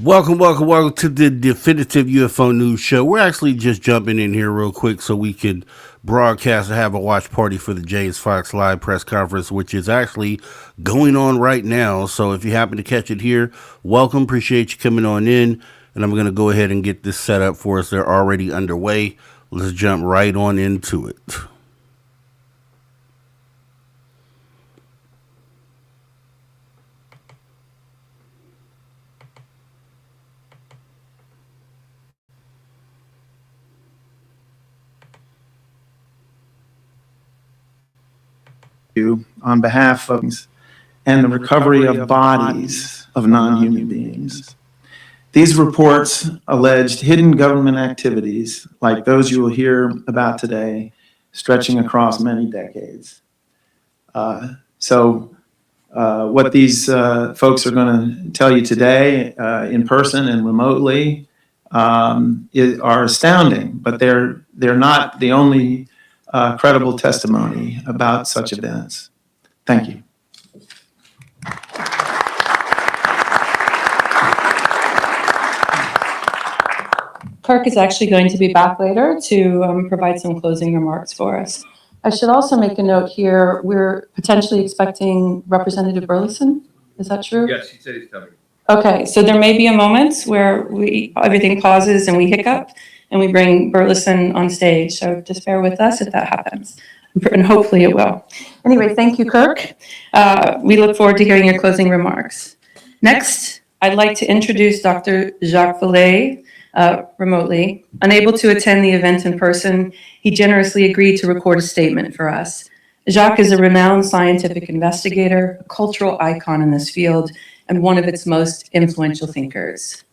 Welcome to the Definitive UFO News Show. We're actually just jumping in here real quick so we could broadcast and have a watch party for the James Fox Live press conference, which is actually going on right now. So if you happen to catch it here, welcome. Appreciate you coming on in. And I'm going to go ahead and get this set up for us. They're already underway. Let's jump right on into it. On behalf of and the recovery of bodies of non-human beings. These reports alleged hidden government activities like those you will hear about today, stretching across many decades. What these folks are going to tell you today in person and remotely are astounding, but they're not the only credible testimony about such events. Thank you. Kirk is actually going to be back later to provide some closing remarks for us. I should also make a note here, we're potentially expecting Representative Burleson. Is that true? Yes, he said he's coming. Okay, so there may be a moment where everything pauses and we hiccup and we bring Burleson on stage. So just bear with us if that happens. And hopefully it will. Anyway, thank you, Kirk. We look forward to hearing your closing remarks. Next, I'd like to introduce Dr. Jacques Vallée, remotely. Unable to attend the event in person, he generously agreed to record a statement for us. Jacques is a renowned scientific investigator, a cultural icon in this field, and one of its most influential thinkers.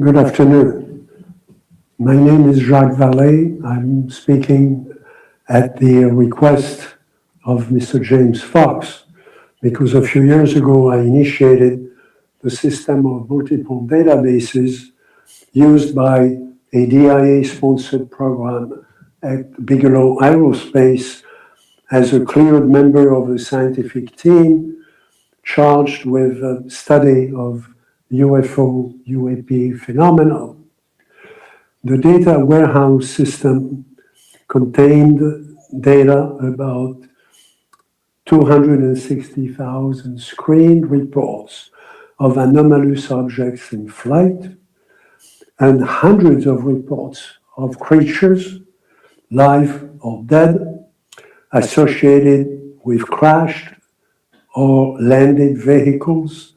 Good afternoon. My name is Jacques Vallée. I'm speaking at the request of Mr. James Fox, because a few years ago I initiated the system of multiple databases used by a DIA-sponsored program at Bigelow Aerospace as a cleared member of a scientific team charged with a study of UFO, UAP phenomena. The data warehouse system contained data about 260,000 screened reports of anomalous objects in flight and hundreds of reports of creatures, live or dead, associated with crashed or landed vehicles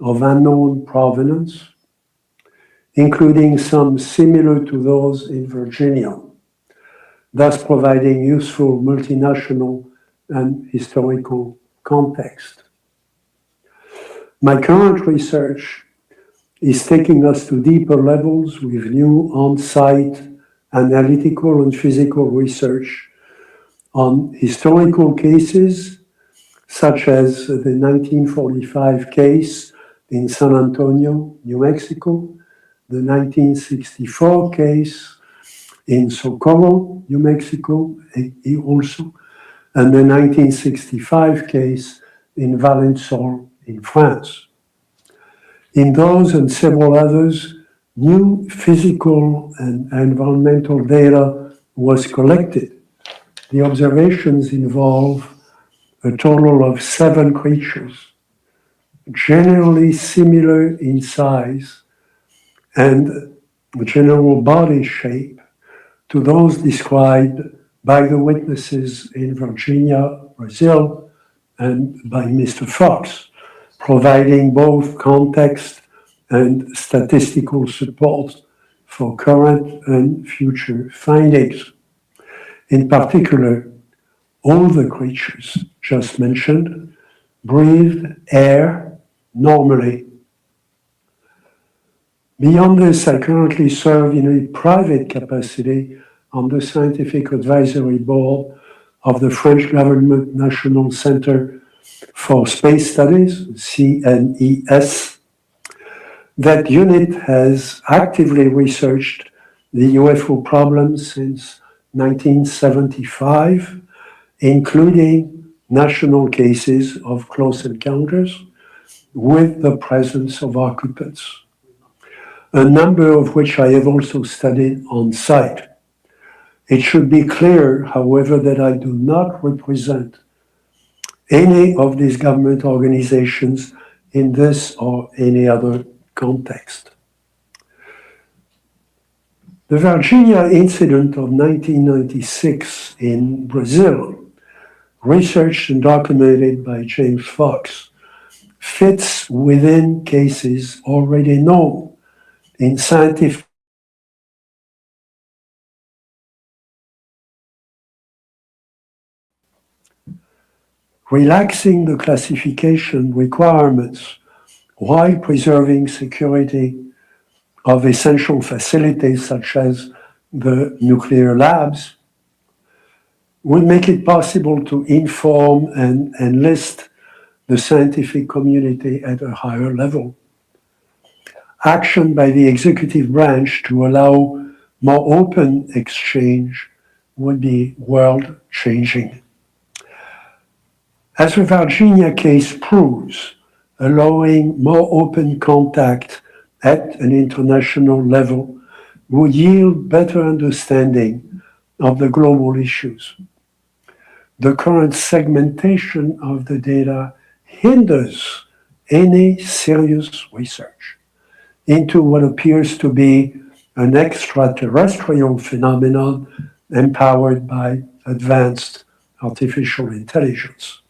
of unknown provenance, including some similar to those in Virginia, thus providing useful multinational and historical context. My current research is taking us to deeper levels with new on-site analytical and physical research on historical cases, such as the 1945 case in San Antonio, New Mexico, the 1964 case in Socorro, New Mexico, also, and the 1965 case in Valençon in France. In those and several others, new physical and environmental data was collected. The observations involve a total of 7 creatures, generally similar in size and general body shape to those described by the witnesses in Virginia, Brazil, and by Mr. Fox, providing both context and statistical support for current and future findings. In particular, all the creatures just mentioned breathed air normally. Beyond this, I currently serve in a private capacity on the Scientific Advisory Board of the French Government National Center for Space Studies, CNES. That unit has actively researched the UFO problem since 1975, including national cases of close encounters with the presence of occupants, a number of which I have also studied on site. It should be clear, however, that I do not represent any of these government organizations in this or any other context. The Virginia incident of 1996 in Brazil, researched and documented by James Fox, fits within cases already known in scientific relaxing the classification requirements while preserving security of essential facilities such as the nuclear labs would make it possible to inform and enlist the scientific community at a higher level. Action by the executive branch to allow more open exchange would be world-changing. As the Virginia case proves, allowing more open contact at an international level would yield better understanding of the global issues. The current segmentation of the data hinders any serious research into what appears to be an extraterrestrial phenomenon empowered by advanced artificial intelligence.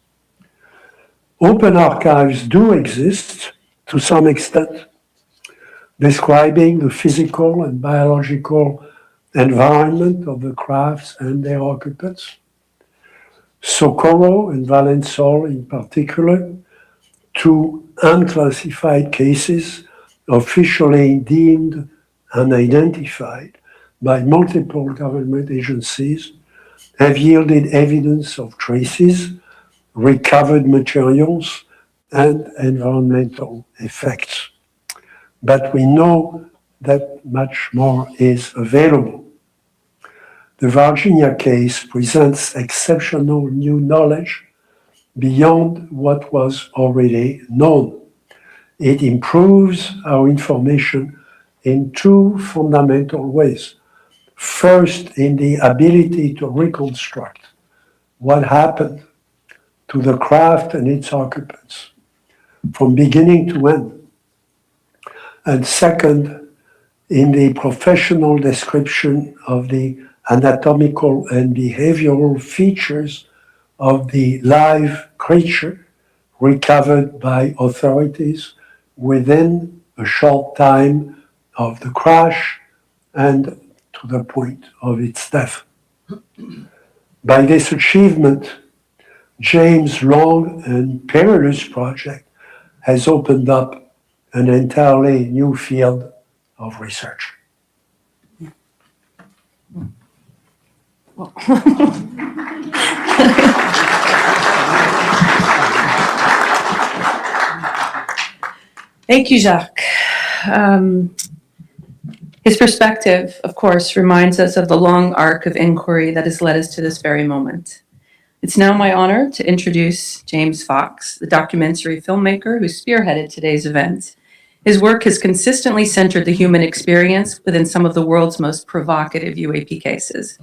Open archives do exist to some extent, describing the physical and biological environment of the crafts and their occupants. Socorro and Valensol in particular, two unclassified cases officially deemed unidentified by multiple government agencies, have yielded evidence of traces, recovered materials, and environmental effects. But we know that much more is available. The Virginia case presents exceptional new knowledge beyond what was already known. It improves our information in two fundamental ways. First, in the ability to reconstruct what happened to the craft and its occupants from beginning to end. And second, in the professional description of the anatomical and behavioral features of the live creature recovered by authorities within a short time of the crash and to the point of its death. By this achievement, James' long and perilous project has opened up an entirely new field of research. Thank you, Jacques. His perspective, of course, reminds us of the long arc of inquiry that has led us to this very moment. It's now my honor to introduce James Fox, the documentary filmmaker who spearheaded today's event. His work has consistently centered the human experience within some of the world's most provocative UAP cases.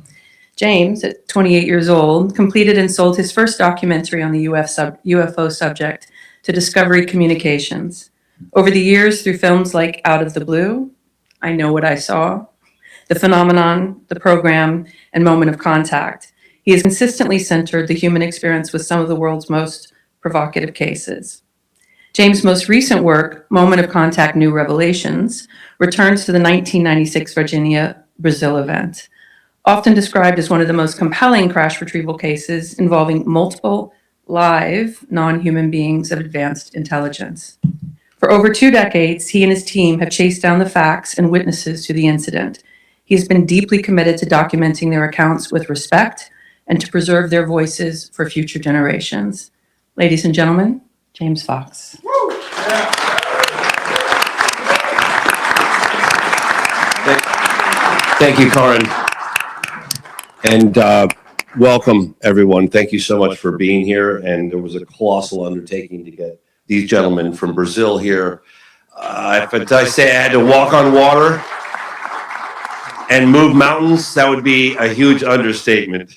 James, at 28 years old, completed and sold his first documentary on the UFO subject to Discovery Communications. Over the years, through films like Out of the Blue, I Know What I Saw, The Phenomenon, The Program, and Moment of Contact, he has consistently centered the human experience with some of the world's most provocative cases. James' most recent work, Moment of Contact, New Revelations, returns to the 1996 Virginia, Brazil event. Often described as one of the most compelling crash retrieval cases involving multiple live non-human beings of advanced intelligence. For over 2 decades, he and his team have chased down the facts and witnesses to the incident. He has been deeply committed to documenting their accounts with respect and to preserve their voices for future generations. Ladies and gentlemen, James Fox. Thank you, Karin. And Welcome, everyone. Thank you so much for being here. And there was a colossal undertaking to get these gentlemen from Brazil here. If I say I had to walk on water and move mountains, that would be a huge understatement.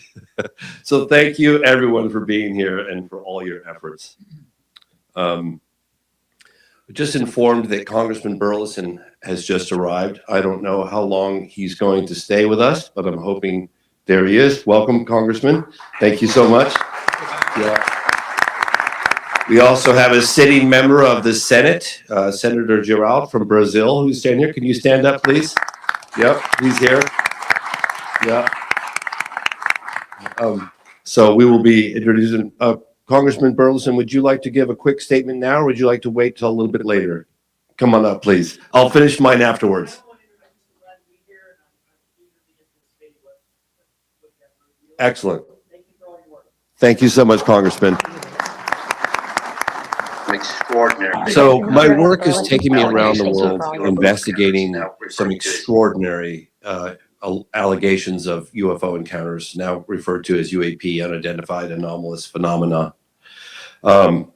So thank you, everyone, for being here and for all your efforts. Just informed that Congressman Burleson has just arrived. I don't know how long he's going to stay with us, but I'm hoping there he is. Welcome, Congressman. Thank you so much. Yeah. We also have a sitting member of the Senate, Senator Gerald from Brazil, who's standing here. Can you stand up, please? Yep, he's here. Yeah. So we will be introducing Congressman Burleson. Would you like to give a quick statement now, or would you like to wait till a little bit later? Come on up, please. I'll finish mine afterwards. Excellent. Thank you so much, Congressman. Extraordinary. So my work has taken me around the world investigating some extraordinary allegations of UFO encounters, now referred to as UAP, unidentified anomalous phenomena. But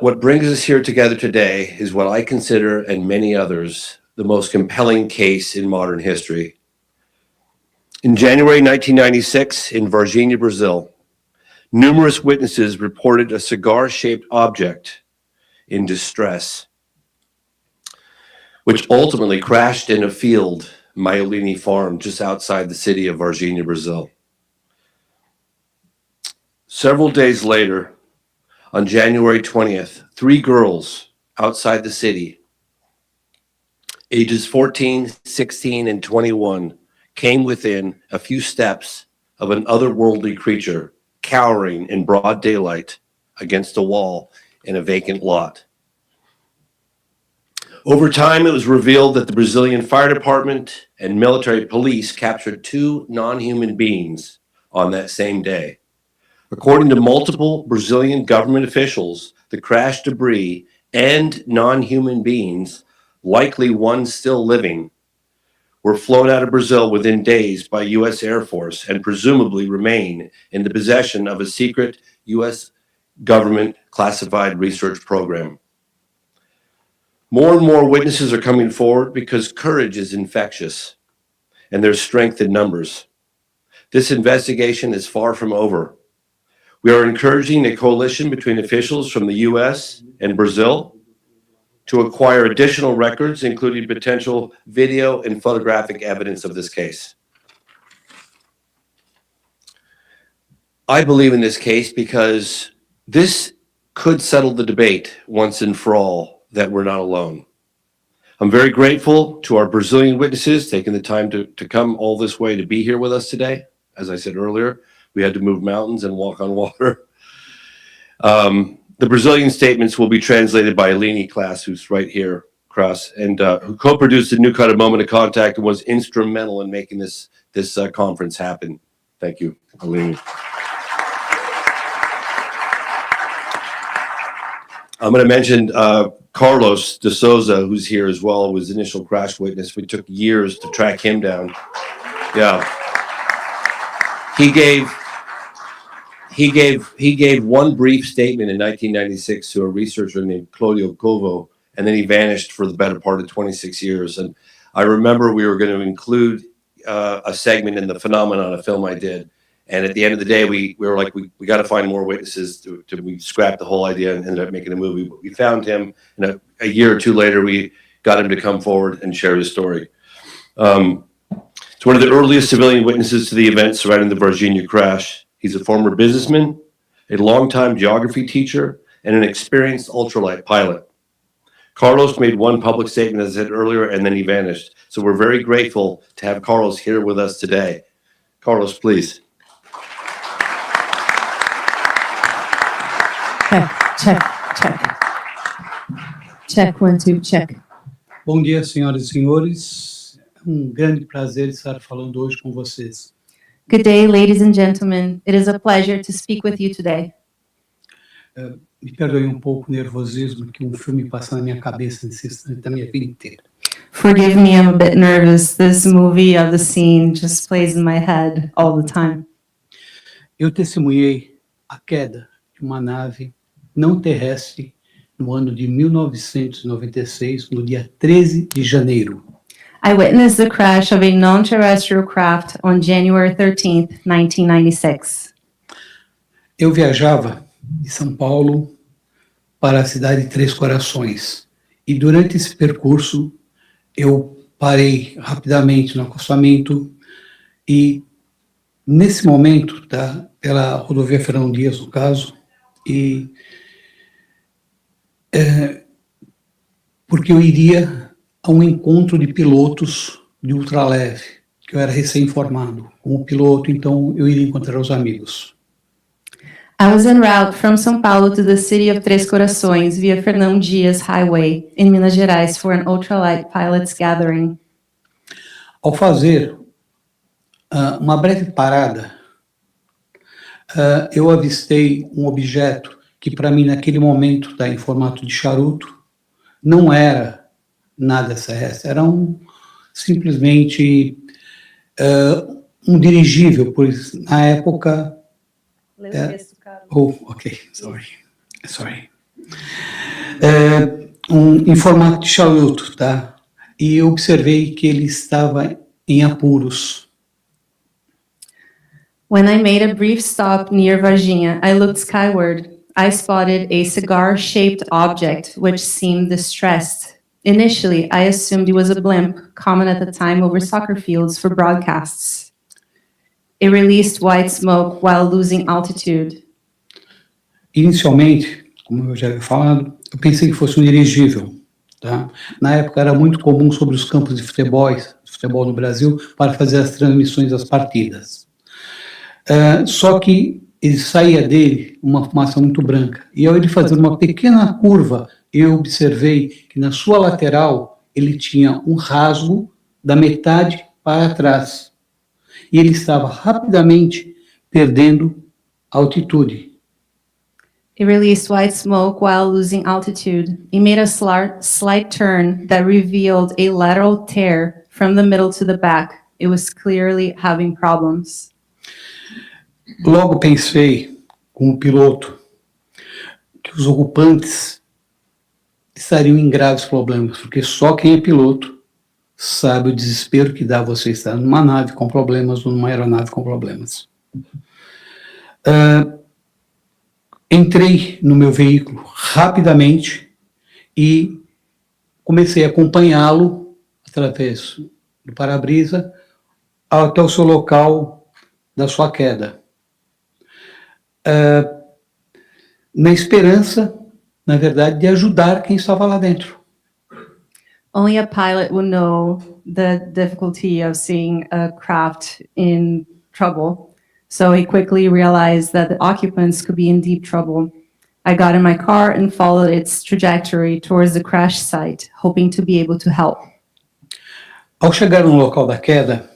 what brings us here together today is what I consider, and many others, the most compelling case in modern history. In January 1996, in Varginha, Brazil, numerous witnesses reported a cigar-shaped object in distress, which ultimately crashed in a field, Maiolini Farm, just outside the city of Varginha, Brazil. Several days later, on January 20th, 3 girls outside the city, ages 14, 16, and 21, came within a few steps of an otherworldly creature cowering in broad daylight against a wall in a vacant lot. Over time, it was revealed that the Brazilian Fire Department and military police captured 2 non-human beings on that same day. According to multiple Brazilian government officials, the crash debris and non-human beings, likely one still living, were flown out of Brazil within days by U.S. Air Force and presumably remain in the possession of a secret U.S. government classified research program. More and more witnesses are coming forward because courage is infectious and there's strength in numbers. This investigation is far from over. We are encouraging a coalition between officials from the U.S. and Brazil to acquire additional records, including potential video and photographic evidence of this case. I believe in this case because this could settle the debate once and for all that we're not alone. I'm very grateful to our Brazilian witnesses taking the time to come all this way to be here with us today. As I said earlier, we had to move mountains and walk on water. The Brazilian statements will be translated by Aline Class, who's right here across, and who co-produced a new kind of Moment of Contact and was instrumental in making this conference happen. Thank you, Aline. I'm going to mention Carlos de Souza, who's here as well, was initial crash witness. We took years to track him down. Yeah. He gave one brief statement in 1996 to a researcher named Claudio Covo, and then he vanished for the better part of 26 years. And I remember we were going to include a segment in the phenomenon, a film I did. And at the end of the day, we were like, we got to find more witnesses we scrapped the whole idea and ended up making a movie. But we found him, and a year or two later, we got him to come forward and share his story. It's one of the earliest civilian witnesses to the events surrounding the Varginha crash. He's a former businessman, a longtime geography teacher, and an experienced ultralight pilot. Carlos made one public statement, as I said earlier, and then he vanished. So we're very grateful to have Carlos here with us today. Carlos, please. Check. Check, 1, 2, check. Bom dia, senhoras e senhores. É grande prazer estar falando hoje com vocês. Good day, ladies and gentlemen. It is a pleasure to speak with you today. Me perdoe pouco o nervosismo que filme passa na minha cabeça nesse instante da minha vida inteira. Forgive me, I'm a bit nervous. This movie of the scene just plays in my head all the time. Eu testemunhei a queda de uma nave não terrestre no ano de 1996, no dia 13 de janeiro. I witnessed the crash of a non-terrestrial craft on January 13th, 1996. Eu viajava de São Paulo para a cidade de Três Corações. E durante esse percurso, eu parei rapidamente no acostamento e, nesse momento, tá, pela rodovia Fernão Dias, no caso, e porque eu iria a um encontro de pilotos de ultraleve, que eu era recém-formado como piloto, então eu iria encontrar os amigos. I was en route from São Paulo to the city of Três Corações via Fernão Dias Highway in Minas Gerais for an ultralight pilots gathering. Ao fazer uma breve parada, eu avistei um objeto que, para mim, naquele momento, tá, em formato de charuto, não era nada terrestre, era simplesmente um dirigível, pois na época... Oh, ok, sorry. Em formato de charuto, tá? E eu observei que ele estava em apuros. When I made a brief stop near Varginha, I looked skyward. I spotted a cigar-shaped object which seemed distressed. Initially, I assumed it was a blimp, common at the time over soccer fields for broadcasts. It released white smoke while losing altitude. Inicialmente, como eu já havia falado, eu pensei que fosse um dirigível. Tá? Na época era muito comum sobre os campos de futebol no Brasil, para fazer as transmissões das partidas. Só que ele saía dele uma fumaça muito branca. E ao ele fazer uma pequena curva, eu observei que na sua lateral ele tinha um rasgo da metade para trás. E ele estava rapidamente perdendo altitude. It released white smoke while losing altitude. It made a slight turn that revealed a lateral tear from the middle to the back. It was clearly having problems. Logo pensei, como piloto, que os ocupantes estariam em graves problemas, porque só quem é piloto sabe o desespero que dá você estar numa nave com problemas ou numa aeronave com problemas. Entrei no meu veículo rapidamente e comecei a acompanhá-lo através do para-brisa até o seu local da sua queda. Na esperança, na verdade, de ajudar quem estava lá dentro. Only a pilot would know the difficulty of seeing a craft in trouble. So he quickly realized that the occupants could be in deep trouble. I got in my car and followed its trajectory towards the crash site, hoping to be able to help. Ao chegar no local da queda,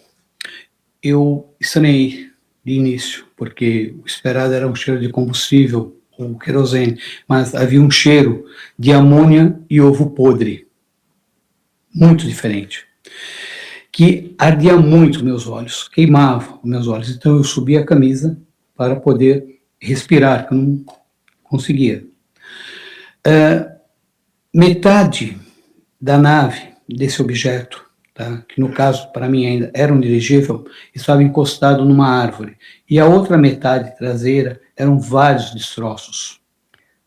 eu estranhei de início, porque o esperado era um cheiro de combustível, ou querosene, mas havia um cheiro de amônia e ovo podre, muito diferente, que ardia muito meus olhos, queimava os meus olhos. Então eu subi a camisa para poder respirar, que eu não conseguia. Metade da nave, desse objeto, tá, que no caso para mim ainda era um dirigível, estava encostado numa árvore, e a outra metade traseira eram vários destroços.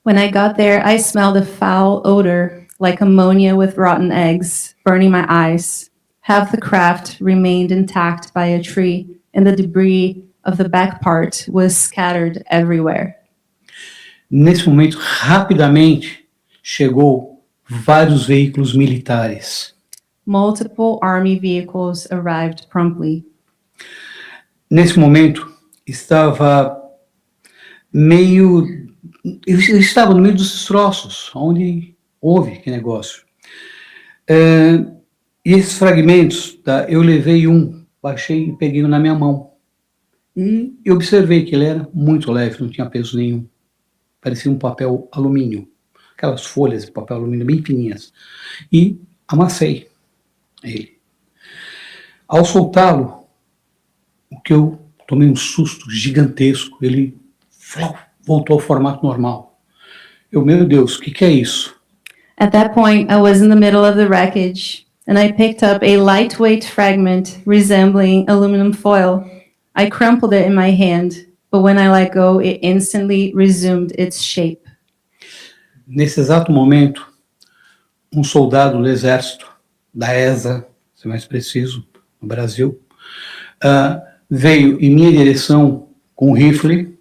When I got there, I smelled a foul odor, like ammonia with rotten eggs, burning my eyes. Half the craft remained intact by a tree, and the debris of the back part was scattered everywhere. Nesse momento, rapidamente, chegou vários veículos militares. Multiple army vehicles arrived promptly. Nesse momento, eu estava no meio dos destroços, onde houve que negócio. E esses fragmentos, tá, eu levei baixei e peguei na minha mão. E eu observei que ele era muito leve, não tinha peso nenhum. Parecia um papel alumínio, aquelas folhas de papel alumínio bem fininhas. E amassei. Ele. Ao soltá-lo, o que eu tomei um susto gigantesco, ele voltou ao formato normal. Eu, meu Deus, o que é isso? At that point, I was in the middle of the wreckage, and I picked up a lightweight fragment resembling aluminum foil. I crumpled it in my hand, but when I let go, it instantly resumed its shape. Nesse exato momento, um soldado do exército, da ESA, ser mais preciso, no Brasil, veio em minha direção com um rifle,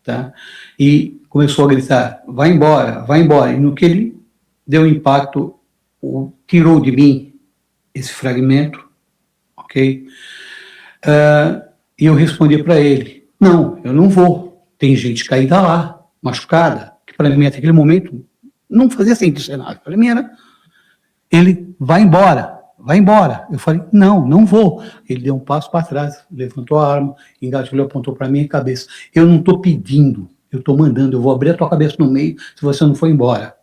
tá? E começou a gritar, vai embora, vai embora. E no que ele deu impacto, tirou de mim esse fragmento, ok? E eu respondi para ele, não, eu não vou. Tem gente caída lá, machucada, que para mim até aquele momento não fazia sentido cenário. Para mim era, ele vai embora, vai embora. Eu falei, não, não vou. Ele deu um passo para trás, levantou a arma, engatilhou, apontou para minha cabeça. Eu não estou pedindo, eu estou mandando, eu vou abrir a tua cabeça no meio se você não for embora.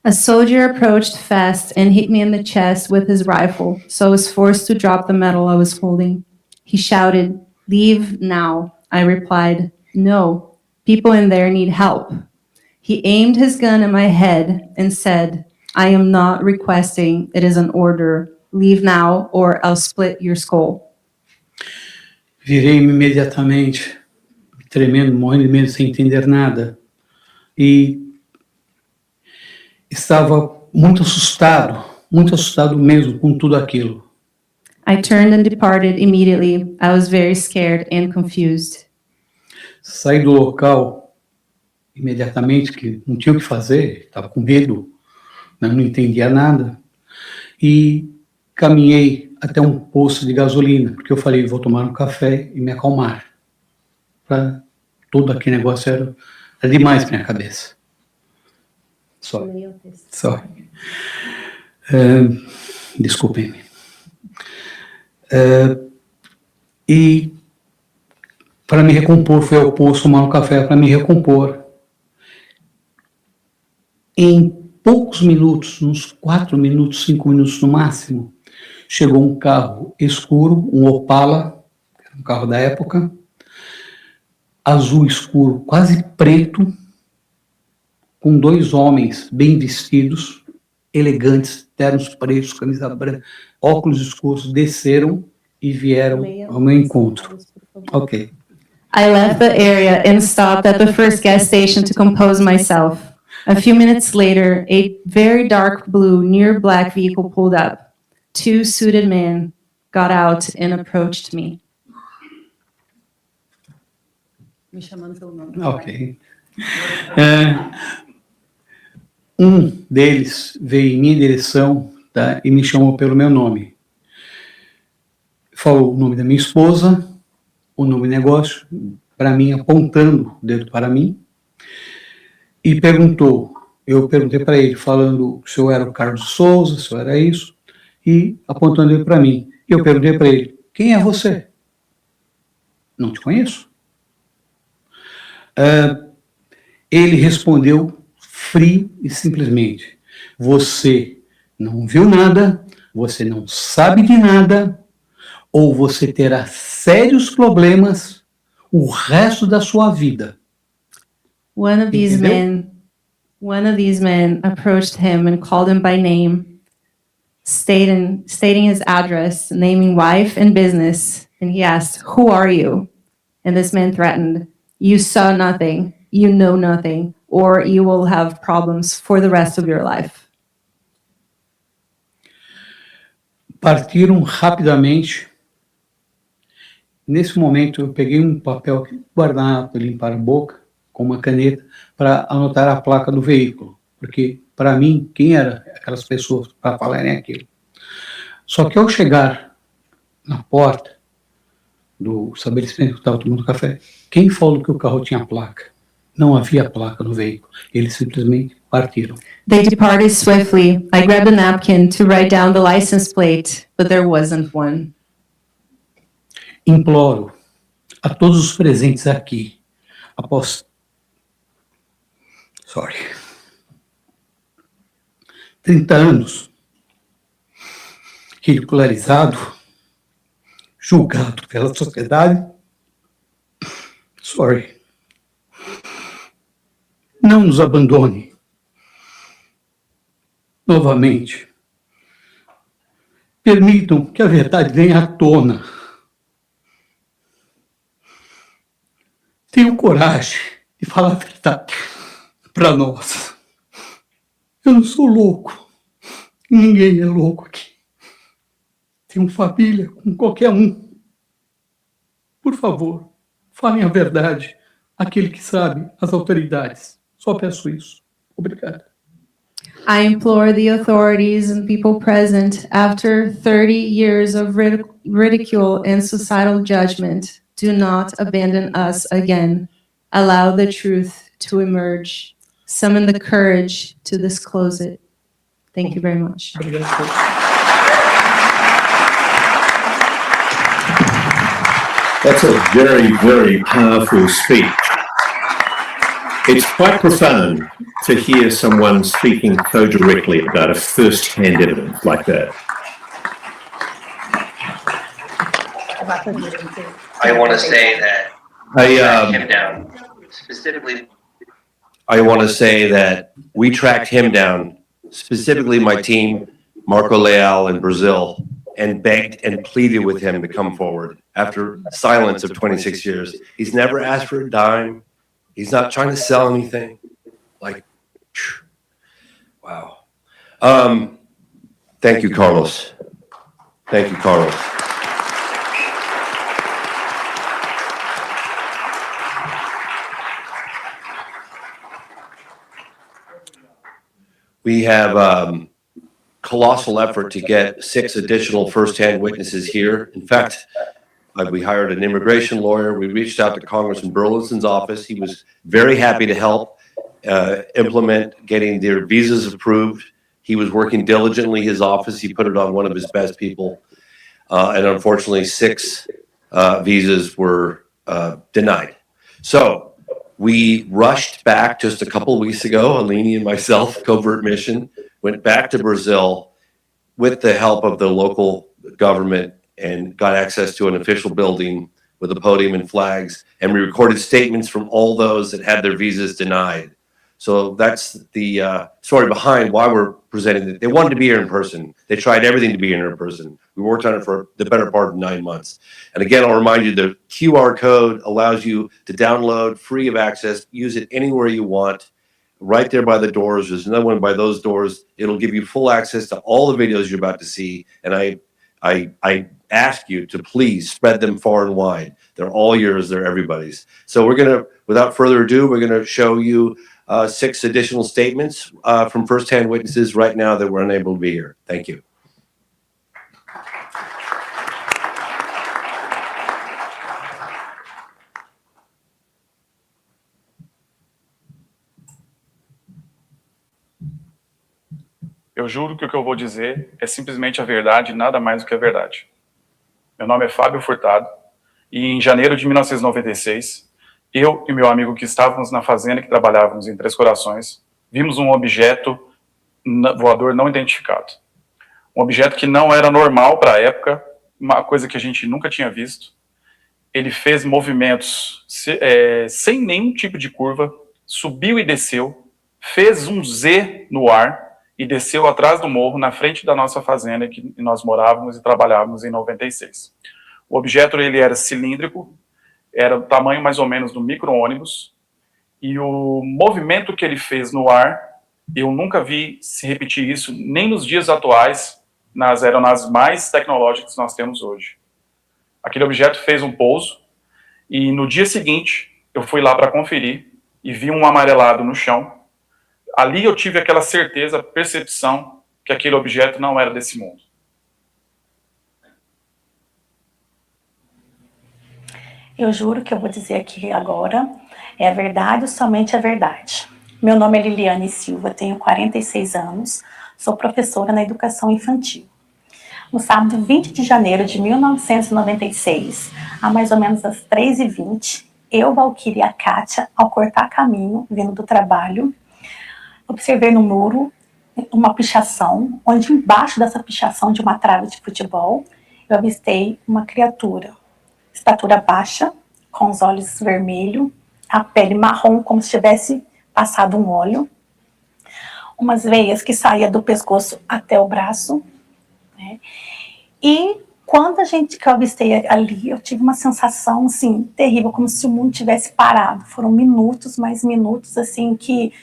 A soldier approached fast and hit me in the chest with his rifle, so I was forced to drop the metal I was holding. He shouted, "Leave now." I replied, "No, people in there need help." He aimed his gun at my head and said, "I am not requesting, it is an order. Leave now or I'll split your skull." Virei-me imediatamente, tremendo, morrendo de medo, sem entender nada. E estava muito assustado mesmo com tudo aquilo. I turned and departed immediately. I was very scared and confused. Saí do local imediatamente, que não tinha o que fazer, estava com medo, não entendia nada, e caminhei até um posto de gasolina, porque eu falei, vou tomar um café e me acalmar. Para todo aquele negócio era demais para minha cabeça. Sorry. Desculpem-me. E para me recompor, fui ao posto tomar um café para me recompor. Em poucos minutos, uns 4 minutos, 5 minutos no máximo, chegou um carro escuro, um Opala, um carro da época, azul escuro, quase preto, com 2 homens bem vestidos, elegantes, ternos pretos, camisa branca, óculos escuros, desceram e vieram ao meu encontro. Ok. I left the area and stopped at the first gas station to compose myself. A few minutes later, a very dark blue, near black vehicle pulled up. 2 suited men got out and approached me. Me chamando pelo nome. Ok. Um deles veio em minha direção, tá, e me chamou pelo meu nome. Falou o nome da minha esposa, o nome do negócio, para mim, apontando o dedo para mim, e perguntou, eu perguntei para ele, falando se eu era o Carlos Souza, se eu era isso, e apontando ele para mim. Eu perguntei para ele, quem é você? Não te conheço. Ele respondeu frio e simplesmente, você não viu nada, você não sabe de nada, ou você terá sérios problemas o resto da sua vida. One of these men approached him and called him by name, stating his address, naming wife and business, and he asked, "Who are you?" And this man threatened, "You saw nothing, you know nothing, or you will have problems for the rest of your life." Partiram rapidamente. Nesse momento, eu peguei um papel, guardanapo, limpar a boca, com uma caneta, para anotar a placa do veículo. Porque, para mim, quem eram aquelas pessoas para falarem aquilo? Só que ao chegar na porta do estabelecimento que estava tomando café, quem falou que o carro tinha placa? Não havia placa no veículo. Eles simplesmente partiram. They departed swiftly. I grabbed a napkin to write down the license plate, but there wasn't one. Imploro a todos os presentes aqui, após 30 anos, ridicularizado, julgado pela sociedade. Sorry. Não nos abandone. Novamente. Permitam que a verdade venha à tona. Tenham coragem de falar a verdade para nós. Eu não sou louco. Ninguém é louco aqui. Tenho família com qualquer um. Por favor, falem a verdade àquele que sabe, às autoridades. Só peço isso. Obrigado. I implore the authorities and people present, after 30 years of ridicule and societal judgment, do not abandon us again. Allow the truth to emerge. Summon the courage to disclose it. Thank you very much. Obrigado. That's a very, very powerful speech. It's quite profound to hear someone speaking so directly about a first-hand evidence like that. I want to say that him down specifically. I want to say that we tracked him down, specifically my team, Marco Leal in Brazil, and begged and pleaded with him to come forward after silence of 26 years. He's never asked for a dime. He's not trying to sell anything. Like, wow. Thank you, Carlos. Thank you, Carlos. We have colossal effort to get 6 additional firsthand witnesses here. In fact, we hired an immigration lawyer. We reached out to Congressman Burleson's office. He was very happy to help implement getting their visas approved. He was working diligently, his office. He put it on one of his best people. And unfortunately, 6 visas were denied. So we rushed back just a couple of weeks ago, Alini and myself, covert mission, went back to Brazil with the help of the local government and got access to an official building with a podium and flags. And we recorded statements from all those that had their visas denied. So that's the story behind why we're presenting it. They wanted to be here in person. They tried everything to be here in person. We worked on it for the better part of 9 months. And again, I'll remind you, the QR code allows you to download free of access, use it anywhere you want, right there by the doors. There's another one by those doors. It'll give you full access to all the videos you're about to see. And I ask you to please spread them far and wide. They're all yours. They're everybody's. So we're going to, without further ado, we're going to show you 6 additional statements from firsthand witnesses right now that were unable to be here. Thank you. Eu juro que o que eu vou dizer é simplesmente a verdade e nada mais do que a verdade. Meu nome é Fábio Furtado e em janeiro de 1996, eu e meu amigo que estávamos na fazenda que trabalhávamos em Três Corações, vimos um objeto voador não identificado. Um objeto que não era normal para a época, uma coisa que a gente nunca tinha visto. Ele fez movimentos sem nenhum tipo de curva, subiu e desceu, fez um Z no ar e desceu atrás do morro, na frente da nossa fazenda que nós morávamos e trabalhávamos em 96. O objeto ele era cilíndrico, era o tamanho mais ou menos do micro-ônibus, e o movimento que ele fez no ar, eu nunca vi se repetir isso, nem nos dias atuais, nas aeronaves mais tecnológicas que nós temos hoje. Aquele objeto fez um pouso, e no dia seguinte, eu fui lá para conferir, e vi um amarelado no chão. Ali eu tive aquela certeza, percepção, que aquele objeto não era desse mundo. Eu juro que eu vou dizer aqui agora é a verdade, somente a verdade. Meu nome é Liliane Silva, tenho 46 anos, sou professora na educação infantil. No sábado 20 de janeiro de 1996, a mais ou menos às 3h20, eu, Valquíria e a Kátia, ao cortar caminho, vindo do trabalho, observei no muro uma pichação, onde embaixo dessa pichação de uma trave de futebol, eu avistei uma criatura, estatura baixa, com os olhos vermelhos, a pele marrom, como se tivesse passado um óleo, umas veias que saíam do pescoço até o braço, né? E quando que eu avistei ali, eu tive uma sensação, assim, terrível, como se o mundo tivesse parado. Foram minutos, mais minutos, assim, que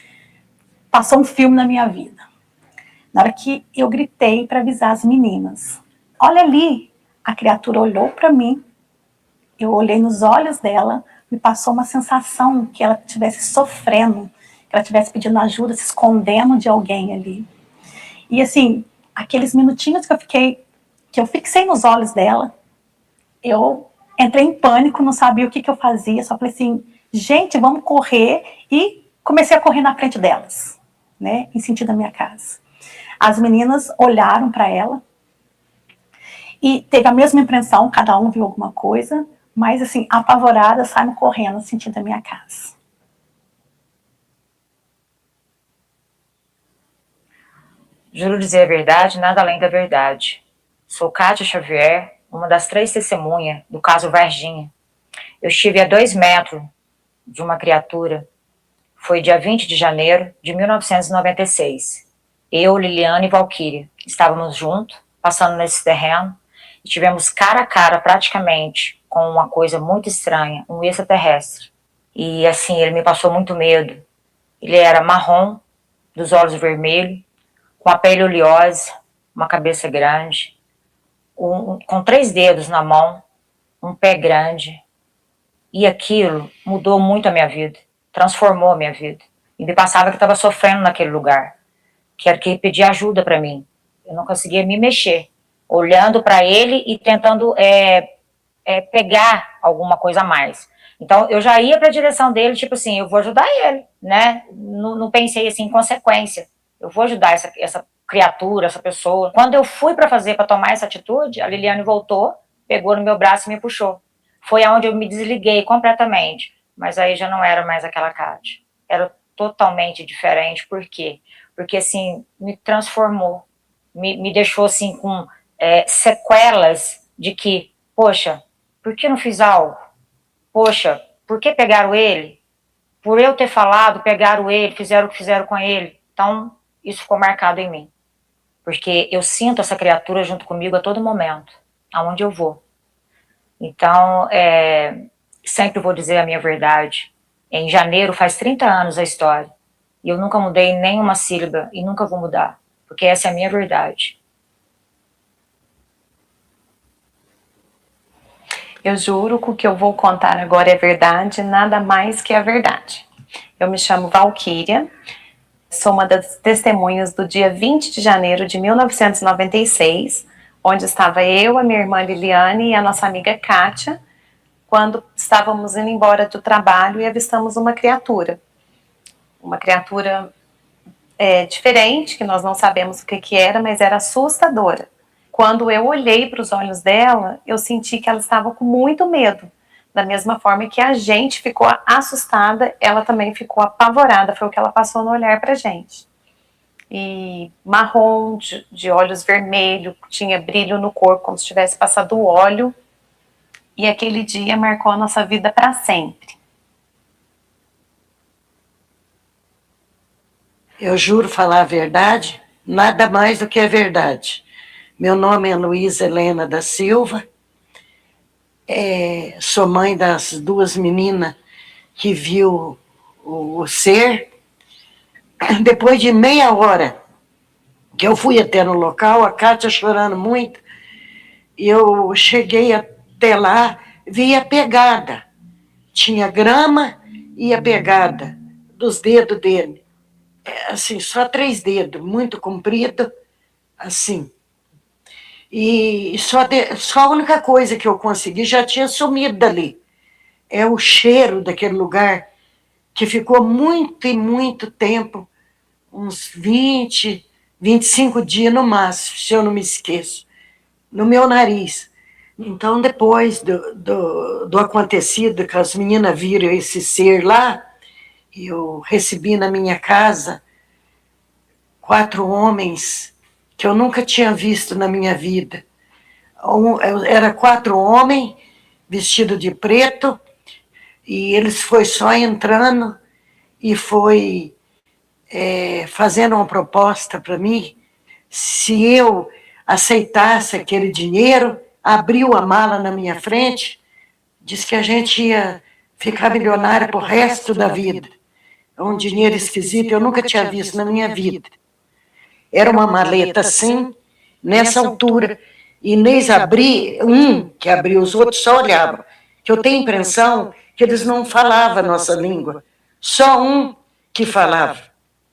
passou um filme na minha vida. Na hora que eu gritei para avisar as meninas, olha ali, a criatura olhou para mim, eu olhei nos olhos dela, me passou uma sensação que ela estivesse sofrendo, que ela estivesse pedindo ajuda, se escondendo de alguém ali. E assim, aqueles minutinhos que eu fixei nos olhos dela, eu entrei em pânico, não sabia o que eu fazia, só falei assim, gente, vamos correr, e comecei a correr na frente delas, né, em sentido da minha casa. As meninas olharam para ela e teve a mesma impressão, cada um viu alguma coisa, mas assim, apavorada, saíram correndo no sentido da minha casa. Juro dizer a verdade, nada além da verdade. Sou Kátia Xavier, uma das 3 testemunhas do caso Varginha. Eu estive a 2 metros de uma criatura. Foi dia 20 de janeiro de 1996. Eu, Liliane e Valquíria estávamos juntos, passando nesse terreno, e tivemos cara a cara praticamente com uma coisa muito estranha, um extraterrestre. E assim, ele me passou muito medo. Ele era marrom, dos olhos vermelhos, com a pele oleosa, uma cabeça grande, com 3 dedos na mão, um pé grande. E aquilo mudou muito a minha vida, transformou a minha vida. E me passava que estava sofrendo naquele lugar, que era que pedia ajuda para mim. Eu não conseguia me mexer, olhando para ele e tentando pegar alguma coisa a mais. Então, eu já ia para a direção dele, tipo assim, eu vou ajudar ele, né? Não pensei assim em consequência. Eu vou ajudar essa criatura, essa pessoa. Quando eu fui para tomar essa atitude, a Liliane voltou, pegou no meu braço e me puxou. Foi aonde eu me desliguei completamente. Mas aí já não era mais aquela Kátia. Era totalmente diferente. Por quê? Porque, assim, me transformou. Me deixou, assim, com sequelas de que, poxa, por que não fiz algo? Poxa, por que pegaram ele? Por eu ter falado, pegaram ele, fizeram o que fizeram com ele. Então, isso ficou marcado em mim. Porque eu sinto essa criatura junto comigo a todo momento, aonde eu vou. Então, sempre vou dizer a minha verdade. Em janeiro faz 30 anos a história. E eu nunca mudei nenhuma sílaba e nunca vou mudar. Porque essa é a minha verdade. Eu juro que o que eu vou contar agora é verdade, nada mais que a verdade. Eu me chamo Valquíria, sou uma das testemunhas do dia 20 de janeiro de 1996, onde estava eu, a minha irmã Liliane e a nossa amiga Kátia, quando estávamos indo embora do trabalho e avistamos uma criatura. Uma criatura diferente, que nós não sabemos o que era, mas era assustadora. Quando eu olhei para os olhos dela, eu senti que ela estava com muito medo. Da mesma forma que a gente ficou assustada, ela também ficou apavorada. Foi o que ela passou no olhar para a gente. E marrom, de olhos vermelhos, tinha brilho no corpo, como se tivesse passado óleo. E aquele dia marcou a nossa vida para sempre. Eu juro falar a verdade, nada mais do que a verdade. Meu nome é Luísa Helena da Silva, sou mãe das 2 meninas que viu o ser. Depois de meia hora que eu fui até no local, a Kátia chorando muito, e eu cheguei até lá, vi a pegada. Tinha grama e a pegada dos dedos dele. Assim, só 3 dedos, muito comprido, assim. E só a única coisa que eu consegui já tinha sumido dali. É o cheiro daquele lugar que ficou muito e muito tempo, uns 20, 25 dias no máximo, se eu não me esqueço, no meu nariz. Então, depois do acontecido, que as meninas viram esse ser lá, eu recebi na minha casa 4 homens que eu nunca tinha visto na minha vida. Era 4 homens vestidos de preto, e eles foi só entrando e foi fazendo uma proposta para mim. Se eu aceitasse aquele dinheiro, abriu a mala na minha frente, disse que a gente ia ficar milionário pro resto da vida. É um dinheiro esquisito, eu nunca tinha visto na minha vida. Era uma maleta assim, nessa altura. Inês abri, que abriu, os outros só olhavam. Que eu tenho a impressão que eles não falavam a nossa língua. Só um que falava.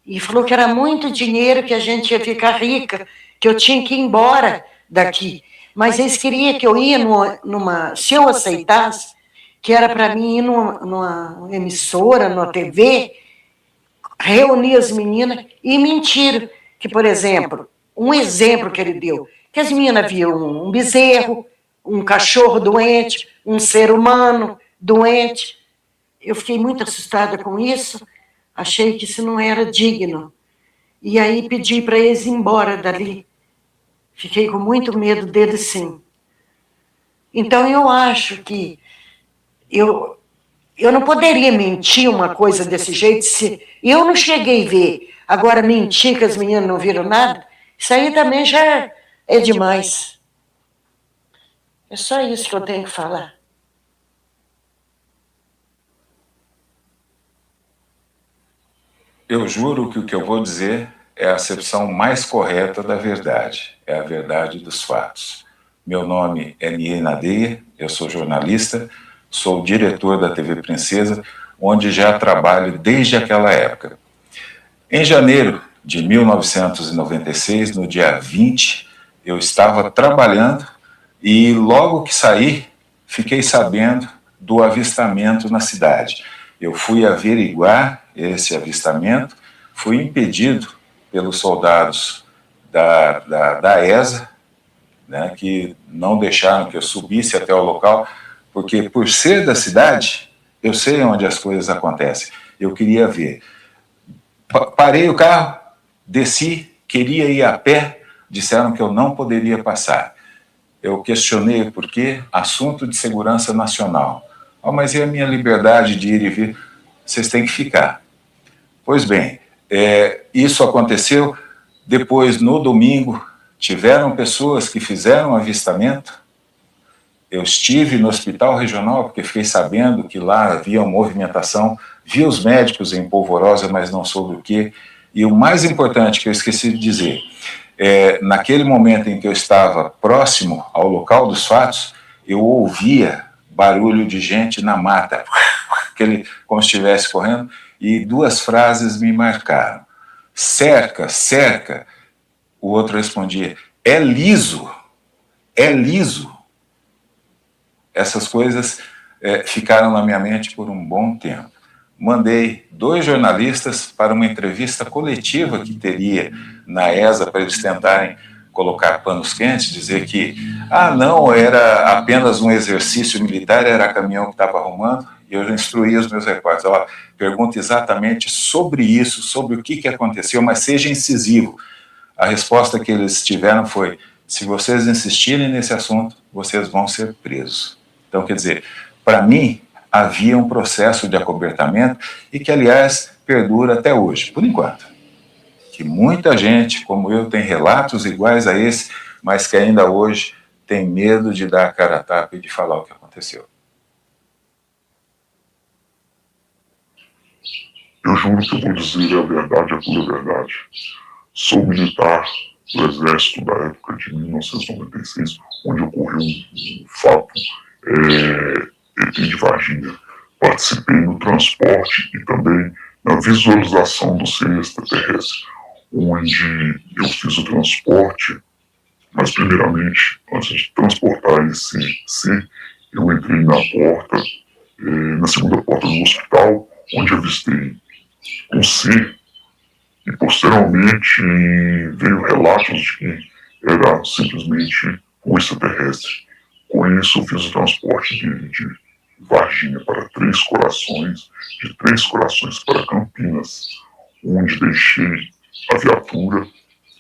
E falou que era muito dinheiro, que a gente ia ficar rica, que eu tinha que ir embora daqui. Mas eles queriam que eu ia se eu aceitasse, que era para mim ir numa emissora, numa TV, reunir as meninas, e mentiram. Que, por exemplo, um exemplo que ele deu, que as meninas viam um bezerro, um cachorro doente, um ser humano doente. Eu fiquei muito assustada com isso, achei que isso não era digno. E aí pedi para eles ir embora dali. Fiquei com muito medo deles, sim. Então eu acho que eu não poderia mentir uma coisa desse jeito se eu não cheguei a ver. Agora mentir que as meninas não viram nada, isso aí também já é demais. É só isso que eu tenho que falar. Eu juro que o que eu vou dizer é a acepção mais correta da verdade, é a verdade dos fatos. Meu nome é Nier Nadeia, eu sou jornalista, sou diretor da TV Princesa, onde já trabalho desde aquela época. Em janeiro de 1996, no dia 20, eu estava trabalhando e logo que saí, fiquei sabendo do avistamento na cidade. Eu fui averiguar esse avistamento, fui impedido pelos soldados da ESA, né, que não deixaram que eu subisse até o local, porque por ser da cidade, eu sei onde as coisas acontecem. Eu queria ver. Parei o carro, desci, queria ir a pé, disseram que eu não poderia passar. Eu questionei o porquê, assunto de segurança nacional. Oh, mas e a minha liberdade de ir e vir? Vocês têm que ficar. Pois bem, isso aconteceu. Depois, no domingo, tiveram pessoas que fizeram avistamento. Eu estive no hospital regional, porque fiquei sabendo que lá havia uma movimentação, vi os médicos em polvorosa, mas não soube o quê. E o mais importante que eu esqueci de dizer, naquele momento em que eu estava próximo ao local dos fatos, eu ouvia barulho de gente na mata, como se estivesse correndo, e 2 frases me marcaram. Cerca, cerca. O outro respondia, é liso, é liso. Essas coisas ficaram na minha mente por um bom tempo. Mandei 2 jornalistas para uma entrevista coletiva que teria na ESA para eles tentarem colocar panos quentes, dizer que, não, era apenas um exercício militar, era caminhão que estava arrumando, e eu já instruí os meus repórteres, pergunta exatamente sobre isso, sobre o que aconteceu, mas seja incisivo. A resposta que eles tiveram foi, se vocês insistirem nesse assunto, vocês vão ser presos. Então, quer dizer, para mim, havia um processo de acobertamento e que, aliás, perdura até hoje, por enquanto. Que muita gente, como eu, tem relatos iguais a esse, mas que ainda hoje tem medo de dar a cara a tapa e de falar o que aconteceu. Eu juro que eu vou dizer a verdade, a pura verdade. Sou militar do Exército da época de 1996, onde ocorreu um fato de Varginha. Participei no transporte e também na visualização do ser extraterrestre, onde eu fiz o transporte, mas primeiramente, antes de transportar esse ser, eu entrei na porta, na segunda porta do hospital, onde avistei um ser, e posteriormente veio relatos de que era simplesmente um extraterrestre. Com isso, eu fiz o transporte de Varginha para 3 Corações, de 3 Corações para Campinas, onde deixei a viatura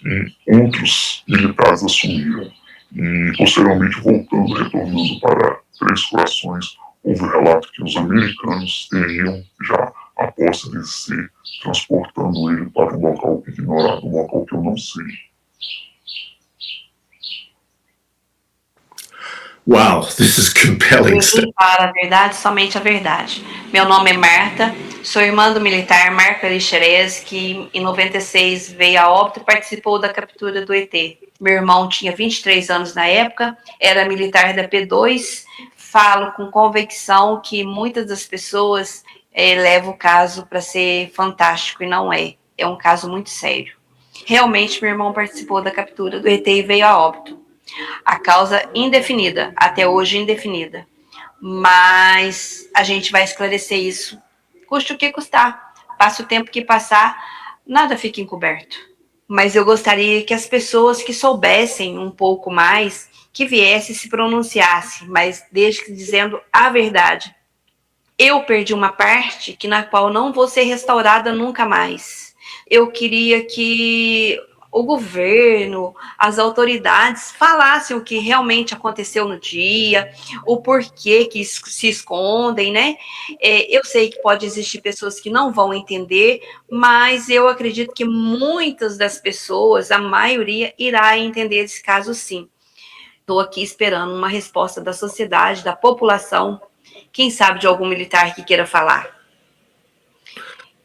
e outros militares assumiram. E, posteriormente, retornando para Três Corações, houve relato que os americanos teriam já a posse de se transportando ele para um local ignorado, um local que eu não sei. Wow, this is compelling stuff. Eu para a verdade, somente a verdade. Meu nome é Marta, sou irmã do militar Marco Alixerez, que em 96 veio a óbito e participou da captura do ET. Meu irmão tinha 23 anos na época, era militar da P2. Falo com convicção que muitas das pessoas levam o caso para ser fantástico e não é. É um caso muito sério. Realmente, meu irmão participou da captura do ET e veio a óbito. A causa indefinida, até hoje indefinida. Mas a gente vai esclarecer isso, custe o que custar. Passa o tempo que passar, nada fica encoberto. Mas eu gostaria que as pessoas que soubessem um pouco mais, que viessem e se pronunciassem, mas desde que dizendo a verdade. Eu perdi uma parte na qual não vou ser restaurada nunca mais. Eu queria que o governo, as autoridades falassem o que realmente aconteceu no dia, o porquê que se escondem, né? Eu sei que pode existir pessoas que não vão entender, mas eu acredito que muitas das pessoas, a maioria, irá entender esse caso sim. Estou aqui esperando uma resposta da sociedade, da população, quem sabe de algum militar que queira falar.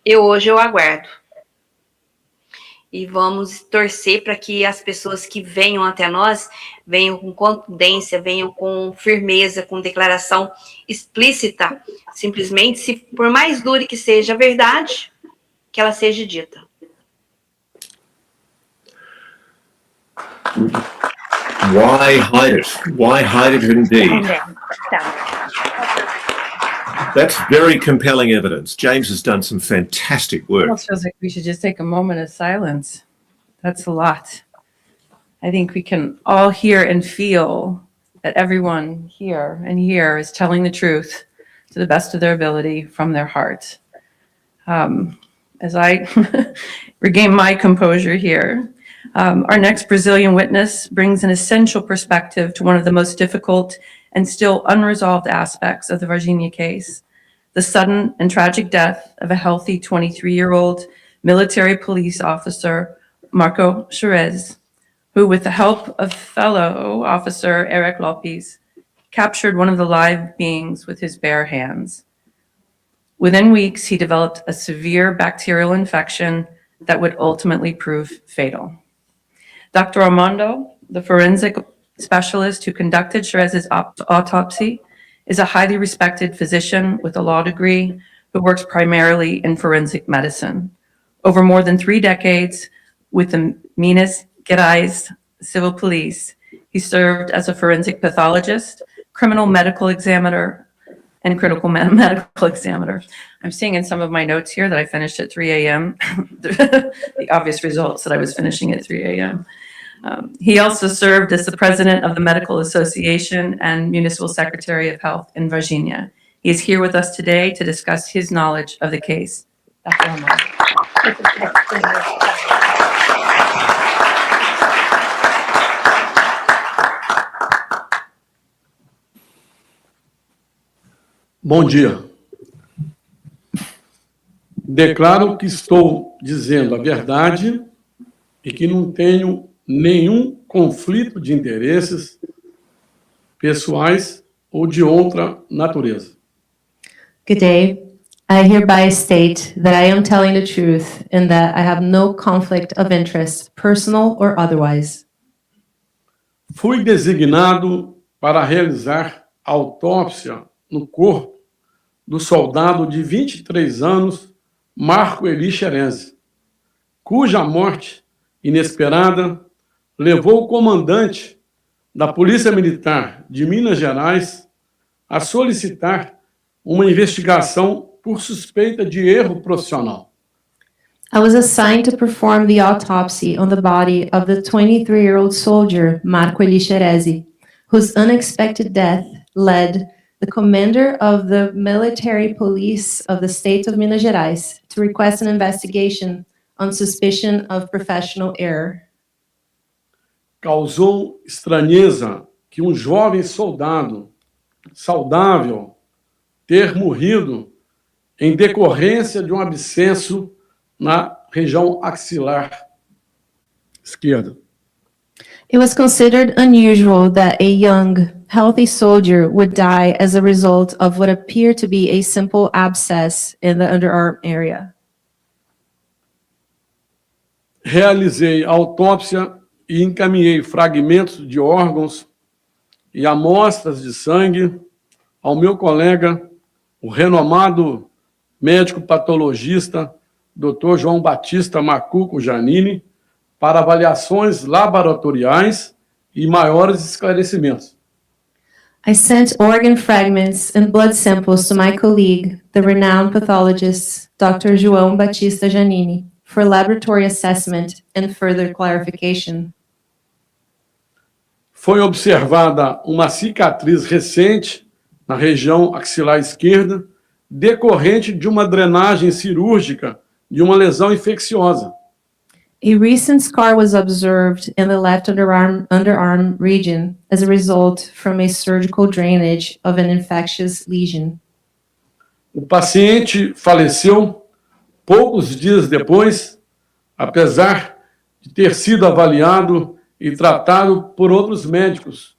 Hoje eu aguardo. E vamos torcer para que as pessoas que venham até nós venham com contundência, venham com firmeza, com declaração explícita, simplesmente, se por mais dura que seja a verdade, que ela seja dita. Why hide it? Why hide it indeed? That's very compelling evidence. James has done some fantastic work. Almost feels like we should just take a moment of silence. That's a lot. I think we can all hear and feel that everyone here and here is telling the truth to the best of their ability from their heart. As I regain my composure here, our next Brazilian witness brings an essential perspective to one of the most difficult and still unresolved aspects of the Varginha case, the sudden and tragic death of a healthy 23-year-old military police officer, Marco Xerez, who, with the help of fellow officer Eric Lopes, captured one of the live beings with his bare hands. Within weeks, he developed a severe bacterial infection that would ultimately prove fatal. Dr. Armando, the forensic specialist who conducted Xerez's autopsy, is a highly respected physician with a law degree who works primarily in forensic medicine. Over more than 3 decades with the Minas Gerais Civil Police, he served as a forensic pathologist, criminal medical examiner, and critical medical examiner. I'm seeing in some of my notes here that I finished at 3 a.m. The obvious results that I was finishing at 3 a.m. He also served as the president of the Medical Association and Municipal Secretary of Health in Varginha. He is here with us today to discuss his knowledge of the case. Dr. Armando. Bom dia. Declaro que estou dizendo a verdade e que não tenho nenhum conflito de interesses pessoais ou de outra natureza. Good day. I hereby state that I am telling the truth and that I have no conflict of interest, personal or otherwise. Fui designado para realizar autópsia no corpo do soldado de 23 anos, Marco Alixerez, cuja morte inesperada levou o comandante da Polícia Militar de Minas Gerais a solicitar uma investigação por suspeita de erro profissional. I was assigned to perform the autopsy on the body of the 23-year-old soldier, Marco Alixerez, whose unexpected death led the commander of the military police of the state of Minas Gerais to request an investigation on suspicion of professional error. Causou estranheza que um jovem soldado saudável ter morrido em decorrência de um abscesso na região axilar esquerda. It was considered unusual that a young, healthy soldier would die as a result of what appeared to be a simple abscess in the underarm area. Realizei a autópsia e encaminhei fragmentos de órgãos e amostras de sangue ao meu colega, o renomado médico patologista, Dr. João Batista Macuco Janini, para avaliações laboratoriais e maiores esclarecimentos. I sent organ fragments and blood samples to my colleague, the renowned pathologist, Dr. João Batista Janini, for laboratory assessment and further clarification. Foi observada uma cicatriz recente na região axilar esquerda, decorrente de uma drenagem cirúrgica de uma lesão infecciosa. A recent scar was observed in the left underarm region as a result from a surgical drainage of an infectious lesion. O paciente faleceu poucos dias depois, apesar de ter sido avaliado e tratado por outros médicos,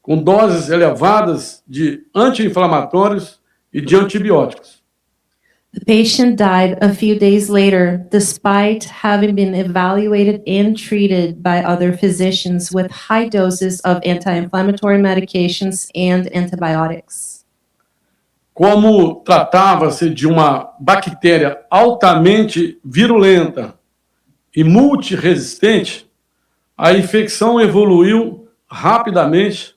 com doses elevadas de anti-inflamatórios e de antibióticos. The patient died a few days later, despite having been evaluated and treated by other physicians with high doses of anti-inflammatory medications and antibiotics. Como tratava-se de uma bactéria altamente virulenta e multiresistente, a infecção evoluiu rapidamente,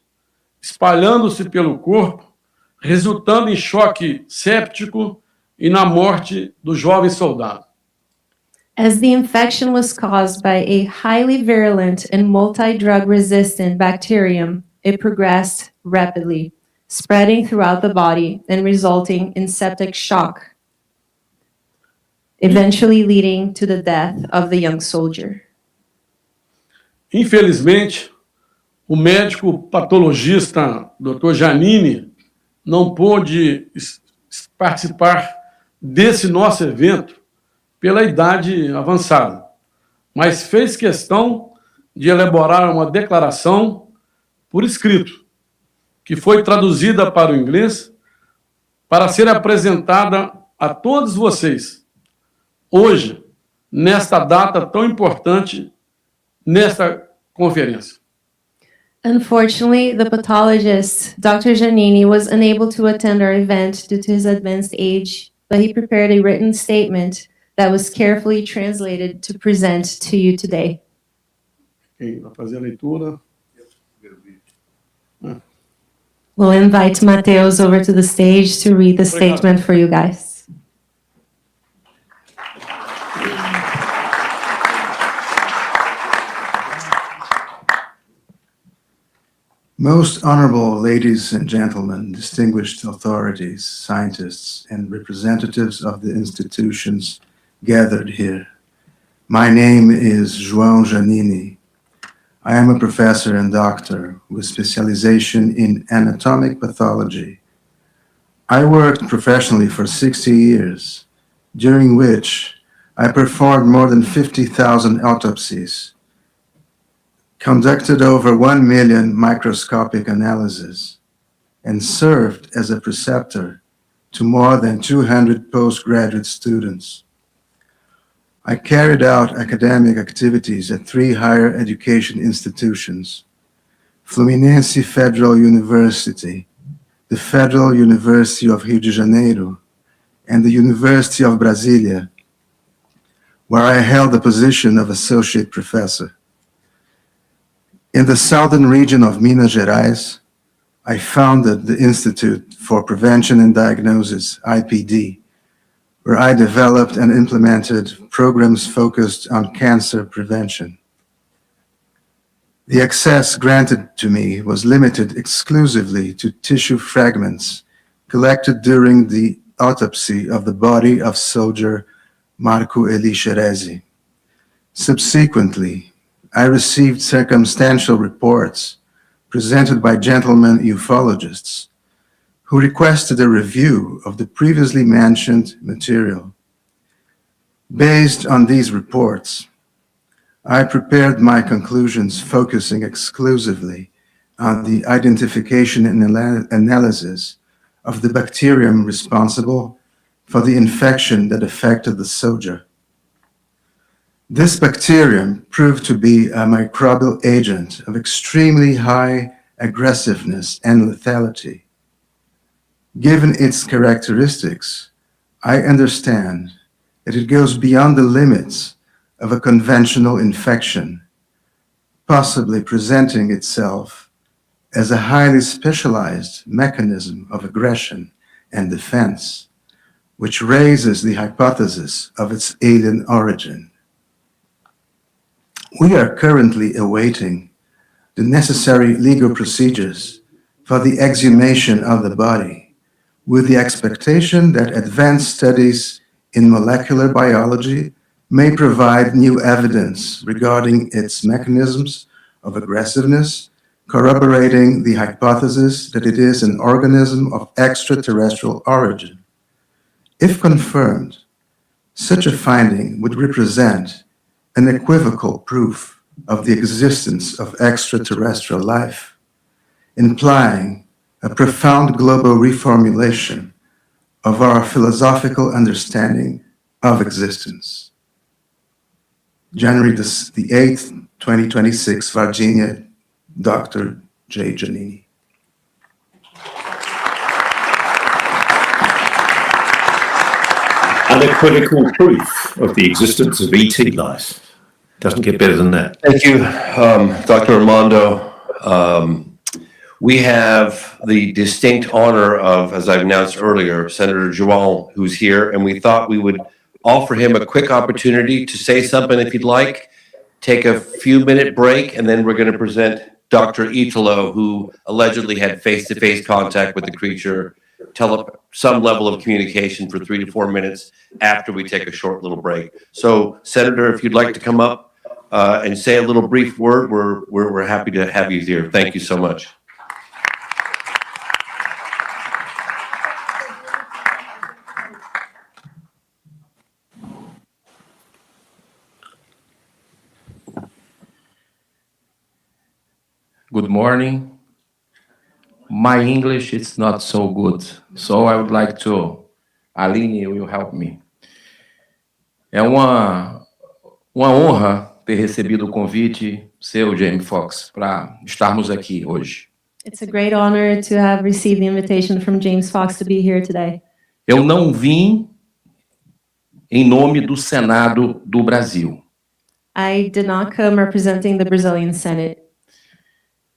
espalhando-se pelo corpo, resultando em choque séptico e na morte do jovem soldado. As the infection was caused by a highly virulent and multi-drug resistant bacterium, it progressed rapidly, spreading throughout the body and resulting in septic shock, eventually leading to the death of the young soldier. Infelizmente, o médico patologista Dr. Janini não pôde participar desse nosso evento pela idade avançada, mas fez questão de elaborar uma declaração por escrito, que foi traduzida para o inglês para ser apresentada a todos vocês hoje, nesta data tão importante, nesta conferência. Unfortunately, the pathologist, Dr. Giannini, was unable to attend our event due to his advanced age, but he prepared a written statement that was carefully translated to present to you today. Quem vai fazer a leitura? We'll invite Mateus over to the stage to read the statement for you guys. Most honorable ladies and gentlemen, distinguished authorities, scientists, and representatives of the institutions gathered here. My name is João Janini. I am a professor and doctor with specialization in anatomic pathology. I worked professionally for 60 years, during which I performed more than 50,000 autopsies, conducted over 1 million microscopic analyses, and served as a preceptor to more than 200 postgraduate students. I carried out academic activities at 3 higher education institutions: Fluminense Federal University, the Federal University of Rio de Janeiro, and the University of Brasilia, where I held the position of associate professor. In the southern region of Minas Gerais, I founded the Institute for Prevention and Diagnosis, IPD, where I developed and implemented programs focused on cancer prevention. The access granted to me was limited exclusively to tissue fragments collected during the autopsy of the body of soldier Marco Eli Sherezi. Subsequently, I received circumstantial reports presented by gentlemen ufologists who requested a review of the previously mentioned material. Based on these reports, I prepared my conclusions focusing exclusively on the identification and analysis of the bacterium responsible for the infection that affected the soldier. This bacterium proved to be a microbial agent of extremely high aggressiveness and lethality. Given its characteristics, I understand that it goes beyond the limits of a conventional infection, possibly presenting itself as a highly specialized mechanism of aggression and defense, which raises the hypothesis of its alien origin. We are currently awaiting the necessary legal procedures for the exhumation of the body, with the expectation that advanced studies in molecular biology may provide new evidence regarding its mechanisms of aggressiveness, corroborating the hypothesis that it is an organism of extraterrestrial origin. If confirmed, such a finding would represent unequivocal proof of the existence of extraterrestrial life, implying a profound global reformulation of our philosophical understanding of existence. January the 8th, 2026, Virginia, Dr. J. Giannini. Unequivocal proof of the existence of ET life. Doesn't get better than that. Thank you, Dr. Armando. We have the distinct honor of, as I've announced earlier, Senator Juan, who's here, and we thought we would offer him a quick opportunity to say something if he'd like, take a few-minute break, and then we're going to present Dr. Italo, who allegedly had face-to-face contact with the creature, some level of communication for 3 to 4 minutes after we take a short little break. So, Senator, if you'd like to come up and say a little brief word, we're happy to have you here. Thank you so much. Good morning. My English is not so good, so I would like to, Aline will help me. É uma honra ter recebido o convite seu, James Fox, para estarmos aqui hoje. It's a great honor to have received the invitation from James Fox to be here today. Eu não vim em nome do Senado do Brasil. I did not come representing the Brazilian Senate.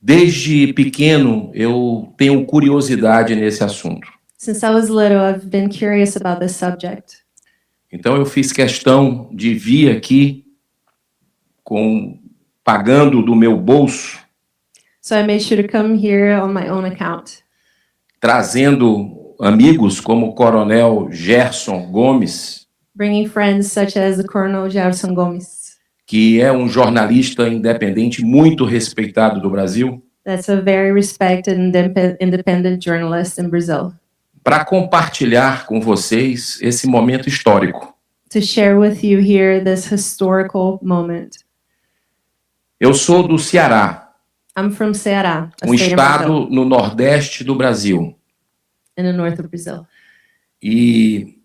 Desde pequeno, eu tenho curiosidade nesse assunto. Since I was little, I've been curious about this subject. Então, eu fiz questão de vir aqui pagando do meu bolso, So I made sure to come here on my own account. Trazendo amigos como o Coronel Gerson Gomes, Bringing friends such as the Colonel Gerson Gomes. Que é jornalista independente muito respeitado do Brasil. That's a very respected independent journalist in Brazil. Para compartilhar com vocês esse momento histórico. To share with you here this historical moment. Eu sou do Ceará. I'm from Ceará, a state estado no nordeste do Brasil. In the north of Brazil. E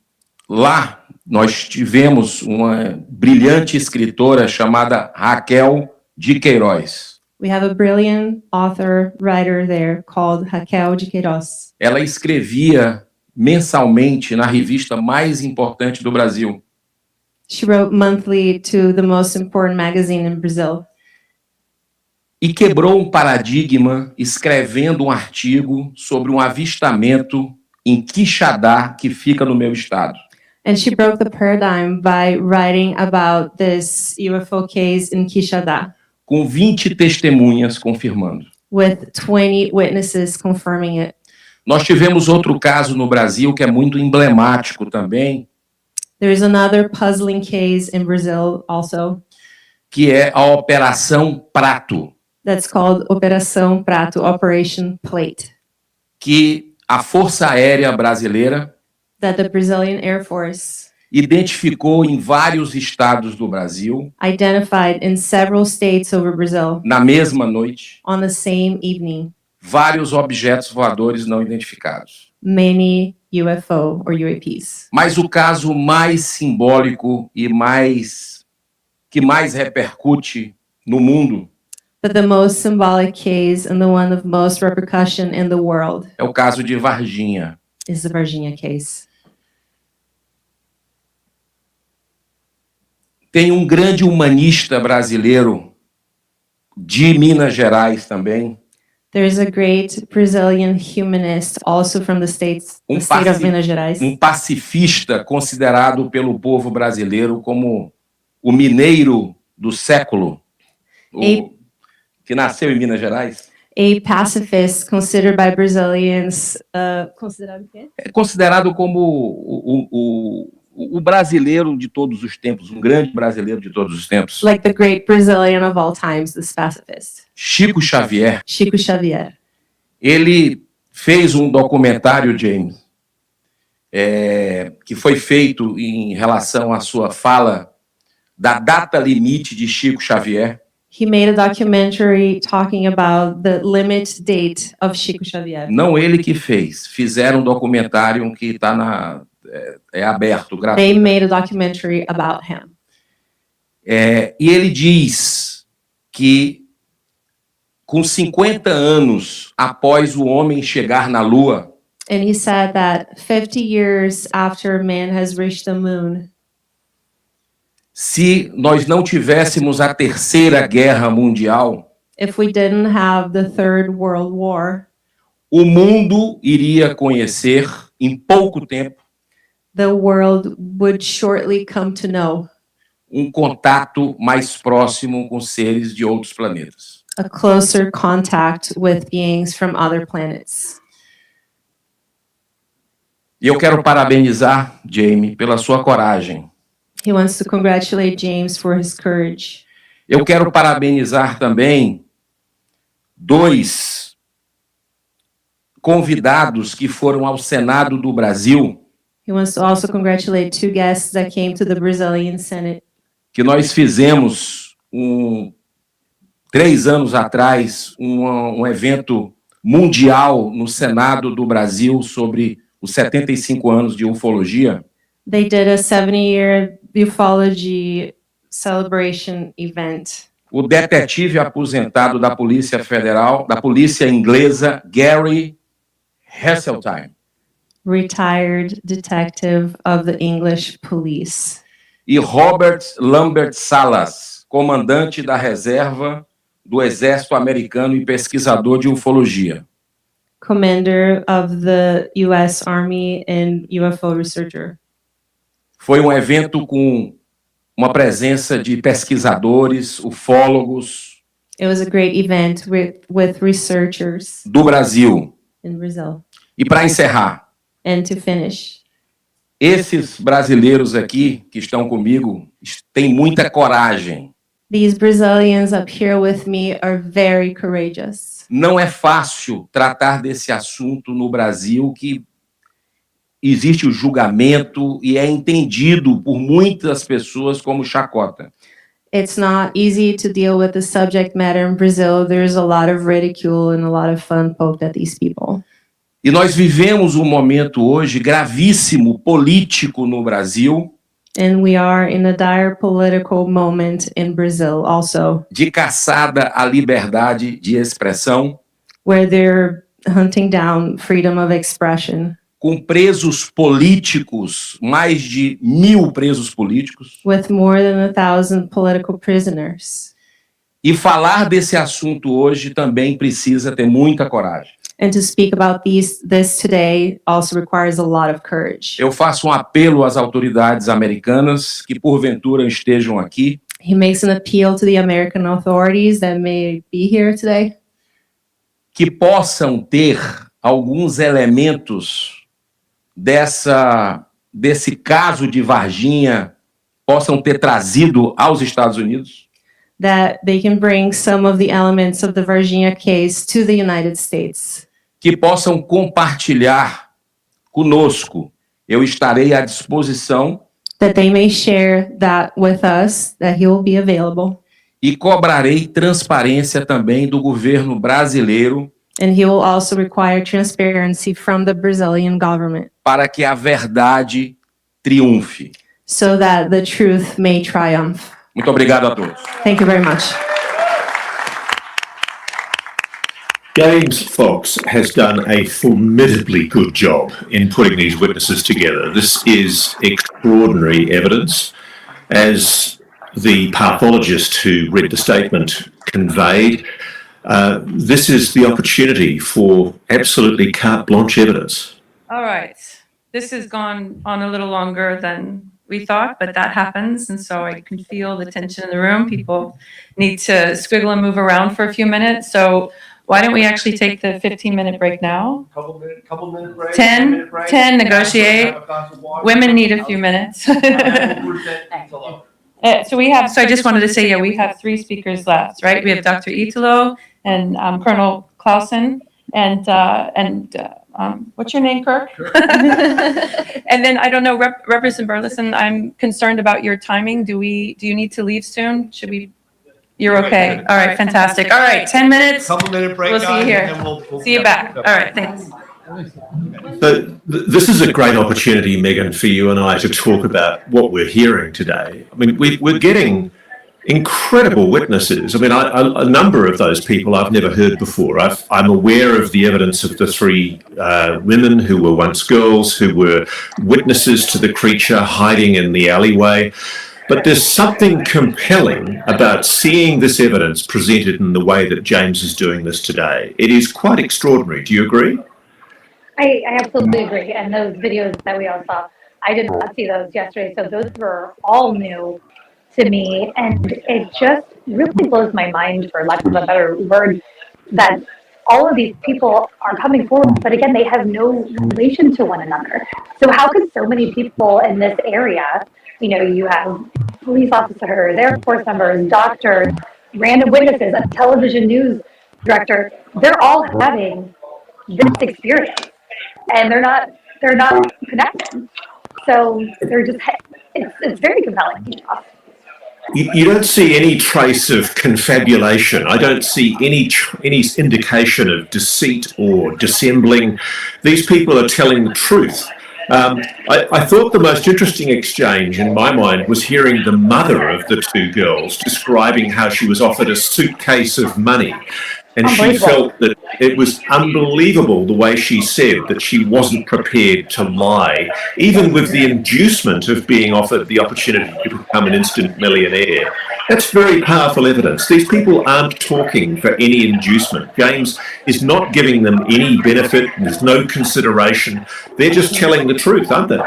lá nós tivemos uma brilhante escritora chamada Raquel de Queiroz. We have a brilliant writer there called Raquel de Queiroz. Ela escrevia mensalmente na revista mais importante do Brasil. She wrote monthly to the most important magazine in Brazil. E quebrou paradigma escrevendo artigo sobre avistamento em Quixadá, que fica no meu estado. And she broke the paradigm by writing about this UFO case in Quixadá. Com 20 testemunhas confirmando. With 20 witnesses confirming it. Nós tivemos outro caso no Brasil que é muito emblemático também. There is another puzzling case in Brazil also que é a Operação Prato, that's called Operação Prato, Operation Plate, que a Força Aérea Brasileira that the Brazilian Air Force identificou em vários estados do Brasil, identified in several states over Brazil na mesma noite, on the same evening, vários objetos voadores não identificados. many UFO or UAPs. Mas o caso mais simbólico e que mais repercute no mundo But the most symbolic case and the one of most repercussion in the world é o caso de Varginha. is the Varginha case. Tem um grande humanista brasileiro de Minas Gerais também, There is a great Brazilian humanist also from the state of Minas Gerais, pacifista considerado pelo povo brasileiro como o mineiro do século, que nasceu em Minas Gerais. a pacifist considered by Brazilians, considerado o quê? É considerado como o brasileiro de todos os tempos, um grande brasileiro de todos os tempos. Like the great Brazilian of all times, this pacifist. Chico Xavier. Chico Xavier. Ele fez um documentário, James, que foi feito em relação à sua fala da data limite de Chico Xavier. He made a documentary talking about the limit date of Chico Xavier. Não ele que fez, fizeram um documentário que está aberto, gratuito. They made a documentary about him. E ele diz que com 50 anos após o homem chegar na Lua, And he said that 50 years after man has reached the moon, se nós não tivéssemos a Terceira Guerra Mundial, if we didn't have the Third World War, o mundo iria conhecer em pouco tempo the world would shortly come to know um contato mais próximo com seres de outros planetas. a closer contact with beings from other planets. E eu quero parabenizar Jamie pela sua coragem. He wants to congratulate James for his courage. Eu quero parabenizar também dois convidados que foram ao Senado do Brasil, He wants to also congratulate two guests that came to the Brazilian Senate. que nós fizemos 3 anos atrás um evento mundial no Senado do Brasil sobre os 75 anos de ufologia. They did a 70-year ufology celebration event. O detetive aposentado da Polícia Federal, da Polícia Inglesa, Gary Heseltine, Retired detective of the English police. e Robert Lambert Salas, comandante da reserva do Exército Americano e pesquisador de ufologia. Commander of the U.S. Army and UFO researcher. Foi um evento com uma presença de pesquisadores, ufólogos It was a great event with researchers do Brasil. in Brazil. E para encerrar, And to finish, esses brasileiros aqui que estão comigo têm muita coragem. these Brazilians up here with me are very courageous. Não é fácil tratar desse assunto no Brasil, que existe o julgamento e é entendido por muitas pessoas como chacota. It's not easy to deal with the subject matter in Brazil. There's a lot of ridicule and a lot of fun poked at these people. E nós vivemos um momento hoje gravíssimo político no Brasil, And we are in a dire political moment in Brazil also, de caçada à liberdade de expressão, where they're hunting down freedom of expression, com presos políticos, mais de 1.000 presos políticos. with more than 1,000 political prisoners. E falar desse assunto hoje também precisa ter muita coragem. And to speak about this today also requires a lot of courage. Eu faço um apelo às autoridades americanas que porventura estejam aqui, He makes an appeal to the American authorities that may be here today, que possam ter alguns elementos desse caso de Varginha possam ter trazido aos Estados Unidos? that they can bring some of the elements of the Varginha case to the United States, Que possam compartilhar conosco. Eu estarei à disposição that they may share that with us, that he will be available, e cobrarei transparência também do governo brasileiro and he will also require transparency from the Brazilian government para que a verdade triunfe. so that the truth may triumph. Muito obrigado a todos. Thank you very much. James Fox has done a formidably good job in putting these witnesses together. This is extraordinary evidence. As the pathologist who read the statement conveyed, this is the opportunity for absolutely carte blanche evidence. All right. This has gone on a little longer than we thought, but that happens. And so I can feel the tension in the room. People need to squiggle and move around for a few minutes. So why don't we actually take the 15-minute break now? Couple minute break. 10, negotiate. Women need a few minutes. So I just wanted to say, yeah, we have 3 speakers left, right? We have Dr. Italo and Colonel Clausen and what's your name, Kirk? And then I don't know, Representative Burleson, I'm concerned about your timing. Do you need to leave soon? Should we? You're okay. All right, fantastic. All right, 10 minutes. Couple minute break. We'll see you here. and we'll See you back. All right, thanks. So this is a great opportunity, Megan, for you and I to talk about what we're hearing today. I mean, we're getting incredible witnesses. I mean, a number of those people I've never heard before. I'm aware of the evidence of the 3 women who were once girls, who were witnesses to the creature hiding in the alleyway. But there's something compelling about seeing this evidence presented in the way that James is doing this today. It is quite extraordinary. Do you agree? I absolutely agree. And those videos that we all saw, I did not see those yesterday. So those were all new to me. And it just really blows my mind, for lack of a better word, that all of these people are coming forward, but again, they have no relation to one another. So how could so many people in this area, you have police officers, Air Force members, doctors, random witnesses, a television news director, they're all having this experience and they're not connected. So they're just, it's very compelling. You don't see any trace of confabulation. I don't see any indication of deceit or dissembling. These people are telling the truth. I thought the most interesting exchange in my mind was hearing the mother of the 2 girls describing how she was offered a suitcase of money. And she felt that it was unbelievable the way she said that she wasn't prepared to lie, even with the inducement of being offered the opportunity to become an instant millionaire. That's very powerful evidence. These people aren't talking for any inducement. James is not giving them any benefit. There's no consideration. They're just telling the truth, aren't they?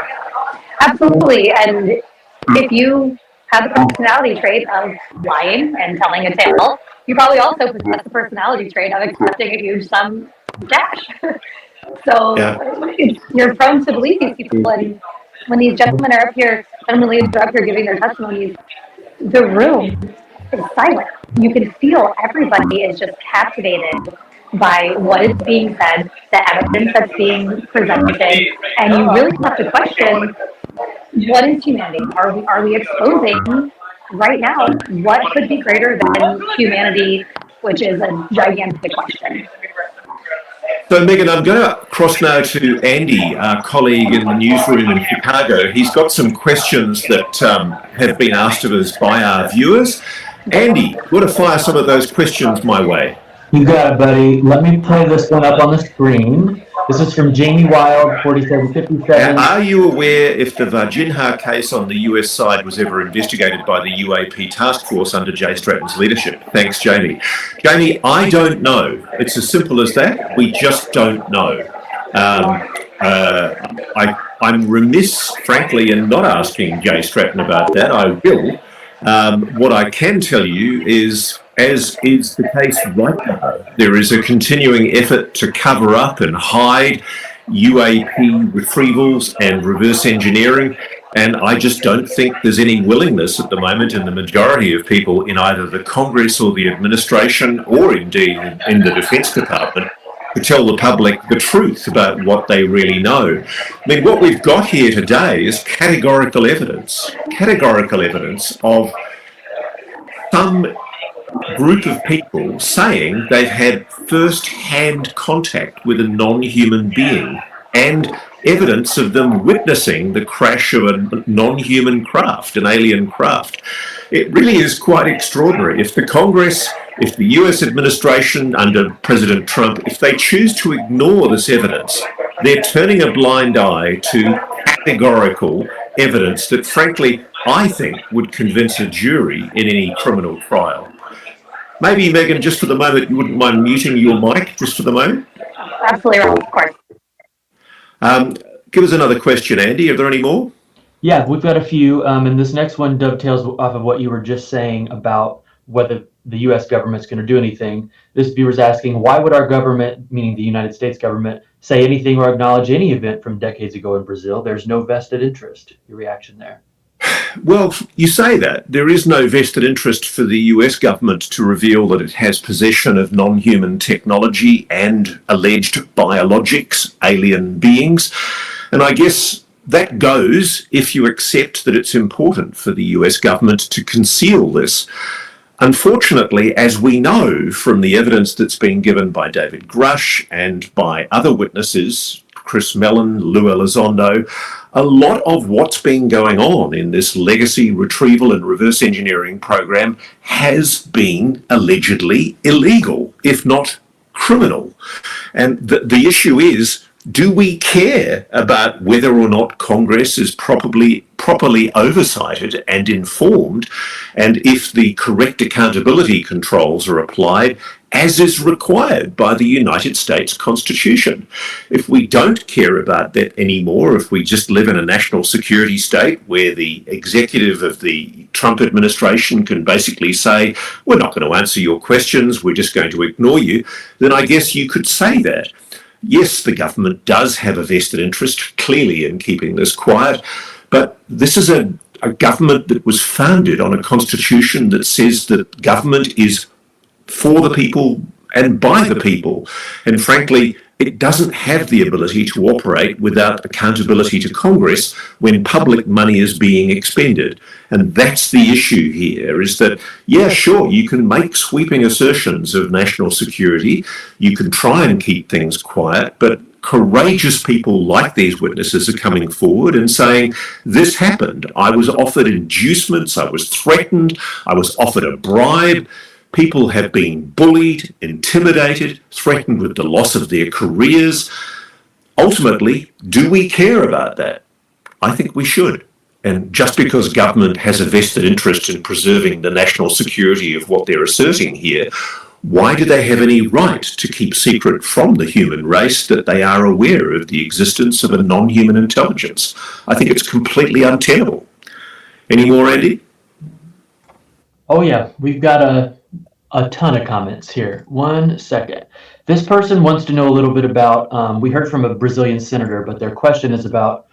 Absolutely. And if you have the personality trait of lying and telling a tale, you probably also possess the personality trait of accepting a huge sum of cash. So you're prone to believe these people. And when these gentlemen are up here, gentlemen ladies are up here giving their testimonies, the room is silent. You can feel everybody is just captivated by what is being said, the evidence that's being presented, and you really have to question, what is humanity? Are we exposing right now what could be greater than humanity, which is a gigantic question. So, Megan, I'm going to cross now to Andy, our colleague in the newsroom in Chicago. He's got some questions that have been asked of us by our viewers. Andy, you want to fire some of those questions my way? You got it, buddy. Let me play this one up on the screen. This is from Jamie Wild, 4757. Now, are you aware if the Varginha case on the US side was ever investigated by the UAP task force under Jay Stratton's leadership? Thanks, Jamie. Jamie, I don't know. It's as simple as that. We just don't know. I'm remiss, frankly, in not asking Jay Stratton about that. I will. What I can tell you is, as is the case right now, there is a continuing effort to cover up and hide UAP retrievals and reverse engineering. And I just don't think there's any willingness at the moment in the majority of people in either the Congress or the administration, or indeed in the Defence Department, to tell the public the truth about what they really know. I mean, what we've got here today is categorical evidence of some group of people saying they've had first-hand contact with a non-human being, and evidence of them witnessing the crash of a non-human craft, an alien craft. It really is quite extraordinary. If the Congress, if the US administration under President Trump, if they choose to ignore this evidence, they're turning a blind eye to categorical evidence that, frankly, I think would convince a jury in any criminal trial. Maybe, Megan, just for the moment, you wouldn't mind muting your mic just for the moment? Absolutely right, of course. Give us another question, Andy. Are there any more? Yeah, we've got a few, and this next one dovetails off of what you were just saying about whether the U.S. government's going to do anything. This viewer's asking, why would our government, meaning the United States government, say anything or acknowledge any event from decades ago in Brazil? There's no vested interest. Your reaction there? Well, you say that. There is no vested interest for the US government to reveal that it has possession of non-human technology and alleged biologics, alien beings. And I guess that goes if you accept that it's important for the US government to conceal this. Unfortunately, as we know from the evidence that's been given by David Grush and by other witnesses, Chris Mellon, Lou Elizondo, a lot of what's been going on in this legacy retrieval and reverse engineering program has been allegedly illegal, if not criminal. And the issue is, do we care about whether or not Congress is properly oversighted and informed, and if the correct accountability controls are applied as is required by the United States Constitution? If we don't care about that anymore, if we just live in a national security state where the executive of the Trump administration can basically say, we're not going to answer your questions, we're just going to ignore you, then I guess you could say that. Yes, the government does have a vested interest, clearly, in keeping this quiet, but this is a government that was founded on a constitution that says that government is for the people and by the people. And frankly, it doesn't have the ability to operate without accountability to Congress when public money is being expended. And that's the issue here, is that, yeah, sure, you can make sweeping assertions of national security, you can try and keep things quiet, but courageous people like these witnesses are coming forward and saying, this happened. I was offered inducements, I was threatened, I was offered a bribe. People have been bullied, intimidated, threatened with the loss of their careers. Ultimately, do we care about that? I think we should. And just because government has a vested interest in preserving the national security of what they're asserting here, why do they have any right to keep secret from the human race that they are aware of the existence of a non-human intelligence? I think it's completely untenable. Any more, Andy? Oh yeah, we've got a ton of comments here. 1 second. This person wants to know a little bit about, we heard from a Brazilian senator, but their question is about,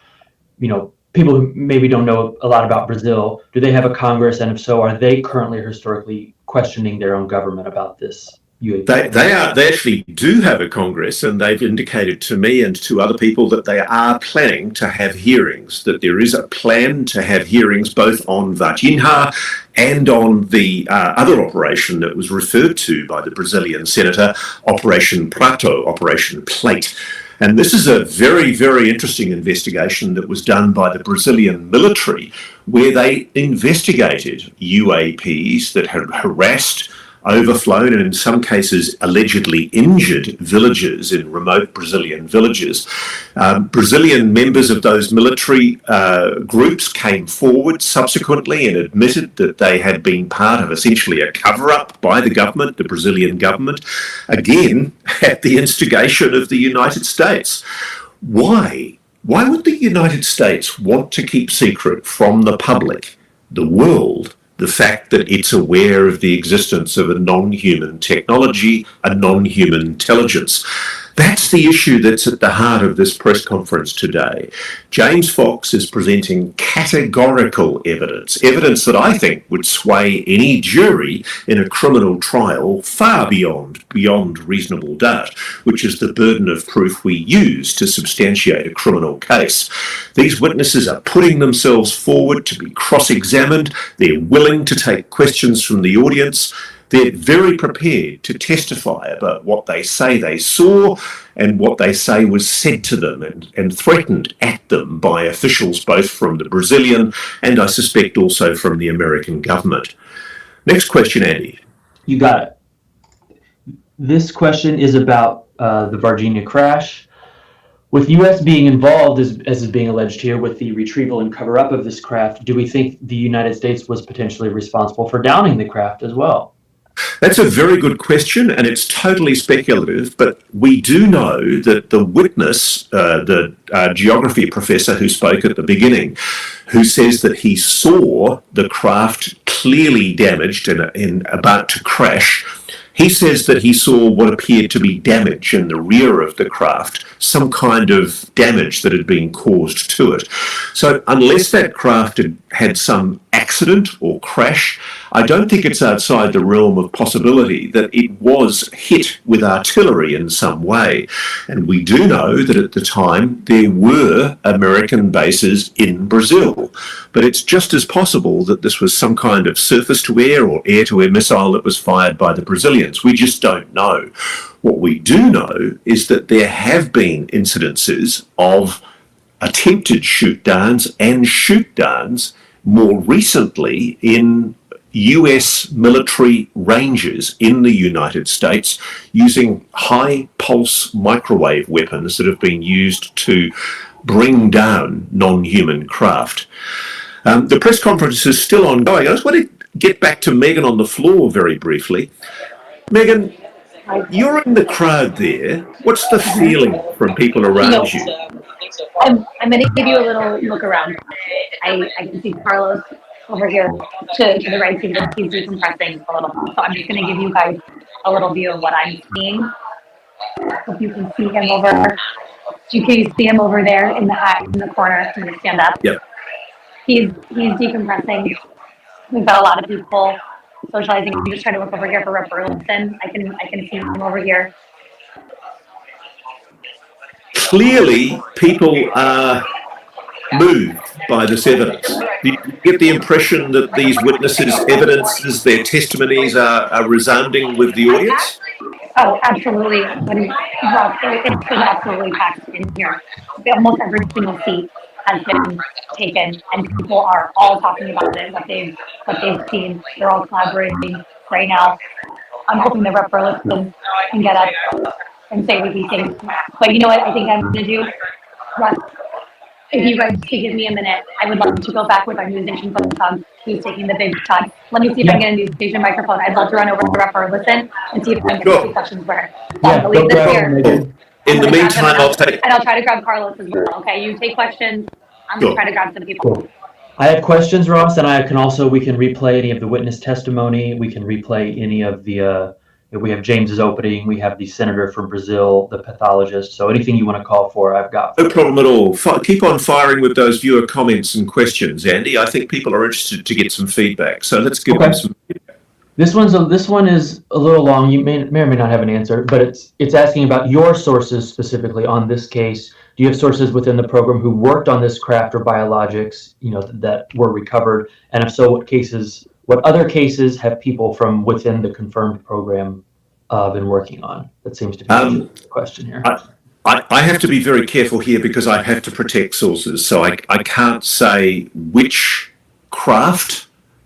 people who maybe don't know a lot about Brazil. Do they have a Congress? And if so, are they currently or historically questioning their own government about this UAP? They actually do have a Congress, and they've indicated to me and to other people that they are planning to have hearings, that there is a plan to have hearings both on Varginha and on the other operation that was referred to by the Brazilian senator, Operation Prato, Operation Plate. And this is a very, very interesting investigation that was done by the Brazilian military, where they investigated UAPs that had harassed, overflown, and in some cases allegedly injured villagers in remote Brazilian villages. Brazilian members of those military groups came forward subsequently and admitted that they had been part of essentially a cover-up by the government, the Brazilian government, again at the instigation of the United States. Why? Why would the United States want to keep secret from the public, the world, the fact that it's aware of the existence of a non-human technology, a non-human intelligence? That's the issue that's at the heart of this press conference today. James Fox is presenting categorical evidence, evidence that I think would sway any jury in a criminal trial far beyond reasonable doubt, which is the burden of proof we use to substantiate a criminal case. These witnesses are putting themselves forward to be cross-examined. They're willing to take questions from the audience. They're very prepared to testify about what they say they saw and what they say was said to them and threatened at them by officials both from the Brazilian and I suspect also from the American government. Next question, Andy. You got it. This question is about the Varginha crash. With U.S. being involved, as is being alleged here, with the retrieval and cover-up of this craft, do we think the United States was potentially responsible for downing the craft as well? That's a very good question, and it's totally speculative, but we do know that the witness, the geography professor who spoke at the beginning, who says that he saw the craft clearly damaged and about to crash, he says that he saw what appeared to be damage in the rear of the craft, some kind of damage that had been caused to it. So unless that craft had some accident or crash, I don't think it's outside the realm of possibility that it was hit with artillery in some way. And we do know that at the time there were American bases in Brazil. But it's just as possible that this was some kind of surface-to-air or air-to-air missile that was fired by the Brazilians. We just don't know. What we do know is that there have been incidences of attempted shoot-downs and shoot-downs more recently in US military ranges in the United States using high pulse microwave weapons that have been used to bring down non-human craft. The press conference is still ongoing. I just want to get back to Megan on the floor very briefly. Megan, you're in the crowd there. What's the feeling from people around you? I'm going to give you a little look around. I can see Carlos over here to the right. He's decompressing a little. So I'm just going to give you guys a little view of what I'm seeing. If you can see him over, you can see him over there in the corner. I'm going to stand up. Yep. He's decompressing. We've got a lot of people socializing. I'm just trying to look over here for Rep. Burleson. I can see him over here. Clearly, people are moved by this evidence. Do you get the impression that these witnesses' evidences, their testimonies are resounding with the audience? Oh, absolutely. It's absolutely packed in here. Almost every single seat has been taken, and people are all talking about it, what they've seen. They're all collaborating right now. I'm hoping that Rep. Burleson can get up and say what he thinks. But you know what I think I'm going to do? Russ, if you guys could give me a minute, I would love to go back with our news station phone who's taking the big shot. Let me see if I can get a news station microphone. I'd love to run over to Rep. Burleson and see if I can get a few questions for her. I'll leave this here. In the meantime, I'll take... And I'll try to grab Carlos as well, okay? You take questions. I'm going to try to grab some people. Cool. I have questions, Ross, and we can replay any of the witness testimony. We can replay any of the, we have James's opening. We have the senator from Brazil, the pathologist. So anything you want to call for, I've got. No problem at all. Keep on firing with those viewer comments and questions, Andy. I think people are interested to get some feedback. So let's give them some feedback. This one is a little long. You may or may not have an answer, but it's asking about your sources specifically on this case. Do you have sources within the program who worked on this craft or biologics, that were recovered? And if so, what other cases have people from within the confirmed program been working on? That seems to be the question here. I have to be very careful here because I have to protect sources. So I can't say which craft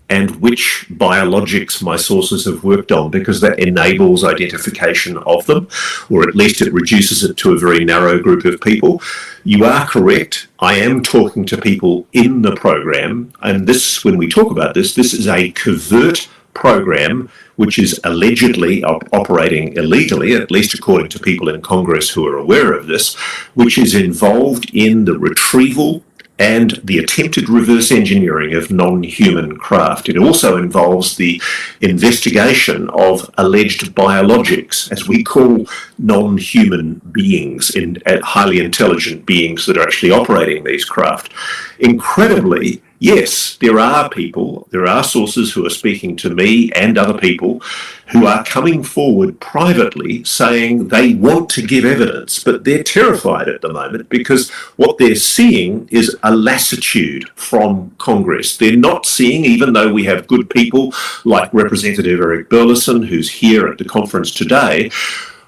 and which biologics my sources have worked on because that enables identification of them, or at least it reduces it to a very narrow group of people. You are correct. I am talking to people in the program, and this, when we talk about this is a covert program which is allegedly operating illegally, at least according to people in Congress who are aware of this, which is involved in the retrieval and the attempted reverse engineering of non-human craft. It also involves the investigation of alleged biologics, as we call non-human beings, highly intelligent beings that are actually operating these craft. Incredibly, yes, there are sources who are speaking to me and other people who are coming forward privately saying they want to give evidence, but they're terrified at the moment because what they're seeing is a lassitude from Congress. They're not seeing, even though we have good people like Representative Eric Burleson, who's here at the conference today,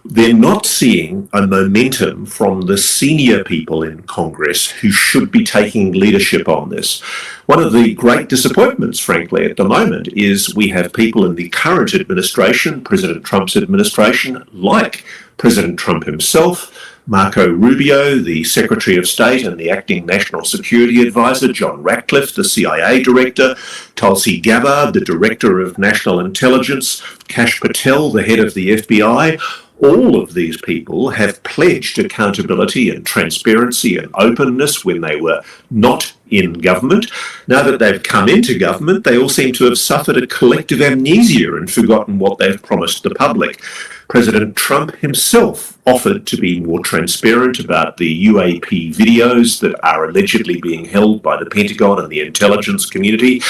they're not seeing a momentum from the senior people in Congress who should be taking leadership on this. One of the great disappointments, frankly, at the moment is we have people in the current administration, President Trump's administration, like President Trump himself, Marco Rubio, the Secretary of State and the Acting National Security Advisor, John Ratcliffe, the CIA Director, Tulsi Gabbard, the Director of National Intelligence, Kash Patel, the head of the FBI. All of these people have pledged accountability and transparency and openness when they were not in government. Now that they've come into government, they all seem to have suffered a collective amnesia and forgotten what they've promised the public. President Trump himself offered to be more transparent about the UAP videos that are allegedly being held by the Pentagon and the intelligence community,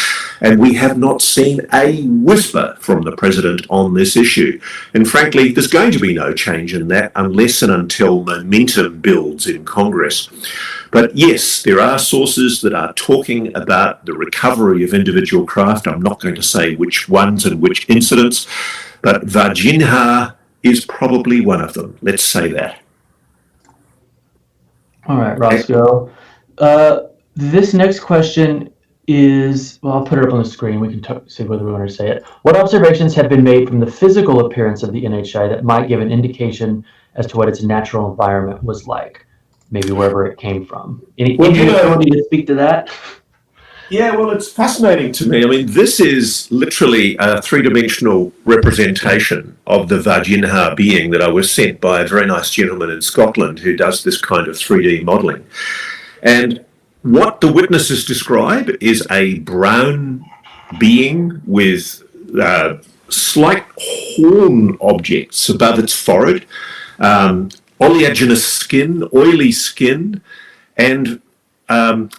and we have not seen a whisper from the president on this issue. And frankly, there's going to be no change in that unless and until momentum builds in Congress. But yes, there are sources that are talking about the recovery of individual craft. I'm not going to say which ones and which incidents, but Virginia is probably one of them. Let's say that. All right, Roscoe. This next question is, well, I'll put it up on the screen. We can see whether we want to say it. What observations have been made from the physical appearance of the NHI that might give an indication as to what its natural environment was like, maybe wherever it came from? Any ability to speak to that? Yeah, well, it's fascinating to me. I mean, this is literally a three-dimensional representation of the Vajinha being that I was sent by a very nice gentleman in Scotland who does this kind of 3D modelling. And what the witnesses describe is a brown being with slight horn objects above its forehead, oleaginous skin, oily skin, and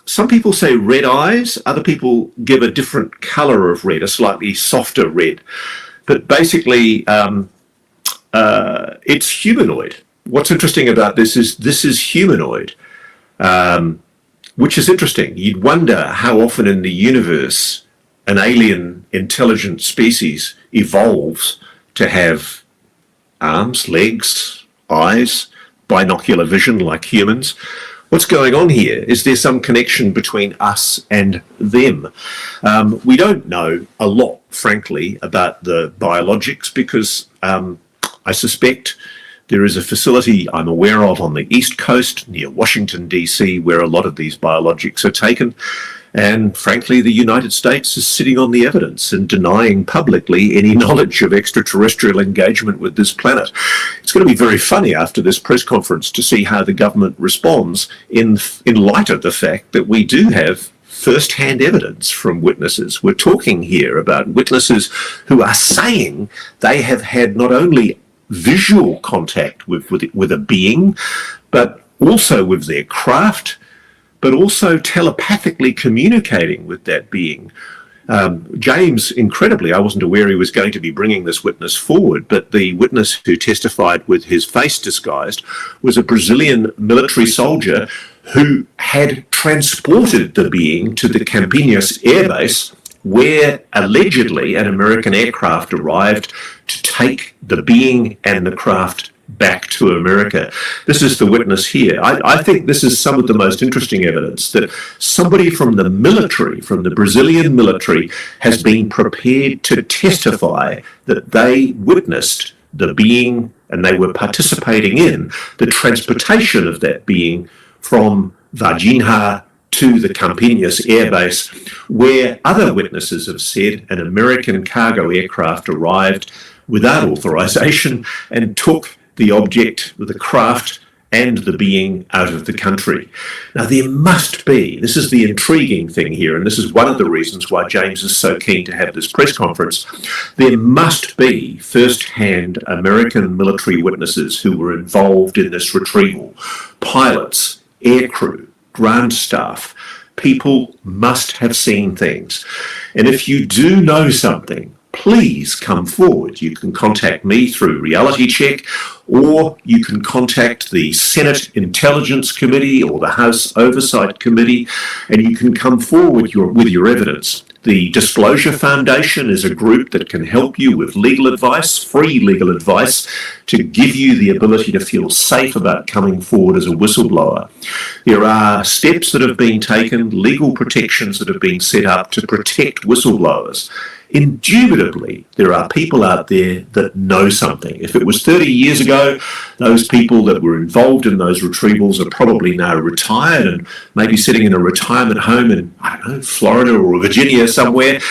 some people say red eyes, other people give a different colour of red, a slightly softer red. But basically, it's humanoid. What's interesting about this is humanoid, which is interesting. You'd wonder how often in the universe an alien intelligent species evolves to have arms, legs, eyes, binocular vision like humans. What's going on here? Is there some connection between us and them? We don't know a lot, frankly, about the biologics because I suspect there is a facility I'm aware of on the East Coast near Washington, D.C., where a lot of these biologics are taken. And frankly, the United States is sitting on the evidence and denying publicly any knowledge of extraterrestrial engagement with this planet. It's going to be very funny after this press conference to see how the government responds in light of the fact that we do have first-hand evidence from witnesses. We're talking here about witnesses who are saying they have had not only visual contact with a being, but also with their craft, but also telepathically communicating with that being. James, incredibly, I wasn't aware he was going to be bringing this witness forward, but the witness who testified with his face disguised was a Brazilian military soldier who had transported the being to the Campinas air base, where allegedly an American aircraft arrived to take the being and the craft back to America. This is the witness here. I think this is some of the most interesting evidence that somebody from the military, from the Brazilian military, has been prepared to testify that they witnessed the being and they were participating in the transportation of that being from Varginha to the Campinas air base, where other witnesses have said an American cargo aircraft arrived without authorization and took the object, the craft, and the being out of the country. Now, there must be, this is the intriguing thing here, and this is one of the reasons why James is so keen to have this press conference, there must be first-hand American military witnesses who were involved in this retrieval. Pilots, aircrew, ground staff, people must have seen things. And if you do know something, please come forward. You can contact me through Reality Check, or you can contact the Senate Intelligence Committee or the House Oversight Committee, and you can come forward with your evidence. The Disclosure Foundation is a group that can help you with legal advice, free legal advice, to give you the ability to feel safe about coming forward as a whistleblower. There are steps that have been taken, legal protections that have been set up to protect whistleblowers. Indubitably, there are people out there that know something. If it was 30 years ago, those people that were involved in those retrievals are probably now retired and maybe sitting in a retirement home in, I don't know, Florida or Virginia somewhere,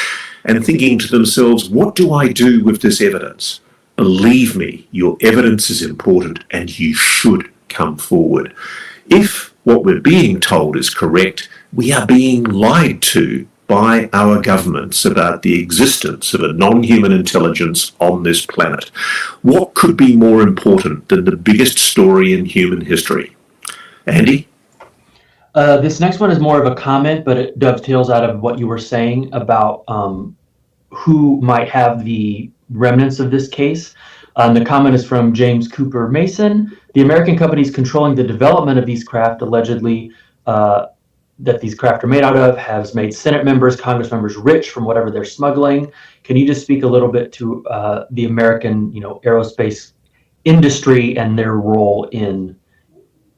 and thinking to themselves, what do I do with this evidence? Believe me, your evidence is important and you should come forward. If what we're being told is correct, we are being lied to by our governments about the existence of a non-human intelligence on this planet. What could be more important than the biggest story in human history? Andy? This next one is more of a comment, but it dovetails out of what you were saying about who might have the remnants of this case. The comment is from James Cooper Mason. The American companies controlling the development of these craft allegedly that these craft are made out of has made Senate members, Congress members rich from whatever they're smuggling. Can you just speak a little bit to the American, aerospace industry and their role in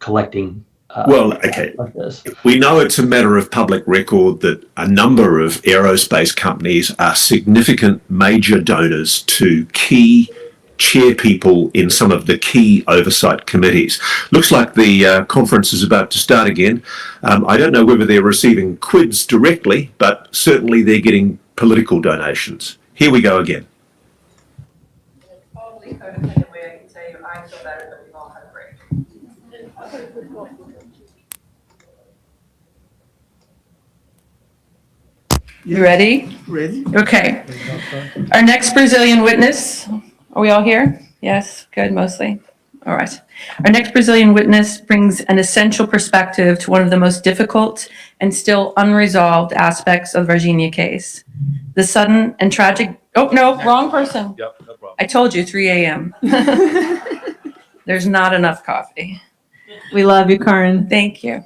collecting? Okay. Like this? We know it's a matter of public record that a number of aerospace companies are significant major donors to key chair people in some of the key oversight committees. Looks like the conference is about to start again. I don't know whether they're receiving quids directly, but certainly they're getting political donations. Here we go again. You ready? Ready. Okay. Our next Brazilian witness, are we all here? Yes, good, mostly. All right. Our next Brazilian witness brings an essential perspective to one of the most difficult and still unresolved aspects of the Varginha case. The sudden and tragic, oh, no, wrong person. Yep, no problem. I told you, 3 a.m. There's not enough coffee. We love you, Karen. Thank you.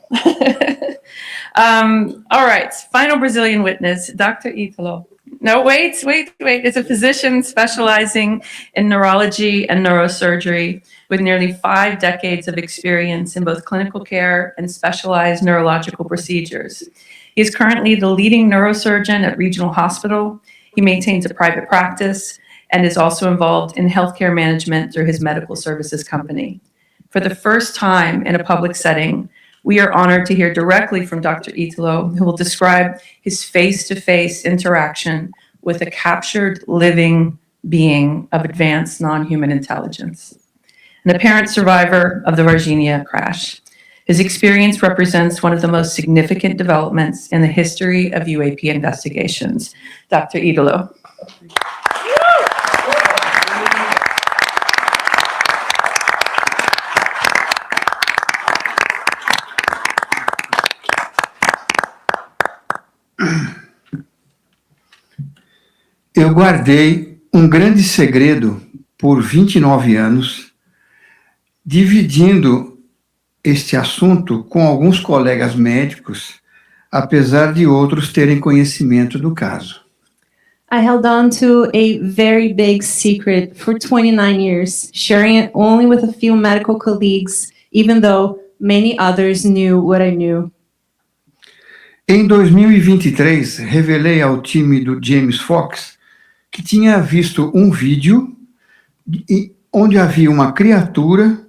All right, final Brazilian witness, Dr. Italo. No, wait. It's a physician specializing in neurology and neurosurgery with nearly 5 decades of experience in both clinical care and specialized neurological procedures. He is currently the leading neurosurgeon at Regional Hospital. He maintains a private practice and is also involved in healthcare management through his medical services company. For the first time in a public setting, we are honored to hear directly from Dr. Italo, who will describe his face-to-face interaction with a captured living being of advanced non-human intelligence, an apparent survivor of the Varginha crash. His experience represents one of the most significant developments in the history of UAP investigations. Dr. Italo. Eu guardei grande segredo por 29 anos, dividindo este assunto com alguns colegas médicos, apesar de outros terem conhecimento do caso. I held on to a very big secret for 29 years, sharing it only with a few medical colleagues, even though many others knew what I knew. Em 2023, revelei ao time do James Fox que tinha visto vídeo onde havia uma criatura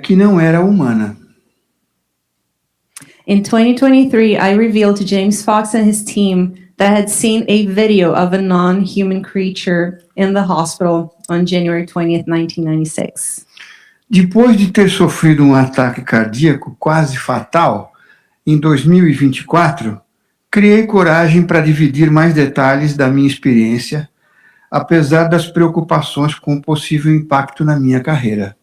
que não era humana. In 2023, I revealed to James Fox and his team that I had seen a video of a non-human creature in the hospital on January 20th, 1996. Depois de ter sofrido um ataque cardíaco quase fatal, em 2024, criei coragem para dividir mais detalhes da minha experiência, apesar das preocupações com o possível impacto na minha carreira.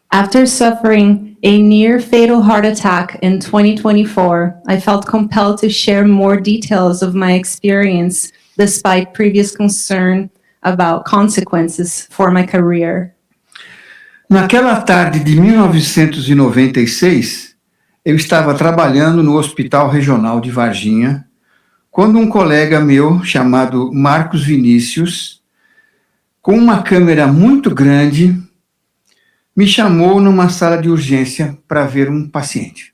After suffering a near fatal heart attack in 2024, I felt compelled to share more details of my experience despite previous concern about consequences for my career. Naquela tarde de 1996, eu estava trabalhando no Hospital Regional de Varginha, quando um colega meu, chamado Marcos Vinícius, com uma câmera muito grande, me chamou numa sala de urgência para ver um paciente.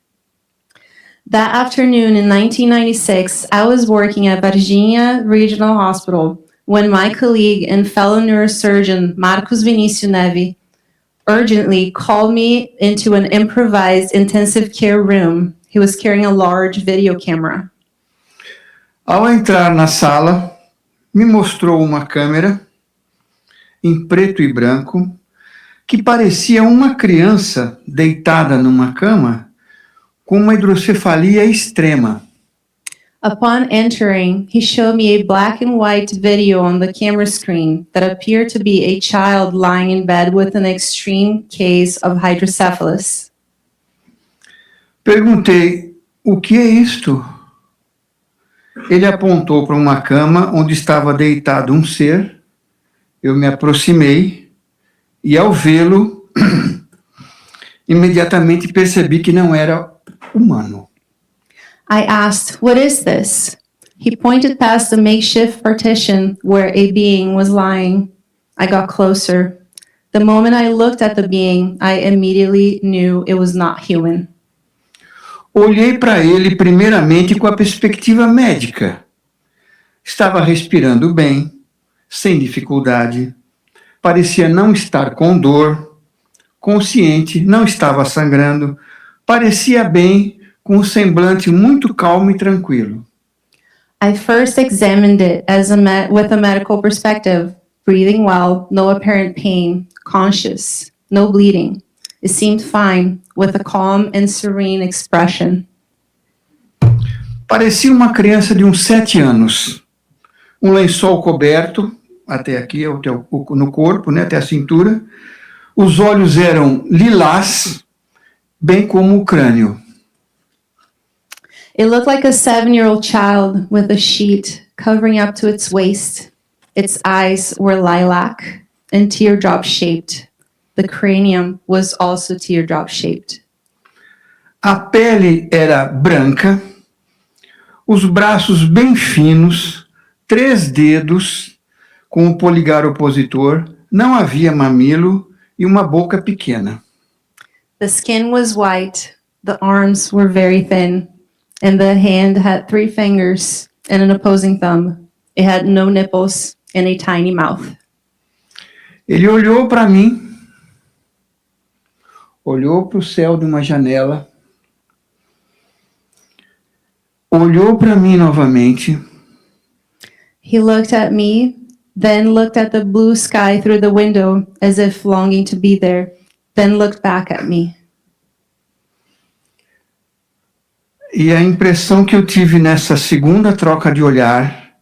That afternoon in 1996, I was working at Varginha Regional Hospital when my colleague and fellow neurosurgeon Marcos Vinicius Neve urgently called me into an improvised intensive care room. He was carrying a large video camera. Ao entrar na sala, me mostrou uma câmera em preto e branco que parecia uma criança deitada numa cama com uma hidrocefalia extrema. Upon entering, he showed me a black and white video on the camera screen that appeared to be a child lying in bed with an extreme case of hydrocephalus. Perguntei, o que é isto? Ele apontou para uma cama onde estava deitado um ser. Eu me aproximei e, ao vê-lo, imediatamente percebi que não era humano. I asked, "What is this?" He pointed past the makeshift partition where a being was lying. I got closer. The moment I looked at the being, I immediately knew it was not human. Olhei para ele primeiramente com a perspectiva médica. Estava respirando bem, sem dificuldade. Parecia não estar com dor. Consciente, não estava sangrando. Parecia bem, com um semblante muito calmo e tranquilo. I first examined it with a medical perspective, breathing well, no apparent pain, conscious, no bleeding. It seemed fine, with a calm and serene expression. Parecia uma criança de uns 7 anos. Um lençol coberto, até aqui, no corpo, né, até a cintura. Os olhos eram lilás, bem como o crânio. It looked like a 7-year-old child with a sheet covering up to its waist. Its eyes were lilac and teardrop-shaped. The cranium was also teardrop-shaped. A pele era branca, os braços bem finos, 3 dedos com o polegar opositor, não havia mamilo e uma boca pequena. The skin was white, the arms were very thin, and the hand had 3 fingers and an opposing thumb. It had no nipples and a tiny mouth. Ele olhou para mim, olhou para o céu de uma janela, olhou para mim novamente. He looked at me, then looked at the blue sky through the window as if longing to be there, then looked back at me. E a impressão que eu tive nessa segunda troca de olhar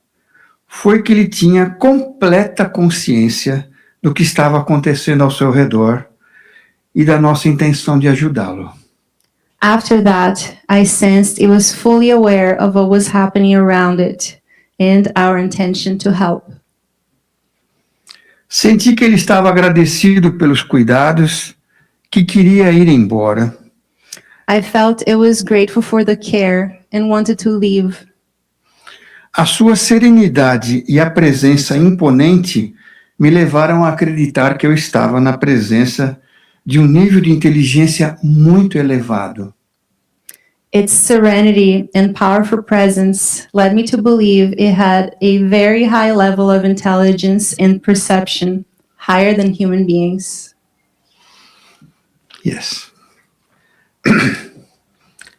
foi que ele tinha completa consciência do que estava acontecendo ao seu redor e da nossa intenção de ajudá-lo. After that, I sensed it was fully aware of what was happening around it and our intention to help. Senti que ele estava agradecido pelos cuidados, que queria ir embora. I felt it was grateful for the care and wanted to leave. A sua serenidade e a presença imponente me levaram a acreditar que eu estava na presença de um nível de inteligência muito elevado. Its serenity and powerful presence led me to believe it had a very high level of intelligence and perception, higher than human beings. Yes.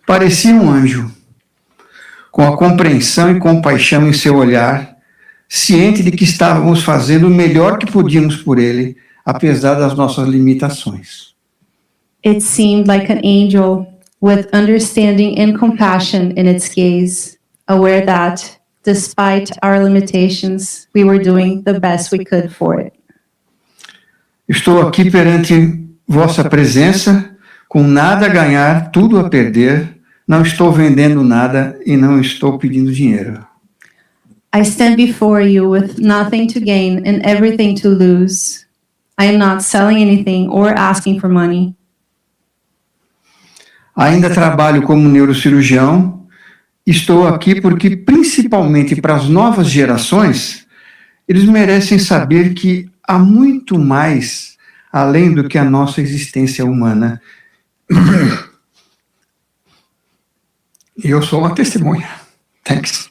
Parecia um anjo, com a compreensão e compaixão em seu olhar, ciente de que estávamos fazendo o melhor que podíamos por ele, apesar das nossas limitações. It seemed like an angel with understanding and compassion in its gaze, aware that, despite our limitations, we were doing the best we could for it. Estou aqui perante vossa presença, com nada a ganhar, tudo a perder. Não estou vendendo nada e não estou pedindo dinheiro. I stand before you with nothing to gain and everything to lose. I am not selling anything or asking for money. Ainda trabalho como neurocirurgião. Estou aqui porque, principalmente para as novas gerações, eles merecem saber que há muito mais além do que a nossa existência humana. E eu sou uma testemunha. Thanks.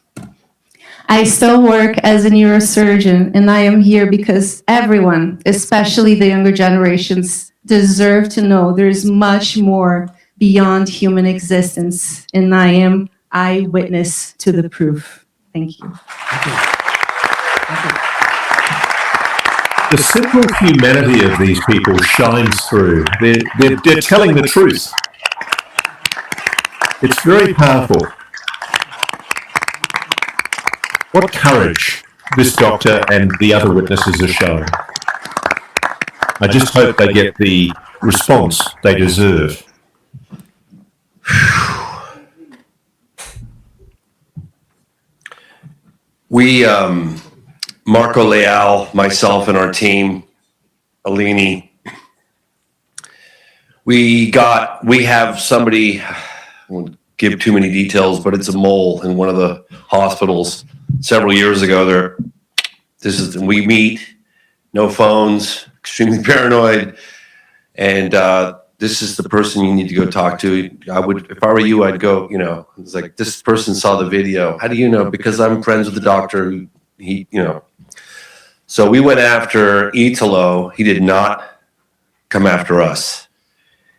I still work as a neurosurgeon, and I am here because everyone, especially the younger generations, deserve to know there's much more beyond human existence, and I am eyewitness to the proof. Thank you. The simple humanity of these people shines through. They're telling the truth. It's very powerful. What courage this doctor and the other witnesses are showing. I just hope they get the response they deserve. We, Marco Leal, myself, and our team, Alini, we have somebody, I won't give too many details, but it's a mole in one of the hospitals several years ago. We meet, no phones, extremely paranoid, and this is the person you need to go talk to. If I were you, I'd go, it's like, this person saw the video. How do you know? Because I'm friends with the doctor. So we went after Italo. He did not come after us.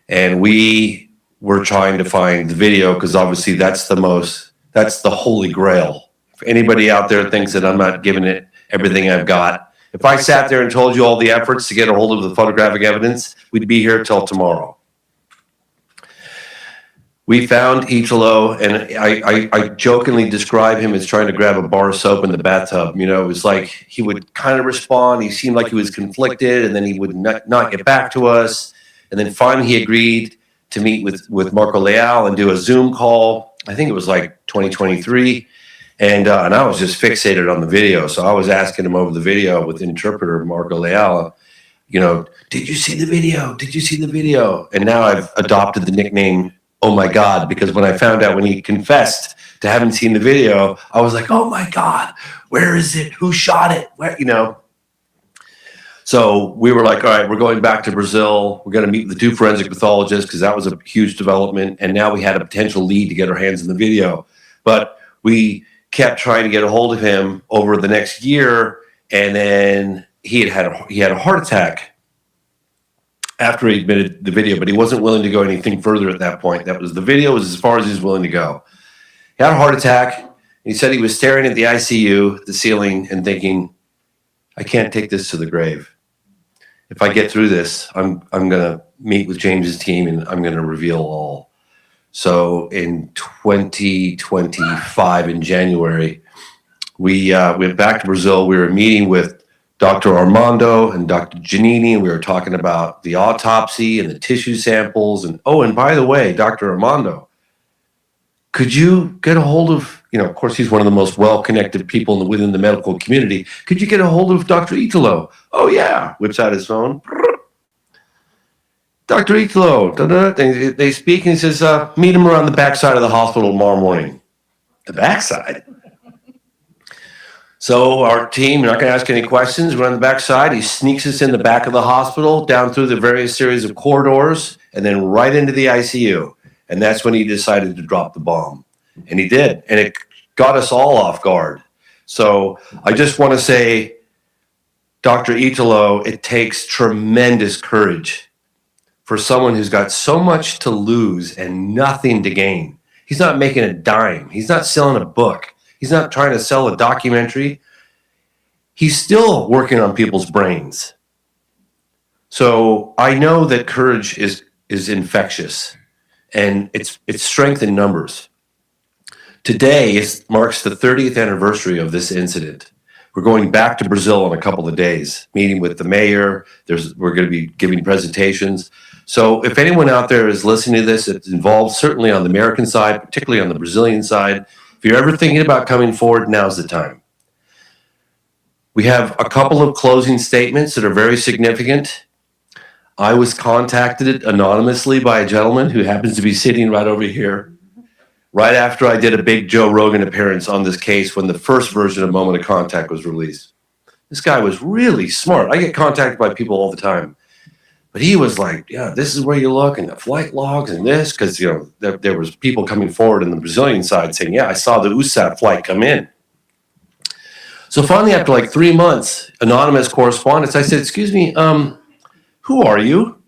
And we were trying to find the video because obviously that's the holy grail. If anybody out there thinks that I'm not giving it everything I've got, if I sat there and told you all the efforts to get a hold of the photographic evidence, we'd be here till tomorrow. We found Italo, and I jokingly describe him as trying to grab a bar of soap in the bathtub. It was like he would kind of respond. He seemed like he was conflicted, and then he would not get back to us. And then finally he agreed to meet with Marco Leal and do a Zoom call. I think it was like 2023. And I was just fixated on the video. So I was asking him over the video with the interpreter, Marco Leal, did you see the video? Did you see the video? And now I've adopted the nickname, Oh My God, because when I found out when he confessed to having seen the video, I was like, oh my God, where is it? Who shot it? Where, So we were like, all right, we're going back to Brazil. We're going to meet with the 2 forensic pathologists because that was a huge development. And now we had a potential lead to get our hands in the video. But we kept trying to get a hold of him over the next year. And then he had a heart attack after he admitted the video, but he wasn't willing to go anything further at that point. The video was as far as he was willing to go. He had a heart attack. He said he was staring at the ICU, the ceiling, and thinking, I can't take this to the grave. If I get through this, I'm going to meet with James's team and I'm going to reveal all. So in 2025, in January, we went back to Brazil. We were meeting with Dr. Armando and Dr. Giannini, and we were talking about the autopsy and the tissue samples. And by the way, Dr. Armando, could you get a hold of, of course, he's one of the most well-connected people within the medical community. Could you get a hold of Dr. Italo? Oh, yeah. Whips out his phone. Dr. Italo. They speak, and he says, meet him around the backside of the hospital tomorrow morning. The backside? So our team, we're not going to ask any questions. We're on the backside. He sneaks us in the back of the hospital, down through the various series of corridors, and then right into the ICU. And that's when he decided to drop the bomb. And he did. And it got us all off guard. So I just want to say, Dr. Italo, it takes tremendous courage for someone who's got so much to lose and nothing to gain. He's not making a dime. He's not selling a book. He's not trying to sell a documentary. He's still working on people's brains. So I know that courage is is infectious, and it's strength in numbers. Today marks the 30th anniversary of this incident. We're going back to Brazil in a couple of days, meeting with the mayor. We're going to be giving presentations. So if anyone out there is listening to this, it's involved certainly on the American side, particularly on the Brazilian side. If you're ever thinking about coming forward, now's the time. We have a couple of closing statements that are very significant. I was contacted anonymously by a gentleman who happens to be sitting right over here, right after I did a big Joe Rogan appearance on this case when the first version of Moment of Contact was released. This guy was really smart. I get contacted by people all the time. But he was like, yeah, this is where you look, and the flight logs and this, because there was people coming forward on the Brazilian side saying, yeah, I saw the USAT flight come in. So finally, after like 3 months, anonymous correspondence, I said, excuse me, who are you?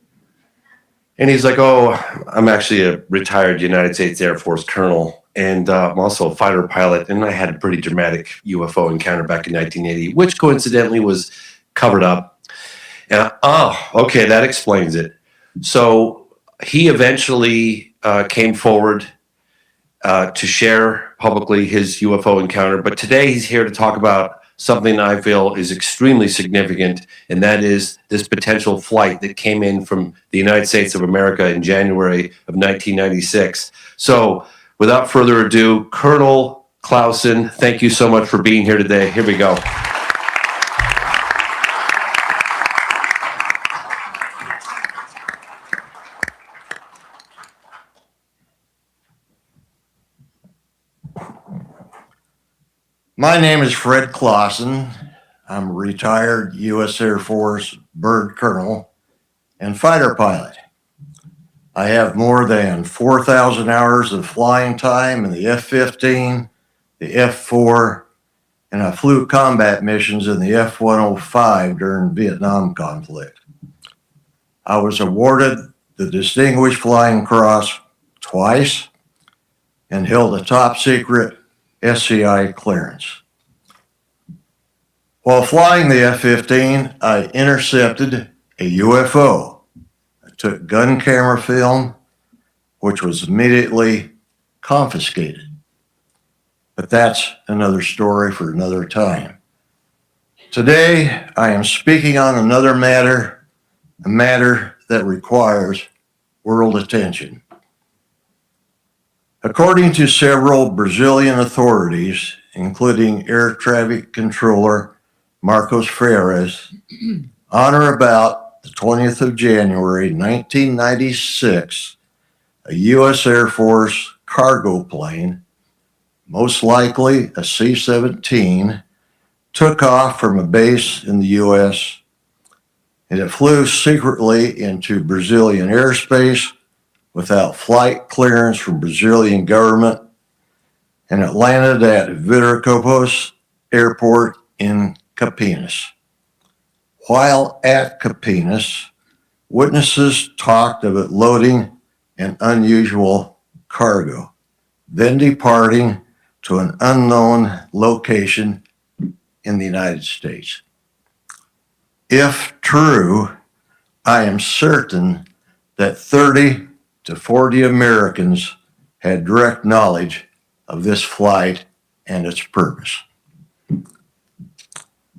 And he's like, oh, I'm actually a retired United States Air Force colonel, and I'm also a fighter pilot, and I had a pretty dramatic UFO encounter back in 1980, which coincidentally was covered up. And okay, that explains it. So he eventually came forward to share publicly his UFO encounter, but today he's here to talk about something I feel is extremely significant, and that is this potential flight that came in from the United States of America in January of 1996. So without further ado, Colonel Clausen, thank you so much for being here today. Here we go. My name is Fred Clausen. I'm a retired U.S. Air Force bird colonel and fighter pilot. I have more than 4,000 hours of flying time in the F-15, the F-4, and I flew combat missions in the F-105 during the Vietnam conflict. I was awarded the Distinguished Flying Cross twice and held a top secret SCI clearance. While flying the F-15, I intercepted a UFO. I took gun camera film, which was immediately confiscated. But that's another story for another time. Today, I am speaking on another matter, a matter that requires world attention. According to several Brazilian authorities, including air traffic controller Marcos Freires, on or about the 20th of January, 1996, a U.S. Air Force cargo plane, most likely a C-17, took off from a base in the U.S. and it flew secretly into Brazilian airspace without flight clearance from Brazilian government, and it landed at Viracopos Airport in Campinas. While at Campinas, witnesses talked of it loading an unusual cargo, then departing to an unknown location in the United States. If true, I am certain that 30 to 40 Americans had direct knowledge of this flight and its purpose.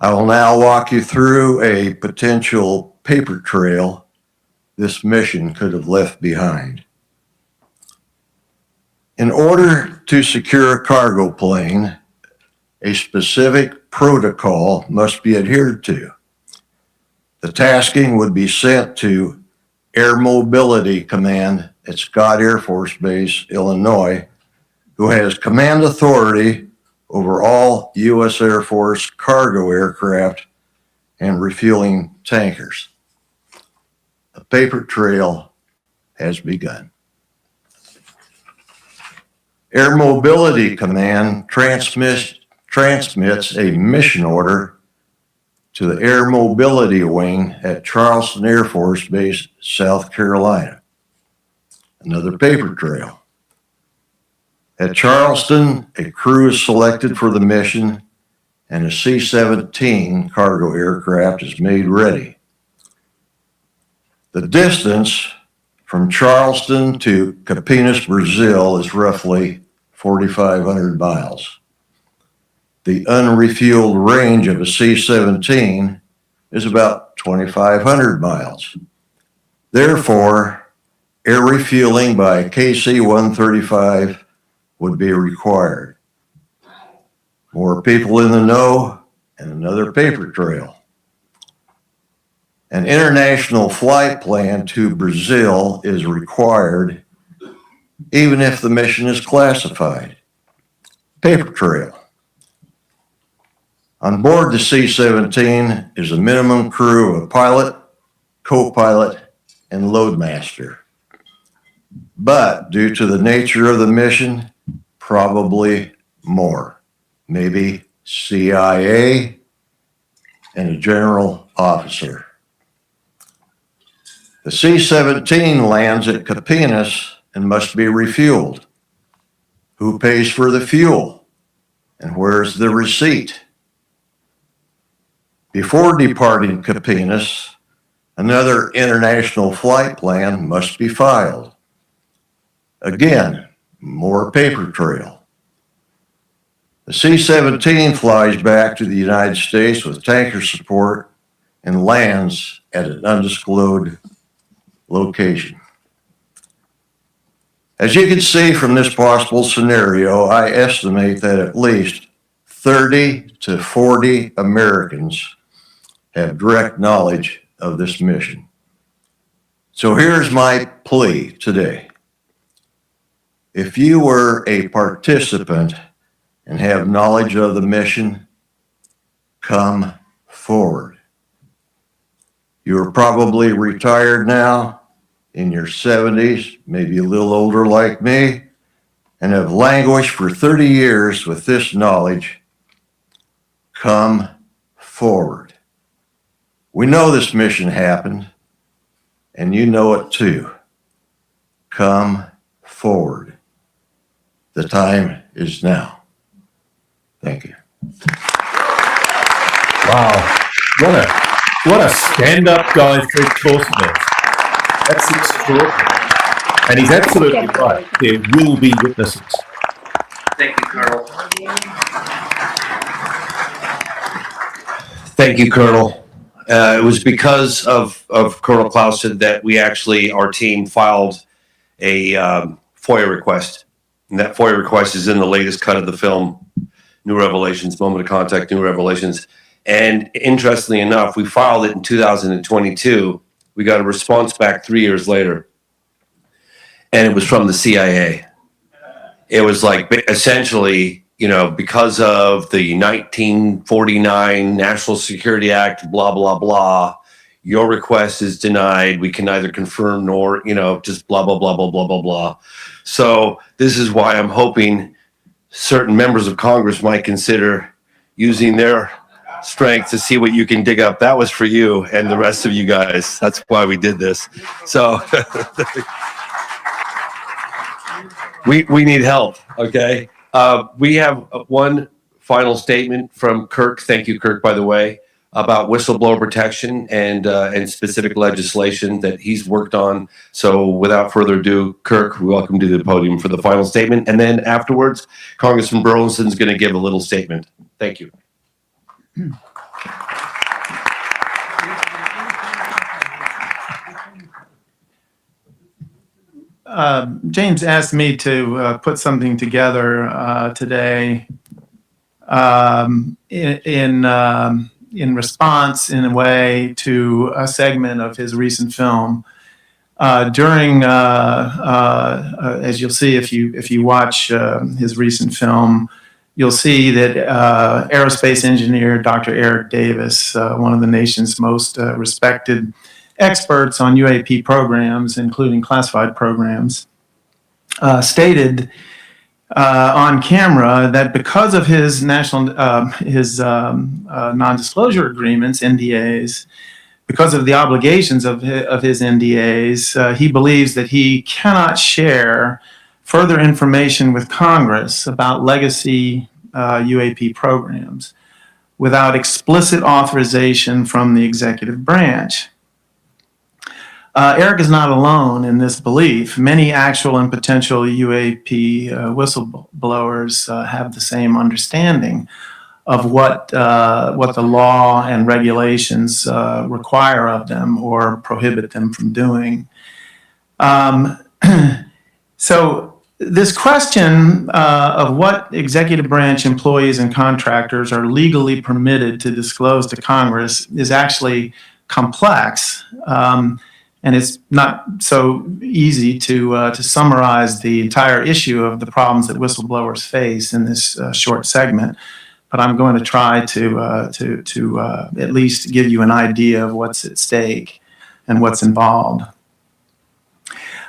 I will now walk you through a potential paper trail this mission could have left behind. In order to secure a cargo plane, a specific protocol must be adhered to. The tasking would be sent to Air Mobility Command at Scott Air Force Base, Illinois, who has command authority over all U.S. Air Force cargo aircraft and refueling tankers. The paper trail has begun. Air Mobility Command transmits a mission order to the Air Mobility Wing at Charleston Air Force Base, South Carolina. Another paper trail. At Charleston, a crew is selected for the mission and a C-17 cargo aircraft is made ready. The distance from Charleston to Campinas, Brazil is roughly 4,500 miles. The unrefueled range of a C-17 is about 2,500 miles. Therefore, air refueling by a KC-135 would be required. More people in the know and another paper trail. An international flight plan to Brazil is required even if the mission is classified. Paper trail. On board the C-17 is a minimum crew of a pilot, co-pilot, and loadmaster. But due to the nature of the mission, probably more. Maybe CIA and a general officer. The C-17 lands at Campinas and must be refueled. Who pays for the fuel? And where's the receipt? Before departing Campinas, another international flight plan must be filed. Again, more paper trail. The C-17 flies back to the United States with tanker support and lands at an undisclosed location. As you can see from this possible scenario, I estimate that at least 30 to 40 Americans have direct knowledge of this mission. So here's my plea today. If you were a participant and have knowledge of the mission, come forward. You're probably retired now, in your 70s, maybe a little older like me, and have languished for 30 years with this knowledge. Come forward. We know this mission happened, and you know it too. Come forward. The time is now. Thank you. Wow. What a stand-up guy Fred Clausen is. That's extraordinary. And he's absolutely right. There will be witnesses. Thank you, Colonel. Thank you, Colonel. It was because of Colonel Clausen that our team filed a FOIA request. And that FOIA request is in the latest cut of the film, New Revelations, Moment of Contact, New Revelations. And interestingly enough, we filed it in 2022. We got a response back 3 years later. And it was from the CIA. It was like essentially, because of the 1949 National Security Act, blah, blah, blah, your request is denied. We can neither confirm nor, just blah, blah, blah, blah, blah, blah, blah. So this is why I'm hoping certain members of Congress might consider using their strength to see what you can dig up. That was for you and the rest of you guys. That's why we did this. So we need help, okay? We have one final statement from Kirk. Thank you, Kirk, by the way, about whistleblower protection and specific legislation that he's worked on. So without further ado, Kirk, welcome to the podium for the final statement. And then afterwards, Congressman Burleson's going to give a little statement. Thank you. James asked me to put something together today in response, in a way, to a segment of his recent film. During, as you'll see if you watch his recent film, you'll see that aerospace engineer Dr. Eric Davis, one of the nation's most respected experts on UAP programs, including classified programs, stated on camera that because of his non-disclosure agreements, NDAs, because of the obligations of his NDAs, he believes that he cannot share further information with Congress about legacy UAP programs without explicit authorization from the executive branch. Eric is not alone in this belief. Many actual and potential UAP whistleblowers have the same understanding of what the law and regulations require of them or prohibit them from doing. So this question of what executive branch employees and contractors are legally permitted to disclose to Congress is actually complex, and it's not so easy to summarize the entire issue of the problems that whistleblowers face in this short segment. But I'm going to try to at least give you an idea of what's at stake and what's involved.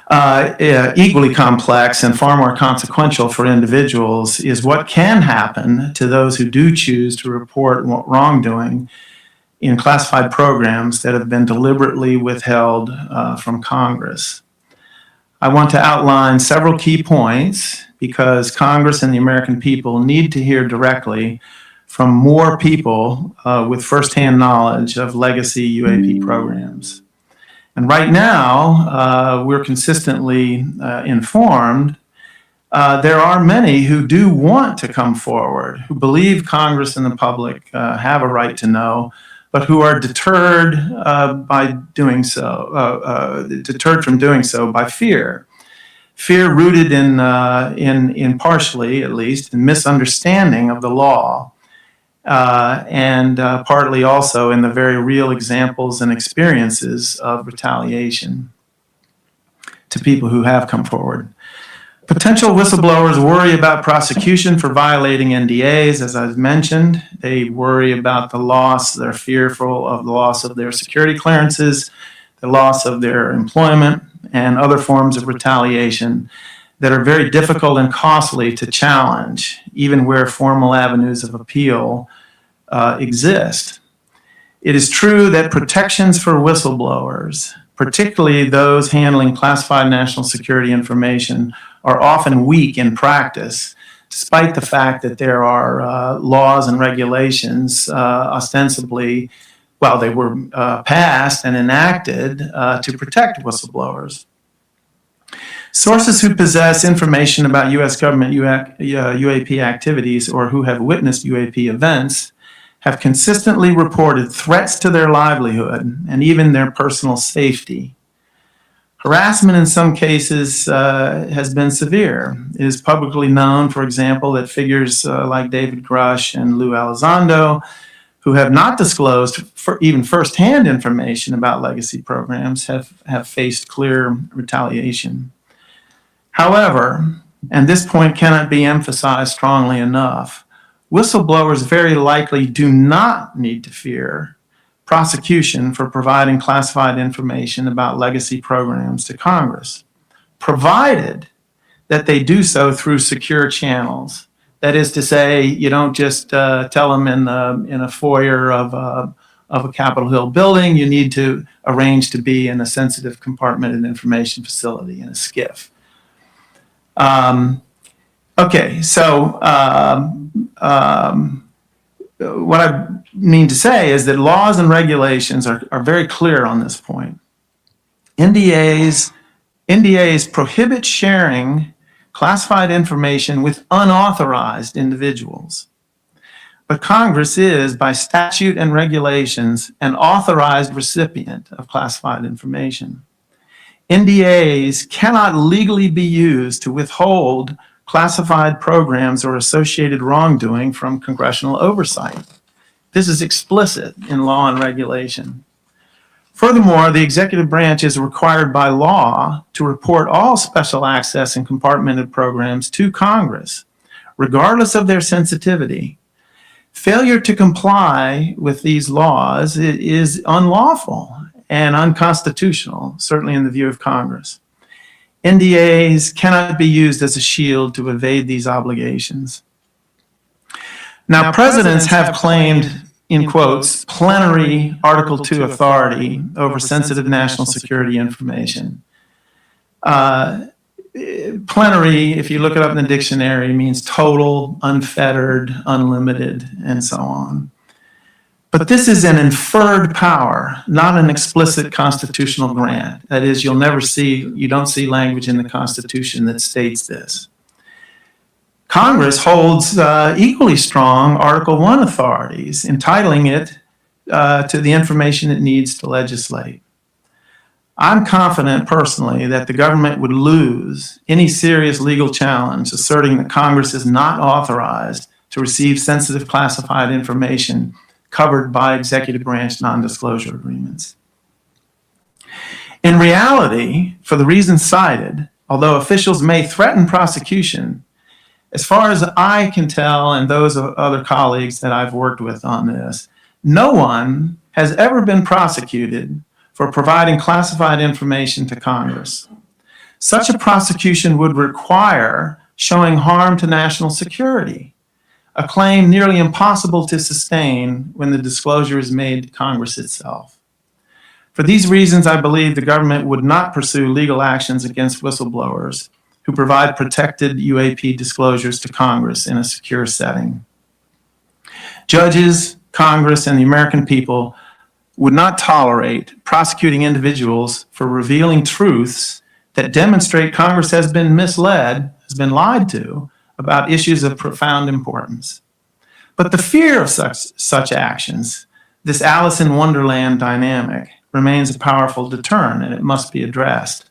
Equally complex and far more consequential for individuals is what can happen to those who do choose to report wrongdoing in classified programs that have been deliberately withheld from Congress. I want to outline several key points because Congress and the American people need to hear directly from more people with firsthand knowledge of legacy UAP programs. And right now, we're consistently informed there are many who do want to come forward, who believe Congress and the public have a right to know, but who are deterred by doing so, deterred from doing so by fear. Fear rooted in partially, at least, in misunderstanding of the law, and partly also in the very real examples and experiences of retaliation to people who have come forward. Potential whistleblowers worry about prosecution for violating NDAs, as I've mentioned. They worry about the loss, they're fearful of the loss of their security clearances, the loss of their employment, and other forms of retaliation that are very difficult and costly to challenge, even where formal avenues of appeal exist. It is true that protections for whistleblowers, particularly those handling classified national security information, are often weak in practice, despite the fact that there are laws and regulations ostensibly, well, they were passed and enacted to protect whistleblowers. Sources who possess information about U.S. government UAP activities or who have witnessed UAP events have consistently reported threats to their livelihood and even their personal safety. Harassment in some cases has been severe. It is publicly known, for example, that figures like David Grush and Lou Elizondo, who have not disclosed even firsthand information about legacy programs, have faced clear retaliation. However, and this point cannot be emphasized strongly enough, whistleblowers very likely do not need to fear prosecution for providing classified information about legacy programs to Congress, provided that they do so through secure channels. That is to say, you don't just tell them in a foyer of a Capitol Hill building. You need to arrange to be in a sensitive compartmented information facility in a SCIF. Okay, so what I mean to say is that laws and regulations are very clear on this point. NDAs prohibit sharing classified information with unauthorized individuals. But Congress is, by statute and regulations, an authorized recipient of classified information. NDAs cannot legally be used to withhold classified programs or associated wrongdoing from congressional oversight. This is explicit in law and regulation. Furthermore, the executive branch is required by law to report all special access and compartmented programs to Congress, regardless of their sensitivity. Failure to comply with these laws is unlawful and unconstitutional, certainly in the view of Congress. NDAs cannot be used as a shield to evade these obligations. Now, presidents have claimed, in quotes, plenary Article II authority over sensitive national security information. Plenary, if you look it up in the dictionary, means total, unfettered, unlimited, and so on. But this is an inferred power, not an explicit constitutional grant. That is, you don't see language in the Constitution that states this. Congress holds equally strong Article I authorities, entitling it to the information it needs to legislate. I'm confident personally that the government would lose any serious legal challenge asserting that Congress is not authorized to receive sensitive classified information covered by executive branch non-disclosure agreements. In reality, for the reasons cited, although officials may threaten prosecution, as far as I can tell, and those of other colleagues that I've worked with on this, no one has ever been prosecuted for providing classified information to Congress. Such a prosecution would require showing harm to national security, a claim nearly impossible to sustain when the disclosure is made to Congress itself. For these reasons, I believe the government would not pursue legal actions against whistleblowers who provide protected UAP disclosures to Congress in a secure setting. Judges, Congress, and the American people would not tolerate prosecuting individuals for revealing truths that demonstrate Congress has been misled, has been lied to, about issues of profound importance. But the fear of such actions, this Alice in Wonderland dynamic, remains a powerful deterrent, and it must be addressed.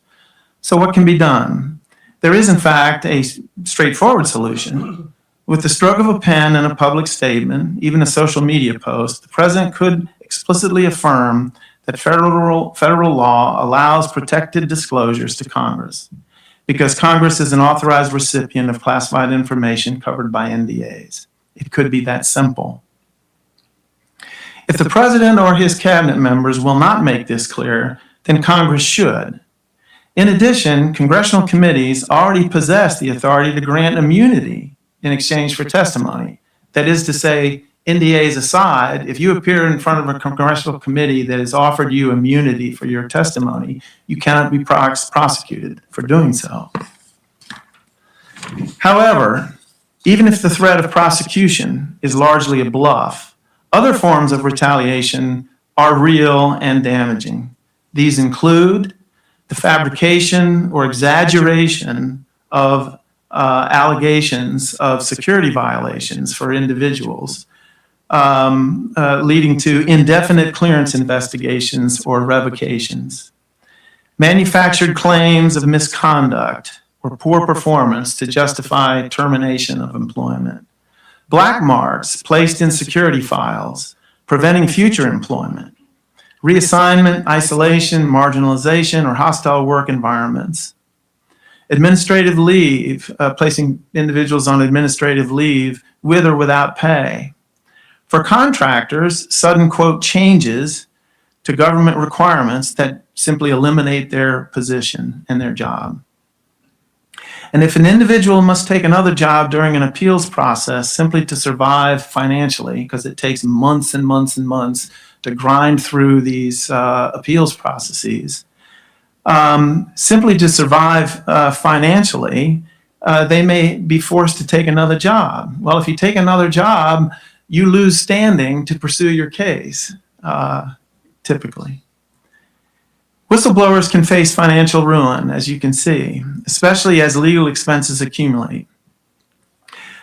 So what can be done? There is, in fact, a straightforward solution. With the stroke of a pen and a public statement, even a social media post, the president could explicitly affirm that federal law allows protected disclosures to Congress, because Congress is an authorized recipient of classified information covered by NDAs. It could be that simple. If the president or his cabinet members will not make this clear, then Congress should. In addition, congressional committees already possess the authority to grant immunity in exchange for testimony. That is to say, NDAs aside, if you appear in front of a congressional committee that has offered you immunity for your testimony, you cannot be prosecuted for doing so. However, even if the threat of prosecution is largely a bluff, other forms of retaliation are real and damaging. These include the fabrication or exaggeration of allegations of security violations for individuals, leading to indefinite clearance investigations or revocations, manufactured claims of misconduct or poor performance to justify termination of employment, black marks placed in security files, preventing future employment, reassignment, isolation, marginalization, or hostile work environments, administrative leave, placing individuals on administrative leave with or without pay. For contractors, sudden, quote, changes to government requirements that simply eliminate their position and their job. And if an individual must take another job during an appeals process simply to survive financially, because it takes months and months and months to grind through these appeals processes, simply to survive financially, they may be forced to take another job. Well, if you take another job, you lose standing to pursue your case, typically. Whistleblowers can face financial ruin, as you can see, especially as legal expenses accumulate.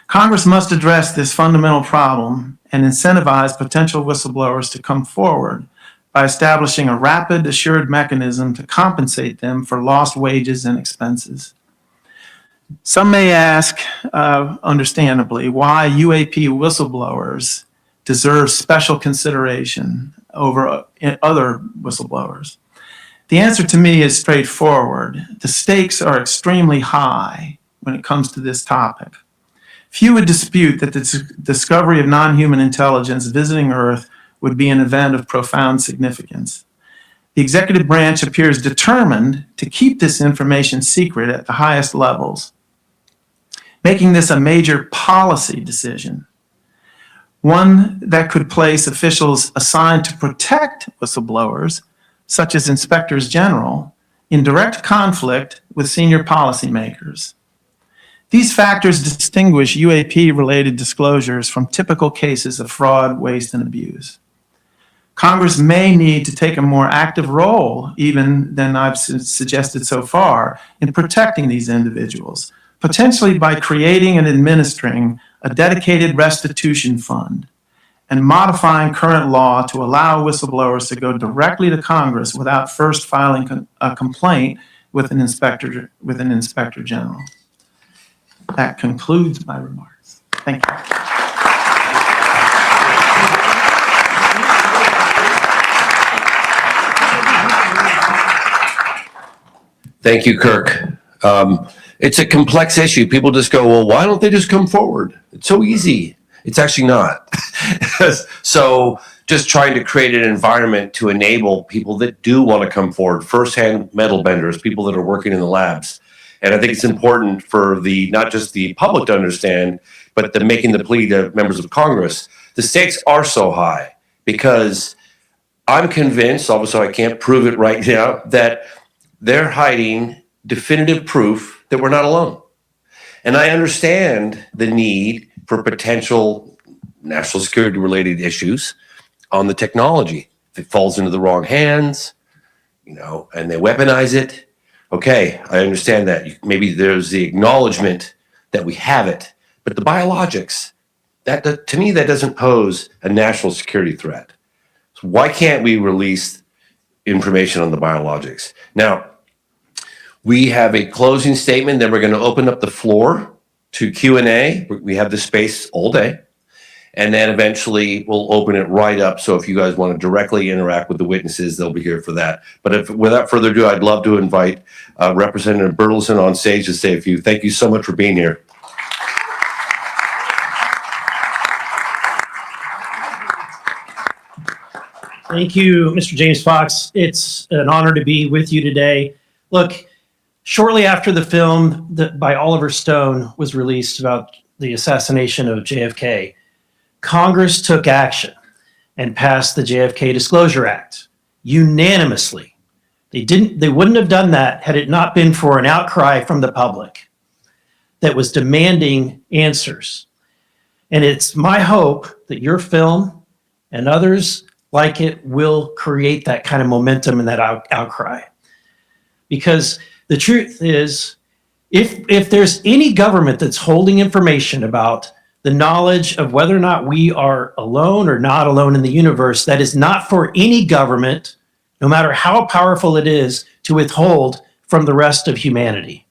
Congress must address this fundamental problem and incentivize potential whistleblowers to come forward by establishing a rapid, assured mechanism to compensate them for lost wages and expenses. Some may ask, understandably, why UAP whistleblowers deserve special consideration over other whistleblowers. The answer to me is straightforward. The stakes are extremely high when it comes to this topic. Few would dispute that the discovery of non-human intelligence visiting Earth would be an event of profound significance. The executive branch appears determined to keep this information secret at the highest levels, making this a major policy decision, one that could place officials assigned to protect whistleblowers, such as inspectors general, in direct conflict with senior policymakers. These factors distinguish UAP-related disclosures from typical cases of fraud, waste, and abuse. Congress may need to take a more active role, even than I've suggested so far, in protecting these individuals, potentially by creating and administering a dedicated restitution fund and modifying current law to allow whistleblowers to go directly to Congress without first filing a complaint with an inspector general. That concludes my remarks. Thank you. Thank you, Kirk. It's a complex issue. People just go, well, why don't they just come forward? It's so easy. It's actually not. So just trying to create an environment to enable people that do want to come forward, firsthand metal benders, people that are working in the labs. And I think it's important for not just the public to understand, but making the plea to members of Congress. The stakes are so high because I'm convinced, although I can't prove it right now, that they're hiding definitive proof that we're not alone. And I understand the need for potential national security related issues on the technology. If it falls into the wrong hands, and they weaponize it, okay, I understand that. Maybe there's the acknowledgement that we have it, but the biologics, that to me, that doesn't pose a national security threat. So why can't we release information on the biologics? Now, we have a closing statement, then we're going to open up the floor to Q&A. We have this space all day. And then eventually we'll open it right up. So if you guys want to directly interact with the witnesses, they'll be here for that. But without further ado, I'd love to invite Representative Berthelsen on stage to say a few. Thank you so much for being here. Thank you, Mr. James Fox. It's an honor to be with you today. Look, shortly after the film by Oliver Stone was released about the assassination of JFK, Congress took action and passed the JFK Disclosure Act unanimously. They wouldn't have done that had it not been for an outcry from the public that was demanding answers. And it's my hope that your film and others like it will create that kind of momentum and that outcry. Because the truth is, if there's any government that's holding information about the knowledge of whether or not we are alone or not alone in the universe, that is not for any government, no matter how powerful it is, to withhold from the rest of humanity.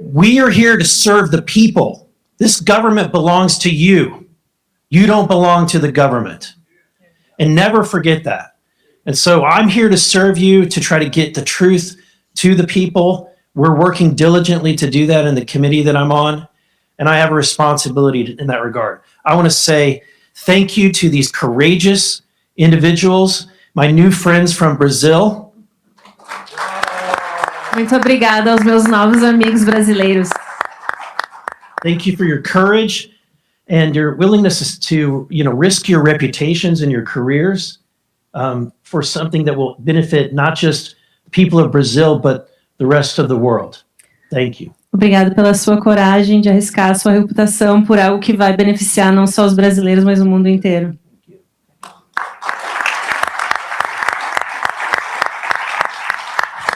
We are here to serve the people. This government belongs to you. You don't belong to the government. And never forget that. And so I'm here to serve you, to try to get the truth to the people. We're working diligently to do that in the committee that I'm on. And I have a responsibility in that regard. I want to say thank you to these courageous individuals, my new friends from Brazil. Muito obrigada aos meus novos amigos brasileiros. Thank you for your courage and your willingness to, risk your reputations and your careers for something that will benefit not just the people of Brazil, but the rest of the world. Thank you. Obrigada pela sua coragem de arriscar a sua reputação por algo que vai beneficiar não só os brasileiros, mas o mundo inteiro.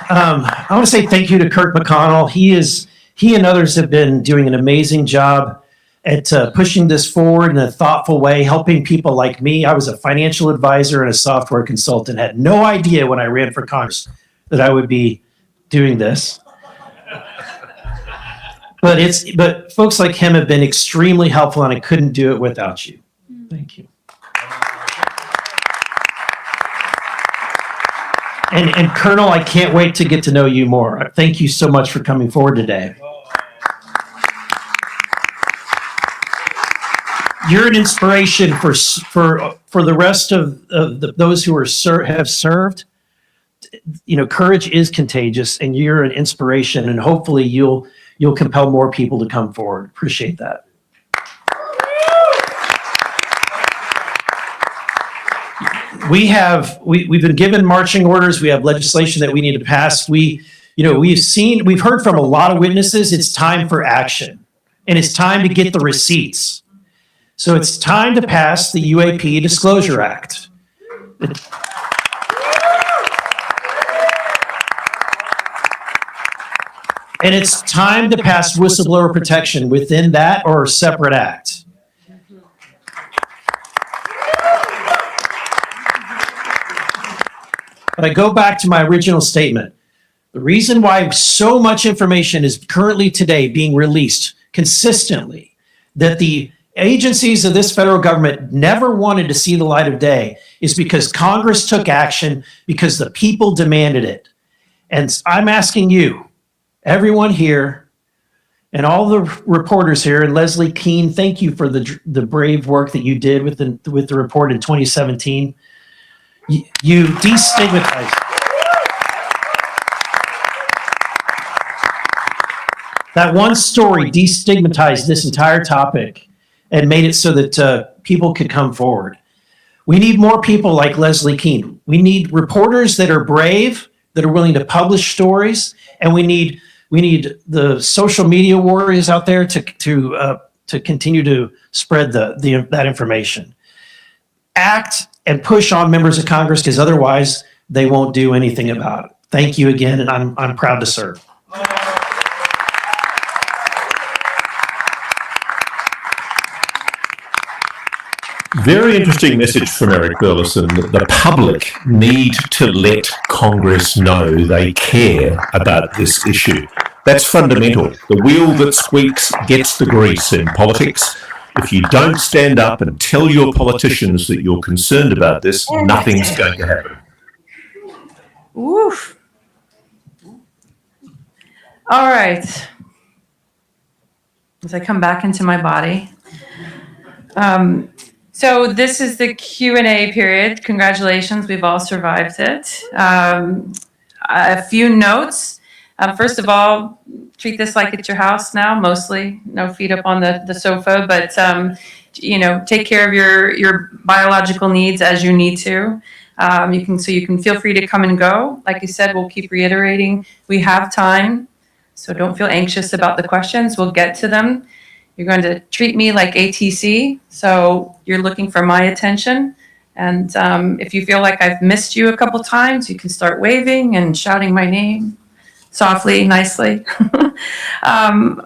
I want to say thank you to Kirk McConnell. He and others have been doing an amazing job at pushing this forward in a thoughtful way, helping people like me. I was a financial advisor and a software consultant, had no idea when I ran for Congress that I would be doing this. But folks like him have been extremely helpful, and I couldn't do it without you. Thank you. And Colonel, I can't wait to get to know you more. Thank you so much for coming forward today. You're an inspiration for the rest of those who have served. Courage is contagious, and you're an inspiration, and hopefully you'll compel more people to come forward. Appreciate that. We've been given marching orders. We have legislation that we need to pass. We we've heard from a lot of witnesses. It's time for action, and it's time to get the receipts. So it's time to pass the UAP Disclosure Act. And it's time to pass whistleblower protection within that or a separate act. But I go back to my original statement. The reason why so much information is currently today being released consistently, that the agencies of this federal government never wanted to see the light of day, is because Congress took action, because the people demanded it. And I'm asking you, everyone here, and all the reporters here, and Leslie Keene, thank you for the brave work that you did with the report in 2017. You destigmatized. That one story destigmatized this entire topic and made it so that people could come forward. We need more people like Leslie Keene. We need reporters that are brave, that are willing to publish stories, and we need the social media warriors out there to continue to spread that information. Act and push on members of Congress, because otherwise they won't do anything about it. Thank you again, and I'm proud to serve. Very interesting message from Eric Burleson that the public need to let Congress know they care about this issue. That's fundamental. The wheel that squeaks gets the grease in politics. If you don't stand up and tell your politicians that you're concerned about this, nothing's going to happen. Woof. All right. As I come back into my body. So this is the Q&A period. Congratulations, we've all survived it. A few notes. First of all, treat this like it's your house now, mostly. No feet up on the sofa, but take care of your biological needs as you need to. You can feel free to come and go. Like you said, we'll keep reiterating. We have time, so don't feel anxious about the questions. We'll get to them. You're going to treat me like ATC, so you're looking for my attention. And if you feel like I've missed you a couple times, you can start waving and shouting my name softly, nicely. Ground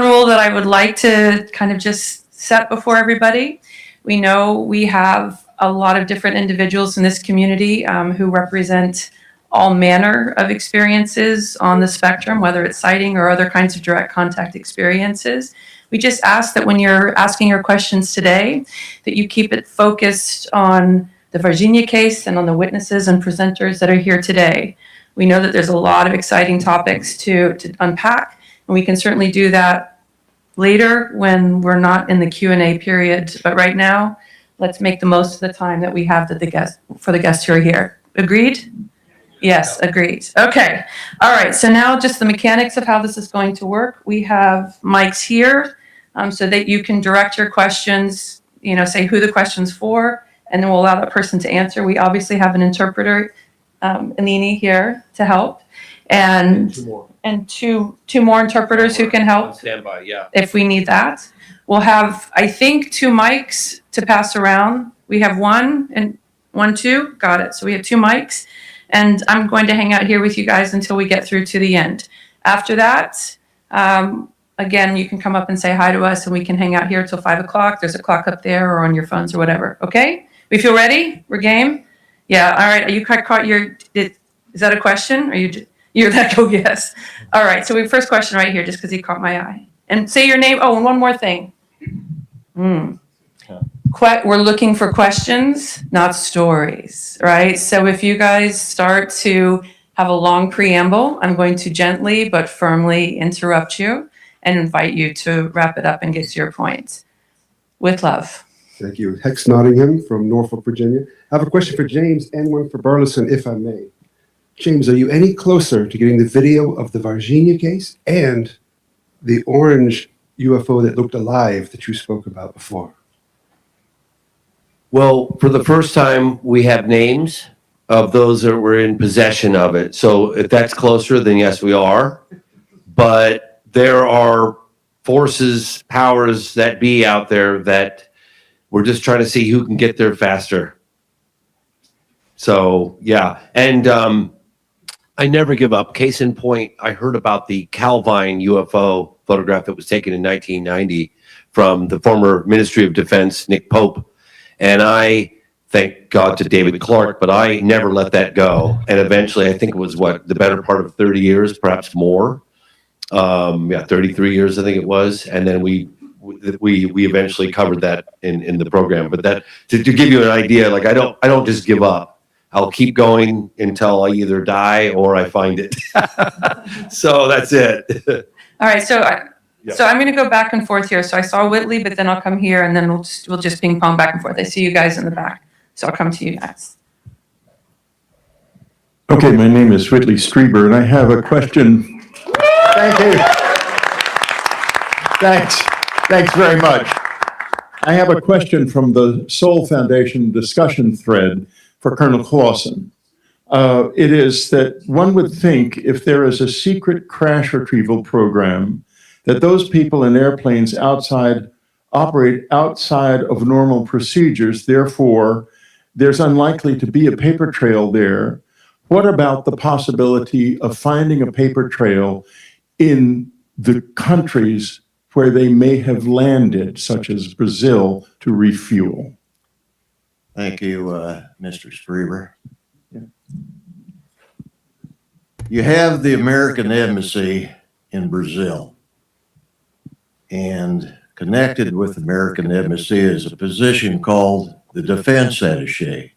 rule that I would like to kind of just set before everybody. We know we have a lot of different individuals in this community who represent all manner of experiences on the spectrum, whether it's sighting or other kinds of direct contact experiences. We just ask that when you're asking your questions today, that you keep it focused on the Virginia case and on the witnesses and presenters that are here today. We know that there's a lot of exciting topics to unpack, and we can certainly do that later when we're not in the Q&A period. But right now, let's make the most of the time that we have for the guests who are here. Agreed? Yes, agreed. Okay. All right. So now just the mechanics of how this is going to work. We have mics here so that you can direct your questions, say who the question's for, and then we'll allow that person to answer. We obviously have an interpreter, Eleni, here to help. And two more interpreters who can help Standby, yeah. if we need that. We'll have, I think, 2 mics to pass around. We have one and 1, 2. Got it. So we have 2 mics. And I'm going to hang out here with you guys until we get through to the end. After that, again, you can come up and say hi to us, and we can hang out here till 5 o'clock. There's a clock up there or on your phones or whatever. Okay? We feel ready? We're game? Yeah. All right. Are you caught is that a question? Are you're that? Oh, yes. All right. So we have first question right here, just because he caught my eye. And say your name. Oh, and one more thing. We're looking for questions, not stories, right? So if you guys start to have a long preamble, I'm going to gently but firmly interrupt you and invite you to wrap it up and get to your point. With love. Thank you. Hex Nottingham from Norfolk, Virginia. I have a question for James and one for Burleson, if I may. James, are you any closer to getting the video of the Virginia case and the orange UFO that looked alive that you spoke about before? Well, for the first time, we have names of those that were in possession of it. So if that's closer, then yes, we are. But there are forces, powers that be out there that we're just trying to see who can get there faster. So, yeah. And I never give up. Case in point, I heard about the Calvine UFO photograph that was taken in 1990 from the former Ministry of Defense, Nick Pope. And I thank God to David Clark, but I never let that go. And eventually, I think it was the better part of 30 years, perhaps more. 33 years, I think it was. And then we eventually covered that in the program. But that to give you an idea, like I don't just give up. I'll keep going until I either die or I find it. So that's it. All right, so I'm going to go back and forth here. So I saw Whitley, but then I'll come here, and then we'll just ping pong back and forth. I see you guys in the back, so I'll come to you next. Okay, my name is Whitley Strieber, and I have a question. Thank you. Thanks very much. I have a question from the Soul Foundation discussion thread for Colonel Clausen. It is that one would think if there is a secret crash retrieval program, that those people in airplanes operate outside of normal procedures. Therefore, there's unlikely to be a paper trail there. What about the possibility of finding a paper trail in the countries where they may have landed, such as Brazil, to refuel? Thank you, Mr. Strieber. You have the American Embassy in Brazil, and connected with the American Embassy is a position called the Defense Attaché.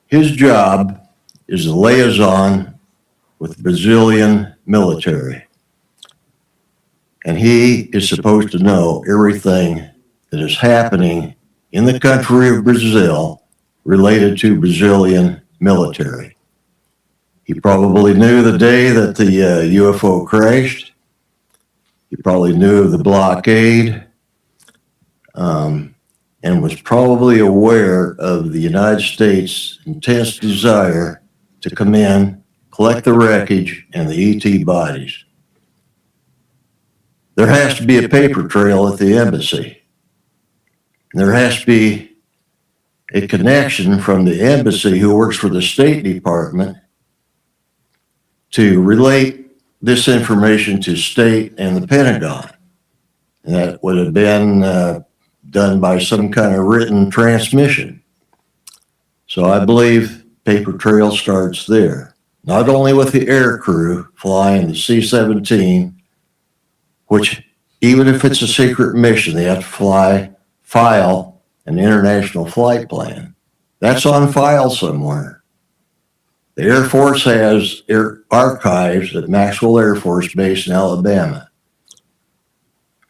His job is the liaison with the Brazilian military, and he is supposed to know everything that is happening in the country of Brazil related to Brazilian military. He probably knew the day that the UFO crashed. He probably knew of the blockade, and was probably aware of the United States' intense desire to come in, collect the wreckage and the ET bodies. There has to be a paper trail at the embassy. There has to be a connection from the embassy who works for the State Department to relate this information to state and the Pentagon. And that would have been done by some kind of written transmission. So I believe paper trail starts there. Not only with the air crew flying the C-17, which even if it's a secret mission, they have to file an international flight plan. That's on file somewhere. The Air Force has archives at Maxwell Air Force Base in Alabama.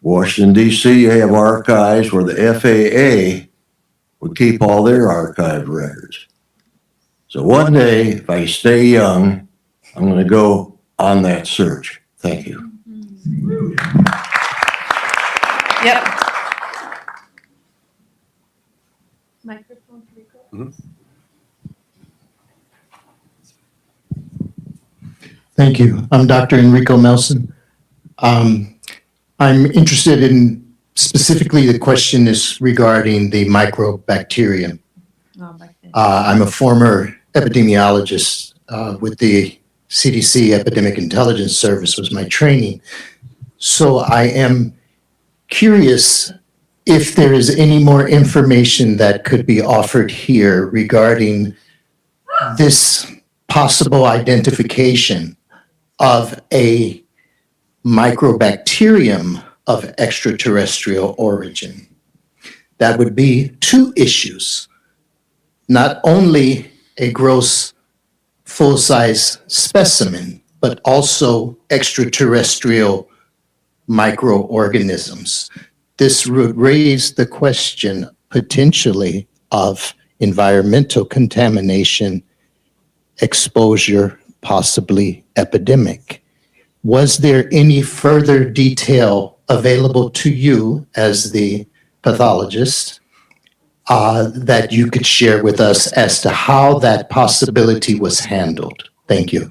Washington, D.C., you have archives where the FAA would keep all their archived records. So one day, if I stay young, I'm going to go on that search. Thank you. Yep. Thank you. I'm Dr. Enrico Melson. I'm interested in specifically the question is regarding the microbacterium. I'm a former epidemiologist with the CDC Epidemic Intelligence Service was my training. So I am curious if there is any more information that could be offered here regarding this possible identification of a microbacterium of extraterrestrial origin. That would be two issues. Not only a gross full-size specimen, but also extraterrestrial microorganisms. This would raise the question potentially of environmental contamination, exposure, possibly epidemic. Was there any further detail available to you as the pathologist that you could share with us as to how that possibility was handled. Thank you.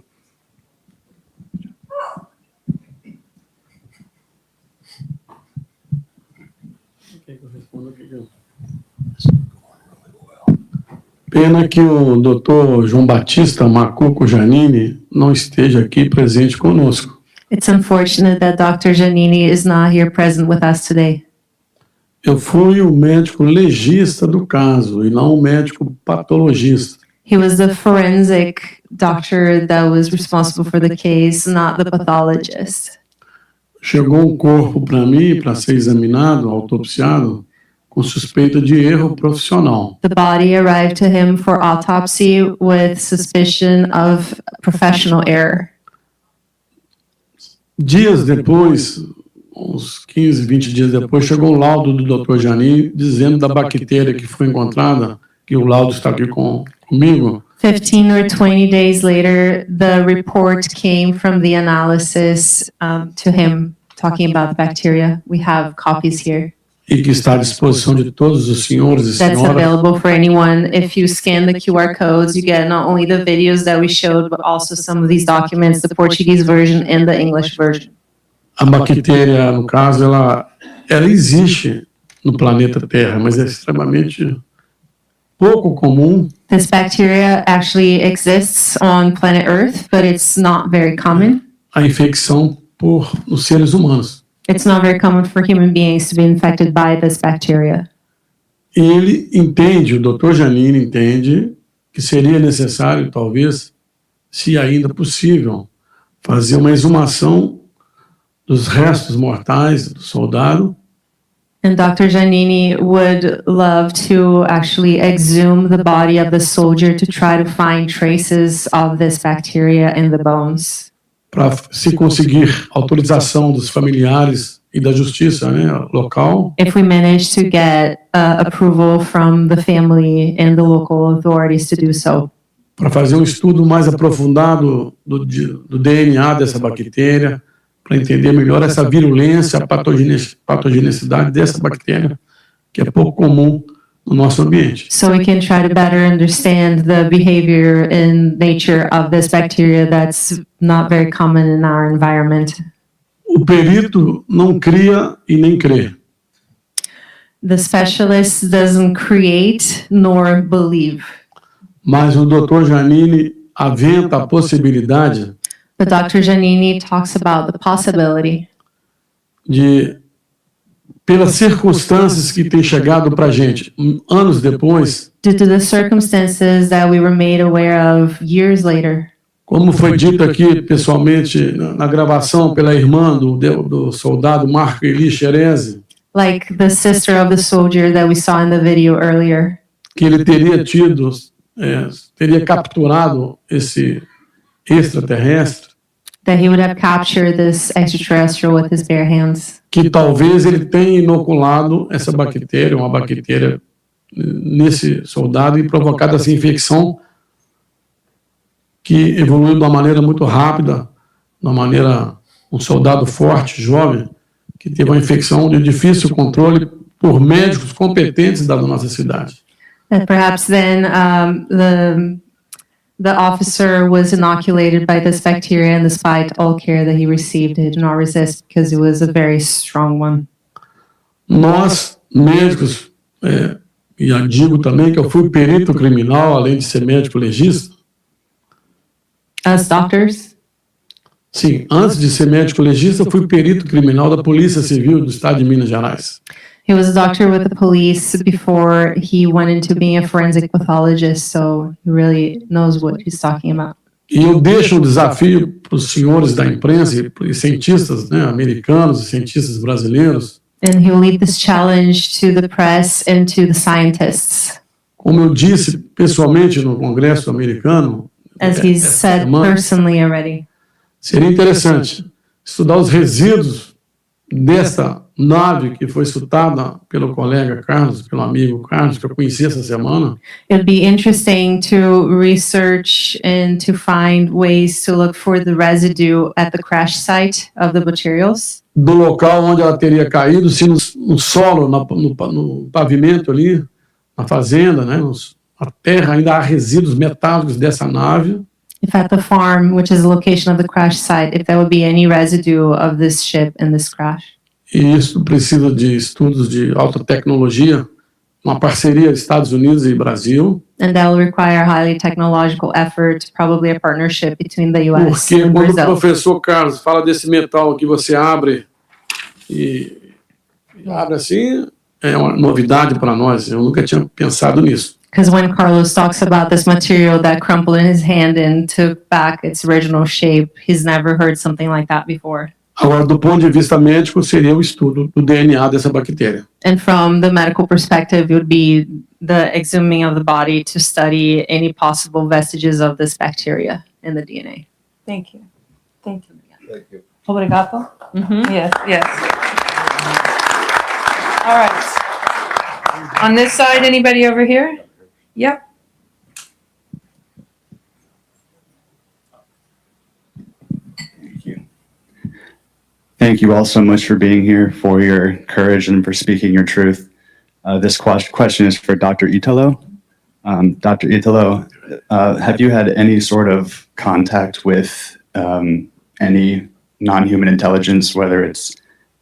Pena que o Dr. João Batista Macuco Janini não esteja aqui presente conosco. It's unfortunate that Dr. Giannini is not here present with us today. Eu fui o médico legista do caso e não o médico patologista. He was the forensic doctor that was responsible for the case, not the pathologist. Chegou um corpo para mim para ser examinado, autopsiado, com suspeita de erro profissional. The body arrived to him for autopsy with suspicion of professional error. Dias depois, uns 15, 20 dias depois, chegou o laudo do Dr. Janine dizendo da bactéria que foi encontrada, que o laudo está aqui comigo. 15 or 20 days later, the report came from the analysis to him talking about the bacteria. We have copies here. E que está à disposição de todos os senhores e That's senhoras. available for anyone. If you scan the QR codes, you get not only the videos that we showed, but also some of these documents, the Portuguese version and the English version. A bactéria, no caso, ela existe no planeta Terra, mas é extremamente pouco comum. This bacteria actually exists on planet Earth, but it's not very common. A infecção nos seres humanos. It's not very common for human beings to be infected by this bacteria. E ele entende, o Dr. Janine entende, que seria necessário, talvez, se ainda possível, fazer uma exumação dos restos mortais do soldado. And Dr. Giannini would love to actually exhume the body of the soldier to try to find traces of this bacteria in the bones. Para se conseguir autorização dos familiares e da justiça, né, local. If we manage to get approval from the family and the local authorities to do so. Para fazer um estudo mais aprofundado do DNA dessa bactéria, para entender melhor essa virulência, a patogenicidade dessa bactéria, que é pouco comum no nosso ambiente. So we can try to better understand the behavior and nature of this bacteria that's not very common in our environment. O perito não cria e nem crê. The specialist doesn't create nor believe. Mas o Dr. Janine aventa a possibilidade But Dr. Giannini talks about the possibility de, pelas circunstâncias que têm chegado para a gente, anos depois, due to the circumstances that we were made aware of years later. Como foi dito aqui pessoalmente na gravação pela irmã do soldado Marco Eli Xerez, Like the sister of the soldier that we saw in the video earlier. Que ele teria capturado esse extraterrestre. That he would have captured this extraterrestrial with his bare hands. Que talvez ele tenha inoculado essa bactéria, uma bactéria nesse soldado e provocado essa infecção que evoluiu de uma maneira muito rápida, um soldado forte, jovem, que teve uma infecção de difícil controle por médicos competentes da nossa cidade. That perhaps then the officer was inoculated by this bacteria, and despite all care that he received, he did not resist because it was a very strong one. Nós, médicos, e eu digo também que eu fui perito criminal, além de ser médico legista. As doctors? Sim, antes de ser médico legista, eu fui perito criminal da Polícia Civil do Estado de Minas Gerais. He was a doctor with the police before he went into being a forensic pathologist, so he really knows what he's talking about. E eu deixo um desafio para os senhores da imprensa e para os cientistas, né, americanos e cientistas brasileiros. And he will lead this challenge to the press and to the scientists. Como eu disse pessoalmente no Congresso americano, as he said personally already. Seria interessante estudar os resíduos dessa nave que foi citada pelo colega Carlos, pelo amigo Carlos, que eu conheci essa semana. It'd be interesting to research and to find ways to look for the residue at the crash site of the materials. Do local onde ela teria caído, se no solo, no pavimento ali, a fazenda, né, a terra, ainda há resíduos metálicos dessa nave. If at the farm, which is the location of the crash site, if there would be any residue of this ship in this crash. E isso precisa de estudos de alta tecnologia, uma parceria Estados Unidos e Brasil. And that will require highly technological effort, probably a partnership between the US Porque and quando o Brazil. professor Carlos fala desse metal que você abre e abre assim, é uma novidade para nós. Eu nunca tinha pensado nisso. Because when Carlos talks about this material that crumpled in his hand and took back its original shape, he's never heard something like that before. Agora, do ponto de vista médico, seria o estudo do DNA dessa bactéria. And from the medical perspective, it would be the exhuming of the body to study any possible vestiges of this bacteria in the DNA. Thank you. Thank you. Thank you. Obrigado. Mhm. Yes, yes. All right. On this side, anybody over here? Yep. Thank you all so much for being here, for your courage, and for speaking your truth. This question is for Dr. Italo. Dr. Italo, have you had any sort of contact with any non-human intelligence, whether it's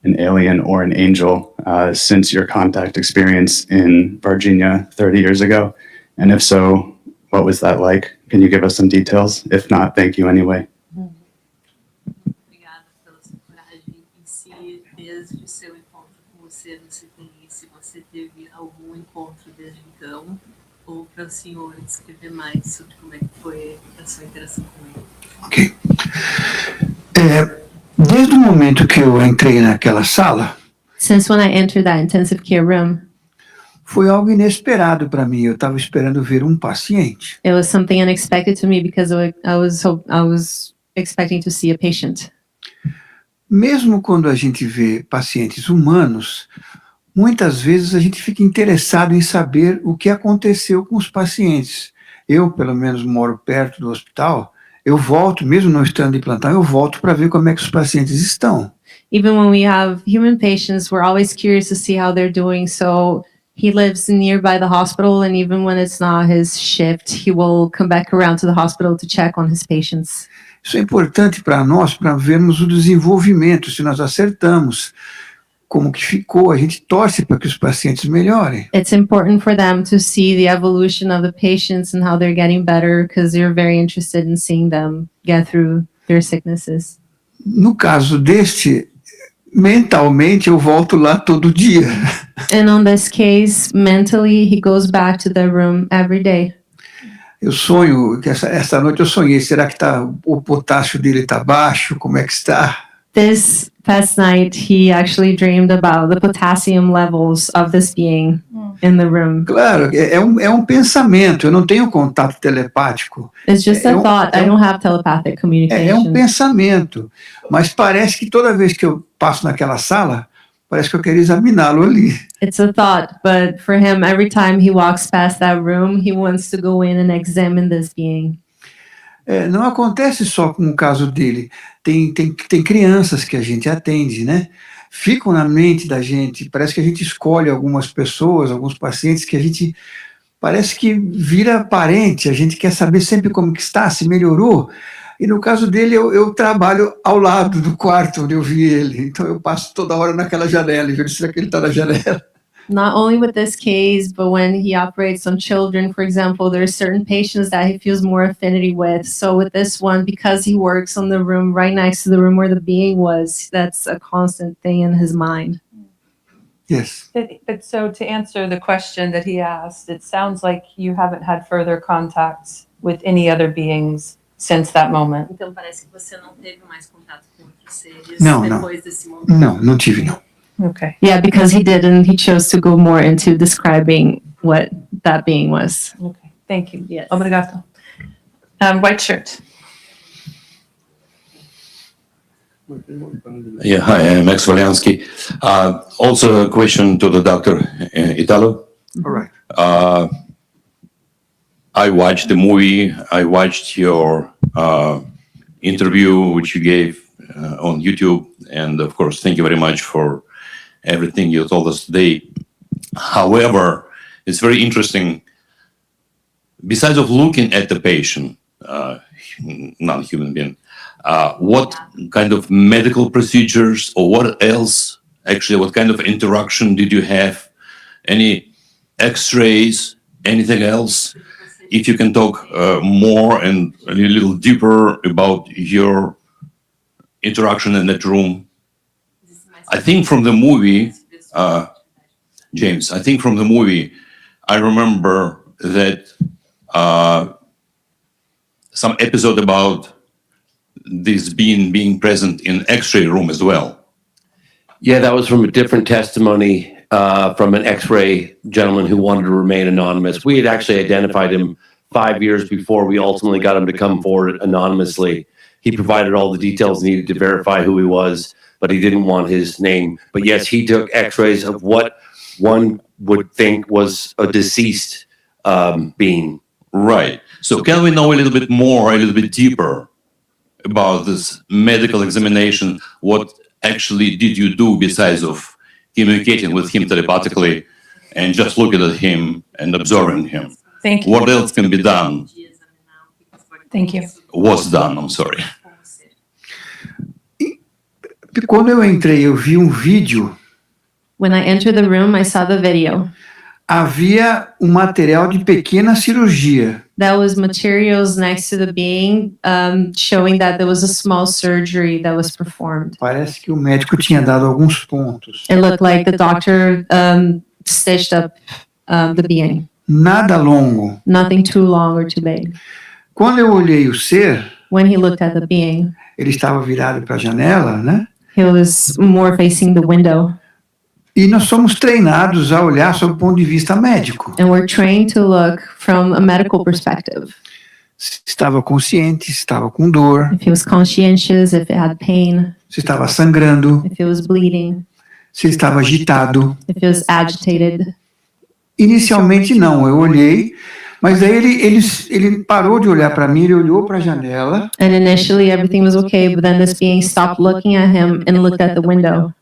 an alien or an angel, since your contact experience in Virginia 30 years ago? And if so, what was that like? Can you give us some details? If not, thank you anyway. Obrigada pela sua coragem em si, desde o seu encontro com você, se você teve algum encontro desde então, ou para o senhor descrever mais sobre como é que foi a sua interação com ele. Ok. Desde o momento que eu entrei naquela sala, Since when I entered that intensive care room, foi algo inesperado para mim. Eu estava esperando ver um paciente. it was something unexpected to me because I was expecting to see a patient. Mesmo quando a gente vê pacientes humanos, muitas vezes a gente fica interessado em saber o que aconteceu com os pacientes. Eu, pelo menos, moro perto do hospital. Eu volto, mesmo não estando em plantão, eu volto para ver como é que os pacientes estão. Even when we have human patients, we're always curious to see how they're doing. So he lives nearby the hospital, and even when it's not his shift, he will come back around to the hospital to check on his patients. Isso é importante para nós, para vermos o desenvolvimento, se nós acertamos, como que ficou. A gente torce para que os pacientes melhorem. It's important for them to see the evolution of the patients and how they're getting better, because you're very interested in seeing them get through their sicknesses. No caso deste, mentalmente eu volto lá todo dia. And on this case, mentally, he goes back to the room every day. Eu sonho, que essa noite eu sonhei, será que o potássio dele está baixo? Como é que está? This past night, he actually dreamed about the potassium levels of this being in the room. Claro, é um pensamento, eu não tenho contato telepático. It's just a thought. I don't have telepathic communication. É um pensamento, mas parece que toda vez que eu passo naquela sala, parece que eu quero examiná-lo ali. It's a thought, but for him, every time he walks past that room, he wants to go in and examine this being. Não acontece só com o caso dele. Tem crianças que a gente atende, né? Ficam na mente da gente. Parece que a gente escolhe algumas pessoas, alguns pacientes que a gente parece que vira parente. A gente quer saber sempre como que está, se melhorou. E no caso dele, eu trabalho ao lado do quarto onde eu vi ele. Então eu passo toda hora naquela janela e vejo se ele está na janela. Not only with this case, but when he operates on children, for example, there are certain patients that he feels more affinity with. So with this one, because he works on the room right next to the room where the being was, that's a constant thing in his mind. Yes. But so to answer the question that he asked, it sounds like you haven't had further contacts with any other beings since that moment. Então parece que você não teve mais contato com outros seres depois desse momento. Não tive não. Okay. Yeah, because he didn't. He chose to go more into describing what that being was. Okay. Thank you. Yes. Obrigado. White shirt. Yeah, hi, I'm Max Waliansky. Also a question to the doctor, Italo. All right. I watched the movie, I watched your interview which you gave on YouTube, and of course, thank you very much for everything you told us today. However, it's very interesting. Besides of looking at the patient, non-human being, what kind of medical procedures or what else, actually, what kind of interaction did you have? Any x-rays, anything else? If you can talk more and a little deeper about your interaction in that room. I think from the movie, James, I think from the movie, I remember that some episode about this being present in x-ray room as well. Yeah, that was from a different testimony from an x-ray gentleman who wanted to remain anonymous. We had actually identified him 5 years before we ultimately got him to come forward anonymously. He provided all the details needed to verify who he was, but he didn't want his name. But yes, he took x-rays of what one would think was a deceased being. Right. So can we know a little bit more, a little bit deeper about this medical examination? What actually did you do besides of communicating with him telepathically and just looking at him and observing him? Thank you. What else can be done? Thank you. Was done, I'm sorry. Quando eu entrei, eu vi vídeo. When I entered the room, I saw the video. Havia material de pequena cirurgia. That was materials next to the being, showing that there was a small surgery that was performed. Parece que o médico tinha dado alguns pontos. It looked like the doctor stitched up the being. Nada longo. Nothing too long or too big. Quando eu olhei o ser, when he looked at the being, ele estava virado para a janela, né? He was more facing the window. E nós somos treinados a olhar sob o ponto de vista médico. And we're trained to look from a medical perspective. Se estava consciente, se estava com dor. If he was conscientious, if it had pain. Se estava sangrando. If it was bleeding. Se estava agitado. If it was agitated. Inicialmente não, eu olhei, mas daí ele parou de olhar para mim, ele olhou para a janela. And initially everything was okay, but then this being stopped looking at him and looked at the window.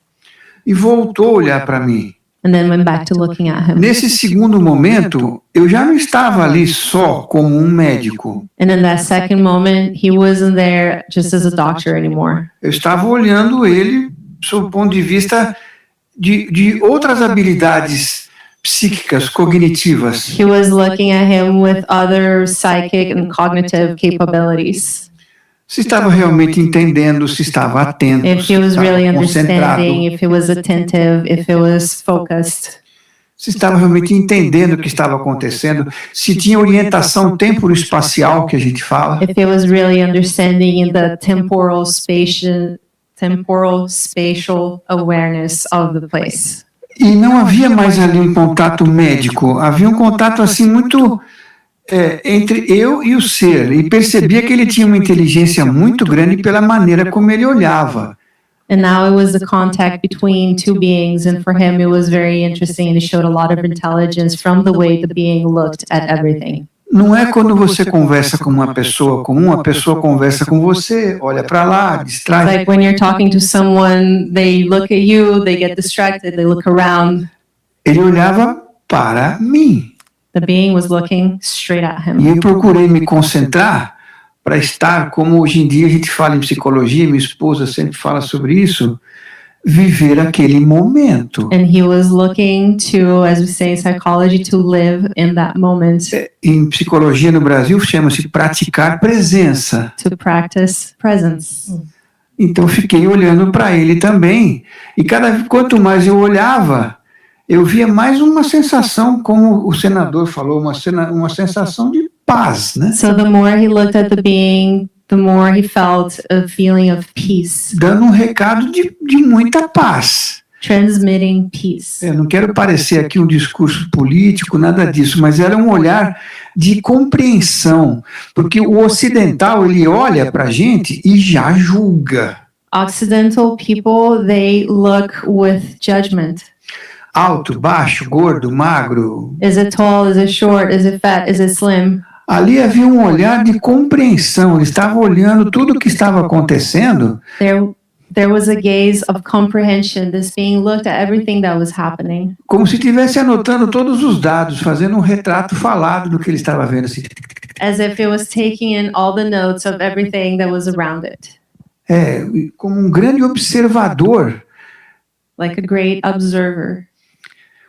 E voltou a olhar para mim. And then went back to looking at him. Nesse segundo momento, eu já não estava ali só como médico. And in that second moment, he wasn't there just as a doctor anymore. Eu estava olhando ele sob o ponto de vista de outras habilidades psíquicas, cognitivas. He was looking at him with other psychic and cognitive capabilities. Se estava realmente entendendo, se estava atento, If se he was estava really concentrado, understanding, if he was attentive, if he was focused. se estava realmente entendendo o que estava acontecendo, se tinha orientação temporoespacial que a gente fala. If he was really understanding the temporal spatial awareness of the place. E não havia mais ali um contato médico, havia um contato assim muito entre eu e o ser, e percebia que ele tinha uma inteligência muito grande pela maneira como ele olhava. And now it was the contact between two beings, and for him it was very interesting, and he showed a lot of intelligence from the way the being looked at everything. Não é quando você conversa com uma pessoa comum, a pessoa conversa com você, olha para lá, distrai. It's like when you're talking to someone, they look at you, they get distracted, they look around. Ele olhava para mim. The being was looking straight at him. E eu procurei me concentrar para estar, como hoje em dia a gente fala em psicologia, minha esposa sempre fala sobre isso, viver aquele momento. And he was looking to, as we say in psychology, to live in that moment. Em psicologia no Brasil chama-se praticar presença. To practice presence. Então fiquei olhando para ele também. E quanto mais eu olhava, eu via mais uma sensação, como o senador falou, uma sensação de paz, né? So the more he looked at the being, the more he felt a feeling of peace. Dando um recado de muita paz. Transmitting peace. Eu não quero parecer aqui um discurso político, nada disso, mas era um olhar de compreensão, porque o ocidental, ele olha para a gente e já julga. Occidental people, they look with judgment. Alto, baixo, gordo, magro. Is it tall? Is it short? Is it fat? Is it slim? Ali havia um olhar de compreensão. Ele estava olhando tudo o que estava acontecendo. There was a gaze of comprehension, this being looked at everything that was happening. Como se estivesse anotando todos os dados, fazendo um retrato falado do que ele estava vendo. Assim. As if it was taking in all the notes of everything that was around it. Como um grande observador. Like a great observer.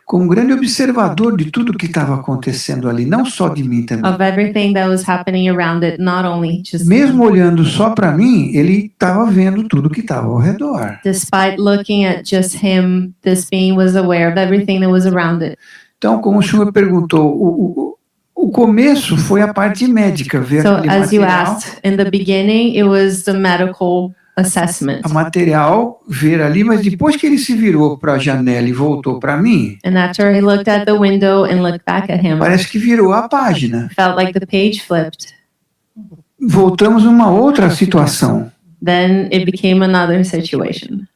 Como um grande observador de tudo que estava acontecendo ali, não só de mim também. Of everything that was happening around it, not only just Mesmo olhando só para mim, ele estava vendo tudo que estava ao redor. Despite looking at just him, this being was aware of everything that was around it. Então, como o senhor perguntou, o começo foi a parte médica, ver So aquele as you material. asked, in the beginning, it was the medical assessment. A material, ver ali, mas depois que ele se virou para a janela e voltou para mim, And after he looked at the window and looked back at him, parece que virou a página. felt like the page flipped. Voltamos a uma outra situação. Then it became another situation.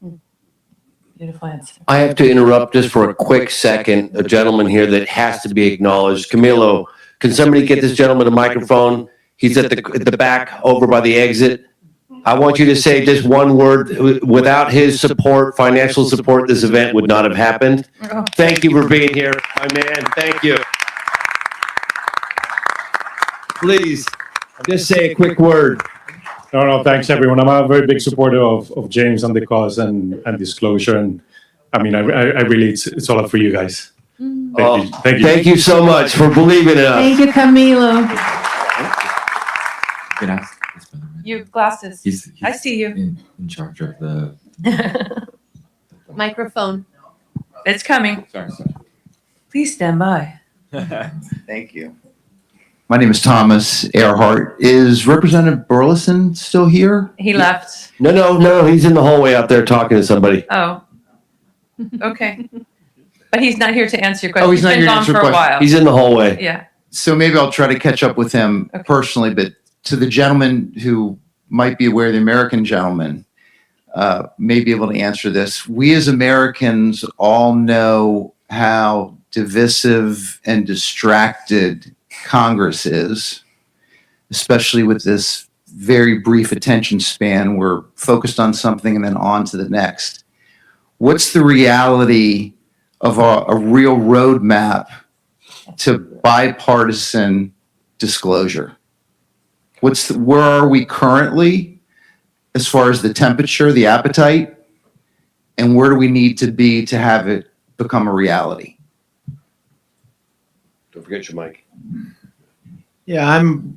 Beautiful answer. I have to interrupt just for a quick second. A gentleman here that has to be acknowledged. Camilo, can somebody get this gentleman a microphone? He's at the back over by the exit. I want you to say just one word. Without his support, financial support, this event would not have happened. Thank you for being here, my man. Thank you. Please, just say a quick word. No, thanks everyone. I'm a very big supporter of James and the cause and disclosure. And I mean, I really, it's all up for you guys. Thank you. Thank you. Thank you so much for believing in us. Thank you, Camilo. Your glasses. I see you. In charge of the. Microphone. It's coming. Sorry. Please stand by. Thank you. My name is Thomas Earhart. Is Representative Burleson still here? He left. No, he's in the hallway out there talking to somebody. Oh. Okay. But he's not here to answer your question. Oh, he's not been here to gone answer for a questions. while. He's in the hallway. Yeah. So maybe I'll try to catch up with him personally, but to the gentleman who might be aware, the American gentleman, may be able to answer this. We as Americans all know how divisive and distracted Congress is, especially with this very brief attention span. We're focused on something and then on to the next. What's the reality of a real roadmap to bipartisan disclosure? Where are we currently as far as the temperature, the appetite, and where do we need to be to have it become a reality? Don't forget your mic. Yeah, I'm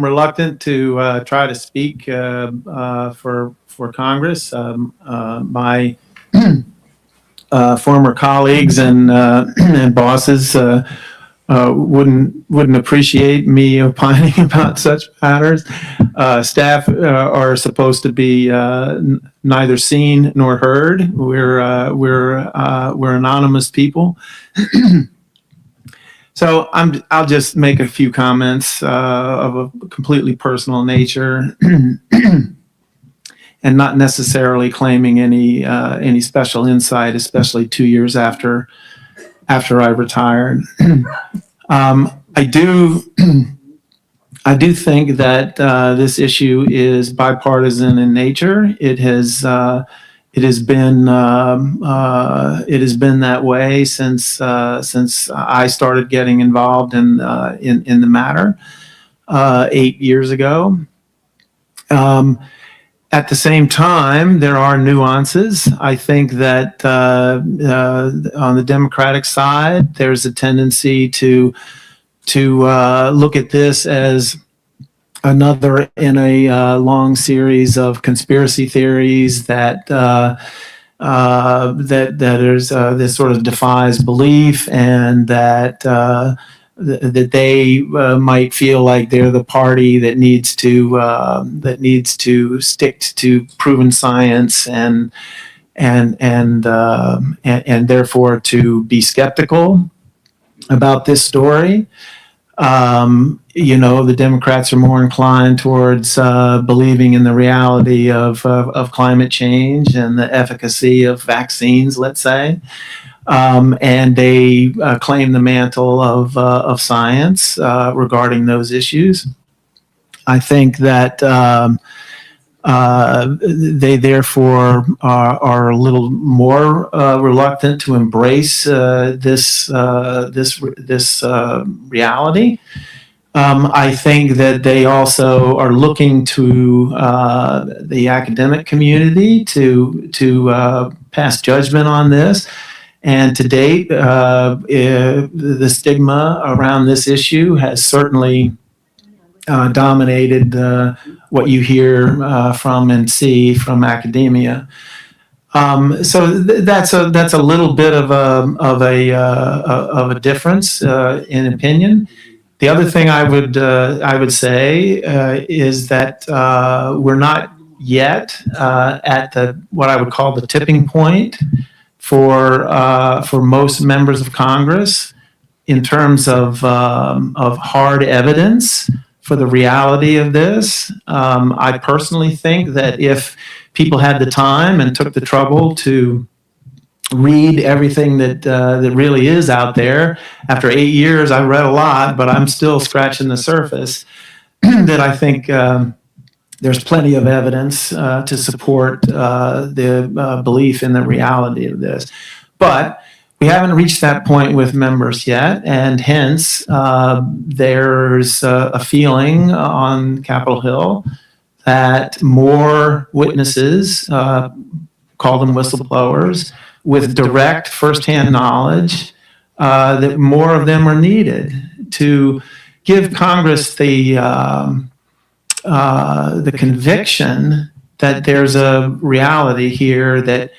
reluctant to try to speak for Congress. My former colleagues and bosses wouldn't appreciate me opining about such matters. Staff are supposed to be neither seen nor heard. We're anonymous people. So I'll just make a few comments of a completely personal nature, and not necessarily claiming any special insight, especially 2 years after I retired. I do think that this issue is bipartisan in nature. It has been that way since I started getting involved in the matter 8 years ago. At the same time, there are nuances. I think that on the Democratic side, there's a tendency to look at this as another in a long series of conspiracy theories that there's this sort of defies belief, and that they might feel like they're the party that needs to stick to proven science and therefore to be skeptical about this story. The Democrats are more inclined towards believing in the reality of climate change and the efficacy of vaccines, let's say. And they claim the mantle of science regarding those issues. I think that They therefore are a little more reluctant to embrace this reality. I think that they also are looking to the academic community to pass judgment on this. And to date, the stigma around this issue has certainly dominated what you hear from and see from academia. So that's a little bit of a difference in opinion. The other thing I would say is that we're not yet at what I would call the tipping point for most members of Congress in terms of hard evidence for the reality of this. I personally think that if people had the time and took the trouble to read everything that really is out there, after 8 years, I read a lot, but I'm still scratching the surface, that I think there's plenty of evidence to support the belief in the reality of this. But we haven't reached that point with members yet, and hence there's a feeling on Capitol Hill that more witnesses, call them whistleblowers, with direct firsthand knowledge, that more of them are needed to give Congress the conviction that there's a reality here that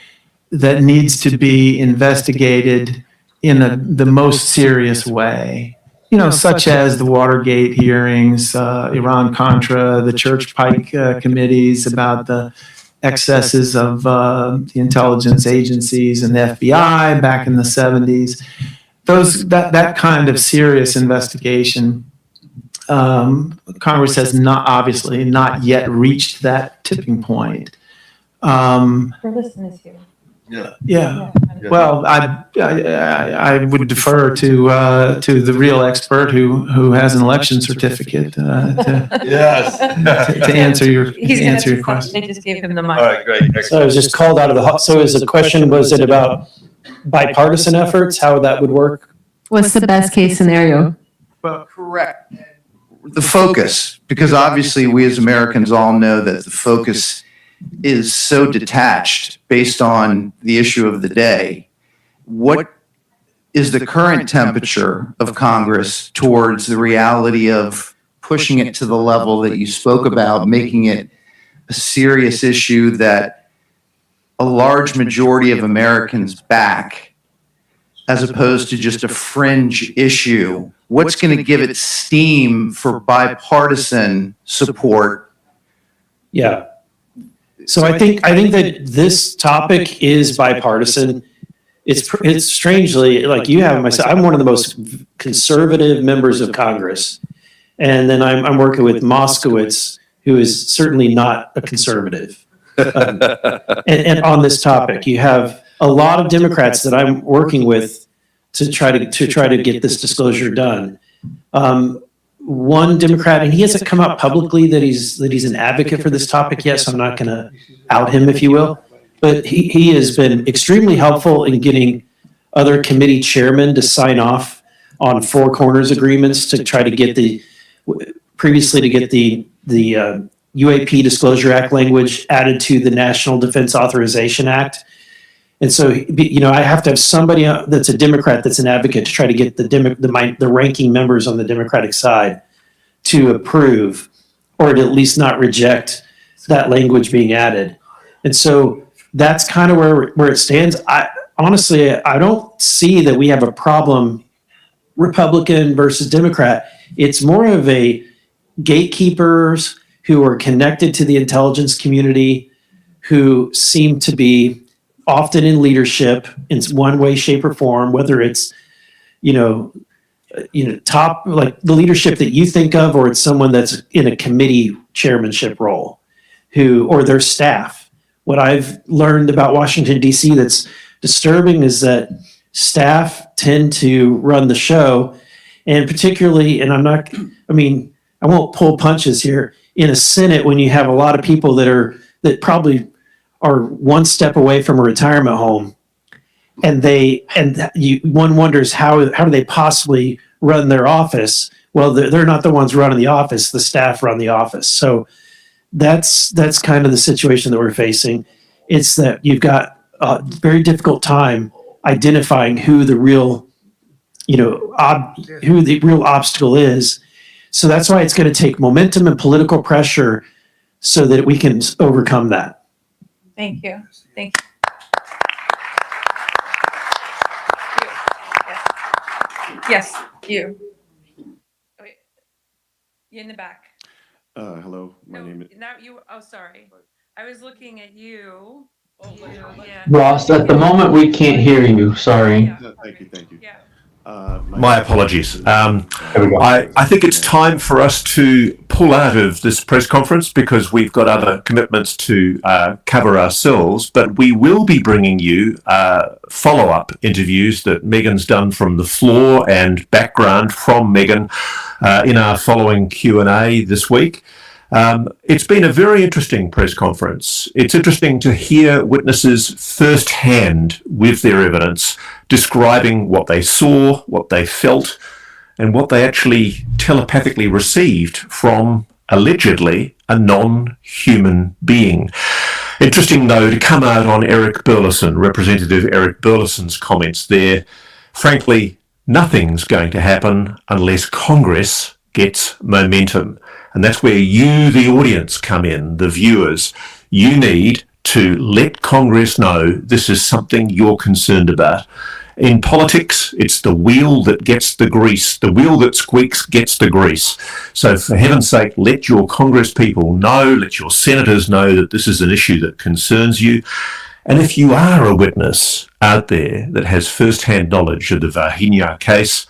needs to be investigated in the most serious way. You know, such as the Watergate hearings, Iran-Contra, the Church Pike committees about the excesses of the intelligence agencies and the FBI back in the 70s. That kind of serious investigation, Congress has obviously not yet reached that tipping point. Burleson is here. Yeah. Well, I would defer to the real expert who has an election certificate to answer your question. They just gave him the mic. All right, great. So I was just called out of the hot. So is the question, was it about bipartisan efforts, how that would work? What's the best case scenario? Well, correct. The focus, because obviously we as Americans all know that the focus is so detached based on the issue of the day. What is the current temperature of Congress towards the reality of pushing it to the level that you spoke about, making it a serious issue that a large majority of Americans back, as opposed to just a fringe issue? What's going to give it steam for bipartisan support? Yeah. So I think that this topic is bipartisan. It's strangely, like you have myself, I'm one of the most conservative members of Congress. And then I'm working with Moskowitz, who is certainly not a conservative. And on this topic, you have a lot of Democrats that I'm working with to try to get this disclosure done. One Democrat, and he hasn't come out publicly that he's an advocate for this topic yet, so I'm not going to out him, if you will. But he has been extremely helpful in getting other committee chairmen to sign off on four corners agreements to try to get the UAP Disclosure Act language added to the National Defense Authorization Act. And so, you know, I have to have somebody that's a Democrat that's an advocate to try to get the ranking members on the Democratic side to approve, or to at least not reject that language being added. And so that's kind of where it stands. Honestly, I don't see that we have a problem, Republican versus Democrat. It's more of a gatekeepers who are connected to the intelligence community, who seem to be often in leadership in one way, shape, or form, whether it's, top, like the leadership that you think of, or it's someone that's in a committee chairmanship role, or their staff. What I've learned about Washington, D.C. that's disturbing is that staff tend to run the show, and particularly, and I won't pull punches here. in a Senate when you have a lot of people that probably are one step away from a retirement home, and one wonders how do they possibly run their office? Well, they're not the ones running the office; the staff run the office. So that's kind of the situation that we're facing. It's that you've got a very difficult time identifying who the real, who the real obstacle is. So that's why it's going to take momentum and political pressure so that we can overcome that. Thank you. Thank you. Yes, you. Wait. You in the back. Hello, my name is. Now you, oh, sorry. I was looking at you. Yeah. Ross, at the moment, we can't hear you. Sorry. Thank you, thank you. Yeah. My apologies. There we go. I think it's time for us to pull out of this press conference because we've got other commitments to cover ourselves, but we will be bringing you follow-up interviews that Megan's done from the floor and background from Megan in our following Q&A this week. It's been a very interesting press conference. It's interesting to hear witnesses firsthand with their evidence describing what they saw, what they felt, and what they actually telepathically received from allegedly a non-human being. Interesting, though, to come out on Eric Burleson, Representative Eric Burleson's comments there. Frankly, nothing's going to happen unless Congress gets momentum. And that's where you, the audience, come in, the viewers. You need to let Congress know this is something you're concerned about. In politics, it's the wheel that gets the grease. The wheel that squeaks gets the grease. So for heaven's sake, let your Congress people know, let your senators know that this is an issue that concerns you. And if you are a witness out there that has first-hand knowledge of the Virginia case,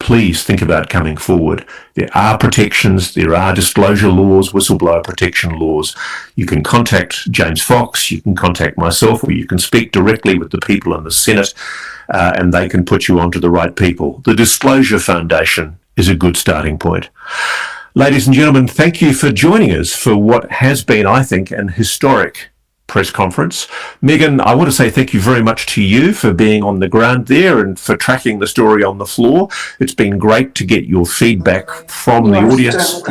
please think about coming forward. There are protections, there are disclosure laws, whistleblower protection laws. You can contact James Fox, you can contact myself, or you can speak directly with the people in the Senate, and they can put you onto the right people. The Disclosure Foundation is a good starting point. Ladies and gentlemen, thank you for joining us for what has been, I think, an historic press conference. Megan, I want to say thank you very much to you for being on the ground there and for tracking the story on the floor. It's been great to get your feedback from the audience.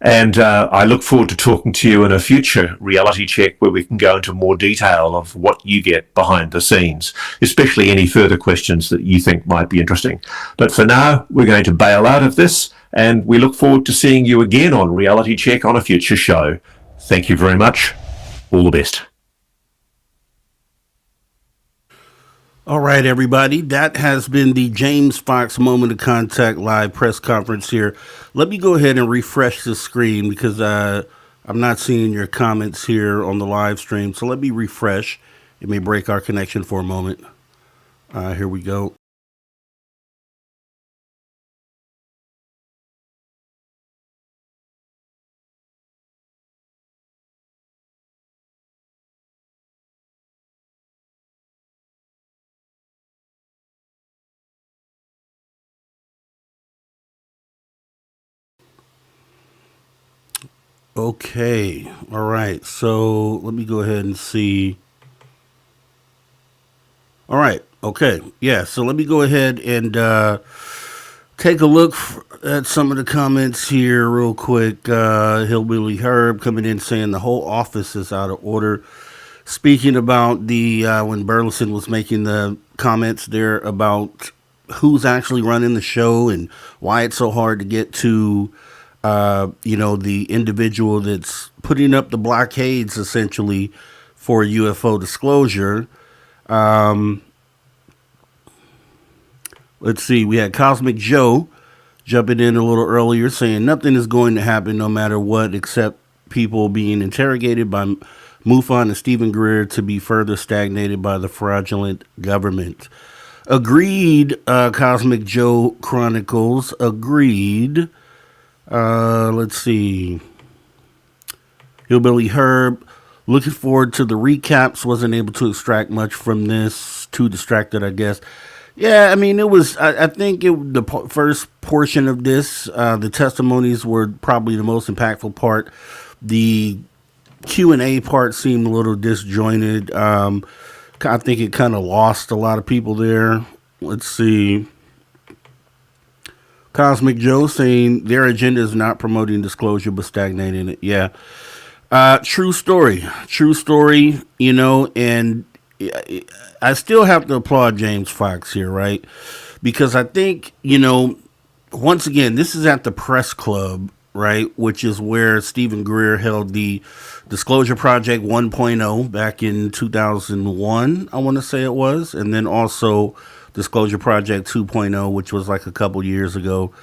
And I look forward to talking to you in a future reality check where we can go into more detail of what you get behind the scenes, especially any further questions that you think might be interesting. But for now, we're going to bail out of this, and we look forward to seeing you again on Reality Check on a future show. Thank you very much. All the best. All right, everybody. That has been the James Fox Moment of Contact live press conference here. Let me go ahead and refresh the screen because I'm not seeing your comments here on the live stream. So let me refresh. It may break our connection for a moment. Here we go. Okay. All right. So let me go ahead and see. All right. Okay. Yeah. So let me go ahead and take a look at some of the comments here real quick. Hillbilly Herb coming in saying the whole office is out of order. Speaking about the when Burleson was making the comments there about who's actually running the show and why it's so hard to get to the individual that's putting up the blockades essentially for UFO disclosure. Let's see, we had Cosmic Joe jumping in a little earlier saying nothing is going to happen no matter what except people being interrogated by MUFON and Stephen Greer to be further stagnated by the fraudulent government. Agreed, Cosmic Joe Chronicles, agreed. Let's see. Hillbilly Herb, looking forward to the recaps. Wasn't able to extract much from this. Too distracted, I guess. Yeah, I mean, it was. I think first portion of this, the testimonies were probably the most impactful part. The Q&A part seemed a little disjointed. I think it kind of lost a lot of people there. Let's see. Cosmic Joe saying their agenda is not promoting disclosure but stagnating it. Yeah. True story. True story, and I still have to applaud James Fox here, right? Because I think, once again, this is at the press club, right? Which is where Stephen Greer held the Disclosure Project 1.0 back in 2001, I want to say it was. And then also Disclosure Project 2.0, which was like a couple years ago.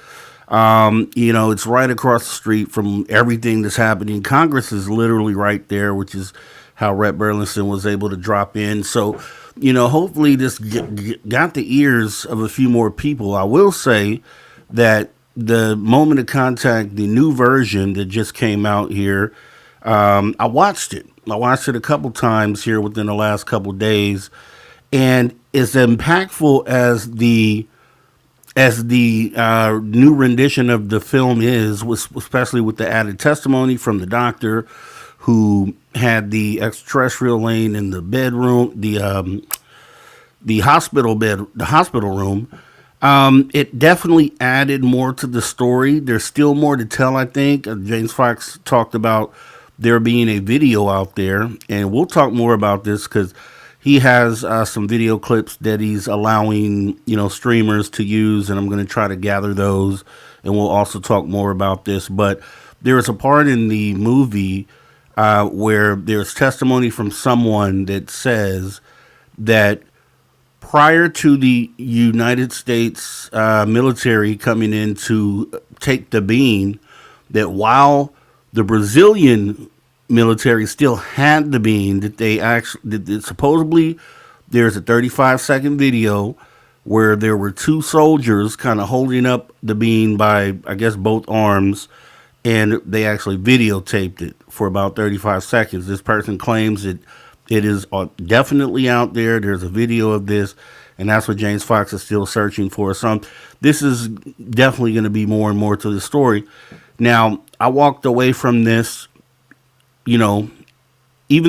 It's right across the street from everything that's happening. Congress is literally right there, which is how Rhett Burleson was able to drop in. So, hopefully this got the ears of a few more people. I will say that the Moment of Contact, the new version that just came out here, I watched it. I watched it a couple times here within the last couple days, and as impactful as the new rendition of the film is, especially with the added testimony from the doctor who had the extraterrestrial laying in the bedroom, the hospital room. It definitely added more to the story. There's still more to tell, I think. James Fox talked about there being a video out there, and we'll talk more about this because he has some video clips that he's allowing, streamers to use, and I'm going to try to gather those, and we'll also talk more about this. But there is a part in the movie where there's testimony from someone that says that prior to the United States military coming in to take the bean, that while the Brazilian military still had the bean, that supposedly there's a 35-second video where there were two soldiers kind of holding up the bean by, I guess, both arms, and they actually videotaped it for about 35 seconds. This person claims that it is definitely out there. There's a video of this, and that's what James Fox is still searching for. So this is definitely going to be more and more to the story. Now, I walked away from this, even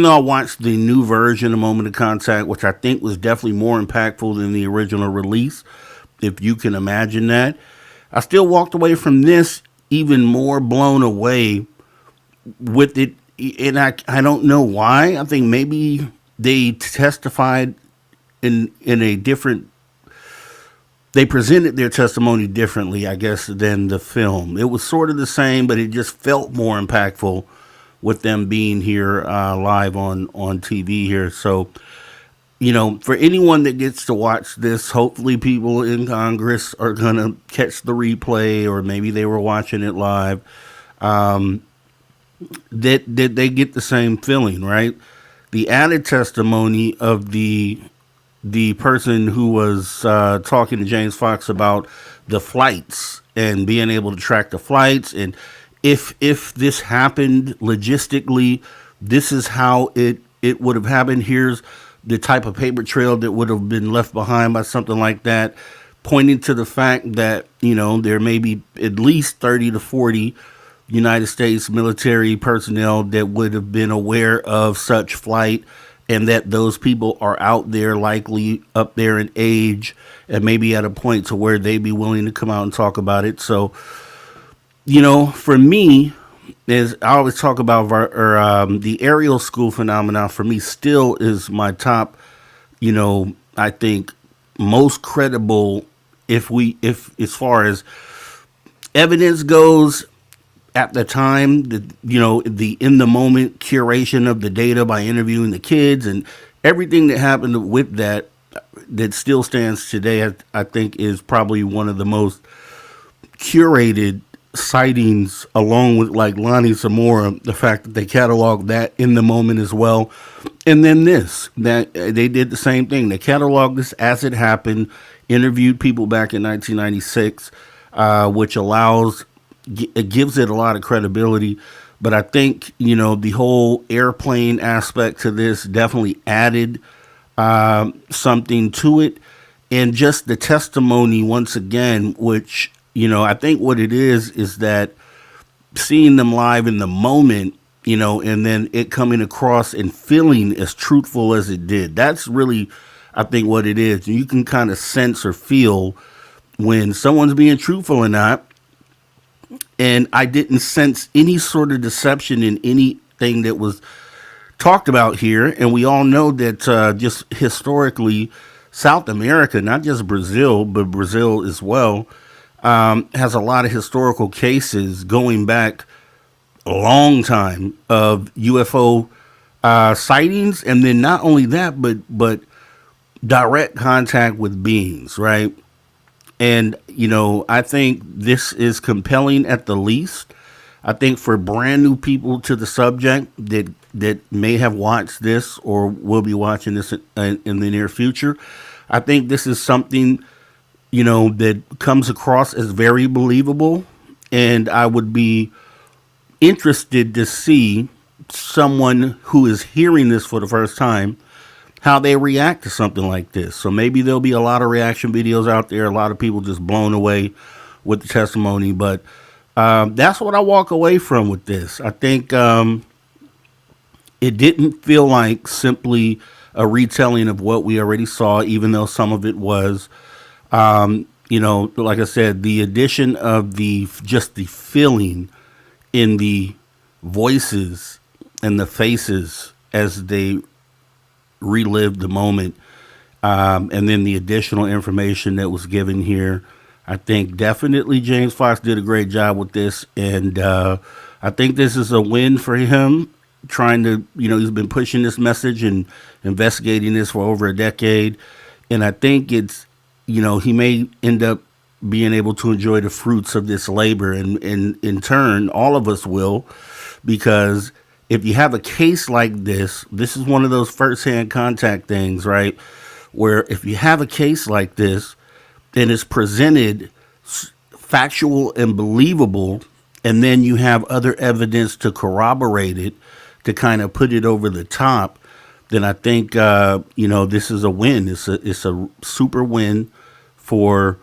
though I watched the new version of Moment of Contact, which I think was definitely more impactful than the original release, if you can imagine that, I still walked away from this even more blown away with it. And I don't know why. I think maybe they testified in a different, they presented their testimony differently, I guess, than the film. It was sort of the same, but it just felt more impactful with them being here live on TV here. So, for anyone that gets to watch this, hopefully people in Congress are going to catch the replay, or maybe they were watching it live, that they get the same feeling, right? The added testimony of the person who was talking to James Fox about the flights and being able to track the flights, and if this happened logistically, this is how it would have happened. Here's the type of paper trail that would have been left behind by something like that, pointing to the fact that, there may be at least 30 to 40 United States military personnel that would have been aware of such flight, and that those people are out there, likely up there in age, and maybe at a point to where they'd be willing to come out and talk about it. So, for me, as I always talk about, the aerial school phenomenon for me still is my top, I think most credible, if as far as evidence goes at the time, the in the moment curation of the data by interviewing the kids and everything that happened with that still stands today, I think is probably one of the most curated sightings, along with like Lonnie Zamora, the fact that they cataloged that in the moment as well. And then that they did the same thing. They cataloged this as it happened, interviewed people back in 1996, which gives it a lot of credibility. But I think, the whole airplane aspect to this definitely added something to it. and just the testimony once again, which, I think what it is that seeing them live in the moment, and then it coming across and feeling as truthful as it did. That's really, I think, what it is. You can kind of sense or feel when someone's being truthful or not. And I didn't sense any sort of deception in anything that was talked about here. And we all know that just historically, South America, not just Brazil, but Brazil as well, has a lot of historical cases going back a long time of UFO sightings, and then not only that, but direct contact with beings, right? And I think this is compelling at the least. I think for brand new people to the subject that may have watched this or will be watching this in the near future, I think this is something that comes across as very believable, and I would be interested to see someone who is hearing this for the first time, how they react to something like this. So maybe there'll be a lot of reaction videos out there, a lot of people just blown away with the testimony, but that's what I walk away from with this. I think it didn't feel like simply a retelling of what we already saw, even though some of it was. Like I said, the addition of just the feeling in the voices and the faces as they relived the moment, and then the additional information that was given here. I think definitely James Fox did a great job with this, and I think this is a win for him, trying to, he's been pushing this message and investigating this for over a decade, and I think it's, he may end up being able to enjoy the fruits of this labor, and in turn, all of us will, because if you have a case like this is one of those firsthand contact things, right? Where if you have a case like this, then it's presented factual and believable, and then you have other evidence to corroborate it, to kind of put it over the top, then I think, this is a win. It's a super win for,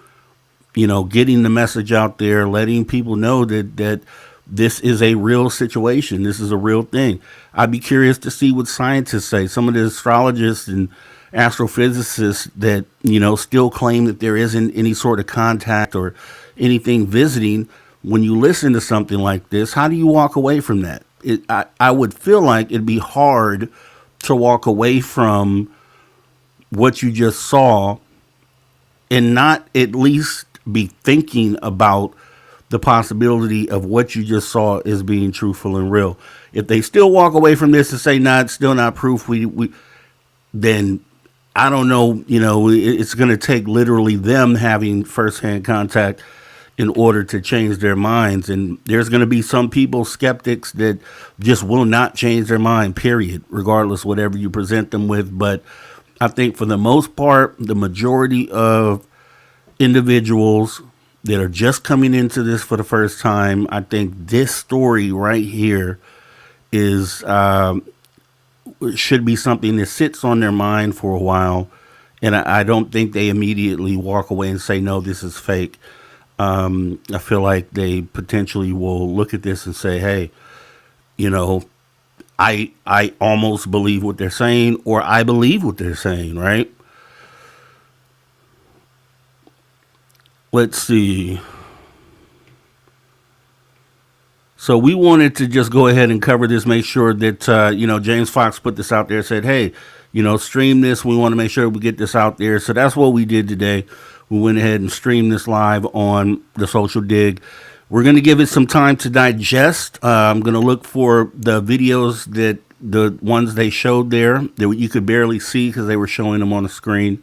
getting the message out there, letting people know that this is a real situation. This is a real thing. I'd be curious to see what scientists say. Some of the astrologists and astrophysicists that, still claim that there isn't any sort of contact or anything visiting. When you listen to something like this, how do you walk away from that? I would feel like it'd be hard to walk away from what you just saw and not at least be thinking about the possibility of what you just saw as being truthful and real. If they still walk away from this and say, "Nah, it's still not proof," then I don't know. It's going to take literally them having firsthand contact in order to change their minds. And there's going to be some people, skeptics, that just will not change their mind, period, regardless whatever you present them with. But I think for the most part, the majority of individuals that are just coming into this for the first time, I think this story right here is should be something that sits on their mind for a while, and I don't think they immediately walk away and say, "No, this is fake." I feel like they potentially will look at this and say, "Hey, I almost believe what they're saying, or I believe what they're saying," right? Let's see. So we wanted to just go ahead and cover this, make sure that, James Fox put this out there, said, "Hey, stream this. We want to make sure we get this out there." So that's what we did today. We went ahead and streamed this live on the Social Dig. We're going to give it some time to digest. I'm going to look for the videos the ones they showed there that you could barely see because they were showing them on the screen.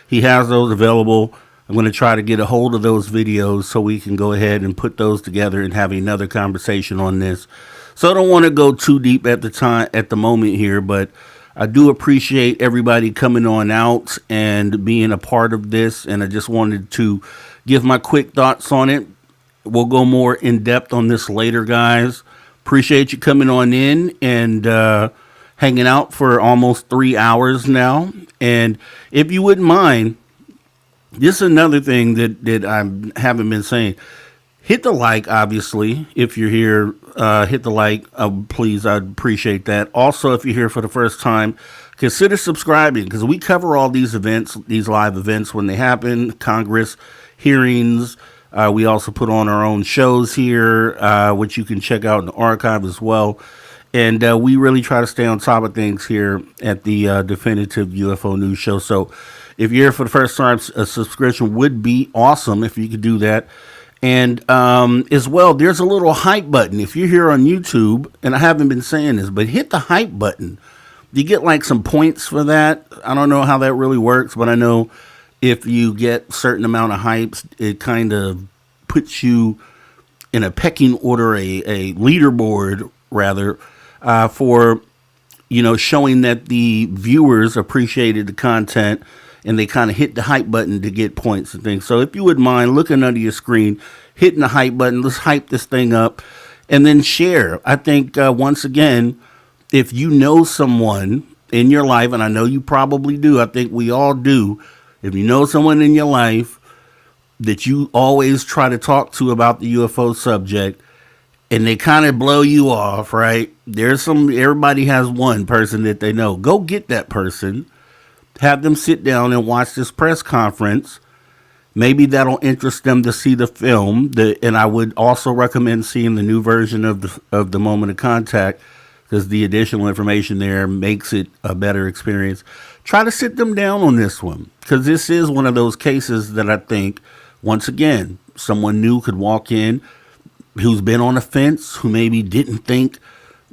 He has those available. I'm going to try to get a hold of those videos so we can go ahead and put those together and have another conversation on this. So I don't want to go too deep at the moment here, but I do appreciate everybody coming on out and being a part of this. And I just wanted to give my quick thoughts on it. We'll go more in depth on this later, guys. Appreciate you coming on in and hanging out for almost 3 hours now. And if you wouldn't mind, this is another thing that I haven't been saying. Hit the like, obviously, if you're here. Hit the like, please. I'd appreciate that. Also, if you're here for the first time, consider subscribing because we cover all these events, these live events when they happen, Congress hearings. We also put on our own shows here, which you can check out in the archive as well. And we really try to stay on top of things here at the Definitive UFO News Show. So if you're here for the first time, a subscription would be awesome if you could do that. And as well, there's a little hype button. If you're here on YouTube, and I haven't been saying this, but hit the hype button. You get like some points for that. I don't know how that really works, but I know if you get a certain amount of hypes, it kind of puts you in a pecking order, a leaderboard rather, for, you know, showing that the viewers appreciated the content and they kind of hit the hype button to get points and things. So if you wouldn't mind looking under your screen, hitting the hype button, let's hype this thing up and then share. I think once again, if you know someone in your life, and I know you probably do, I think we all do, if you know someone in your life that you always try to talk to about the UFO subject and they kind of blow you off, right? Everybody has one person that they know. Go get that person, have them sit down and watch this press conference. Maybe that'll interest them to see the film. And I would also recommend seeing the new version of the Moment of Contact because the additional information there makes it a better experience. Try to sit them down on this one because this is one of those cases that I think, once again, someone new could walk in who's been on the fence, who maybe didn't think,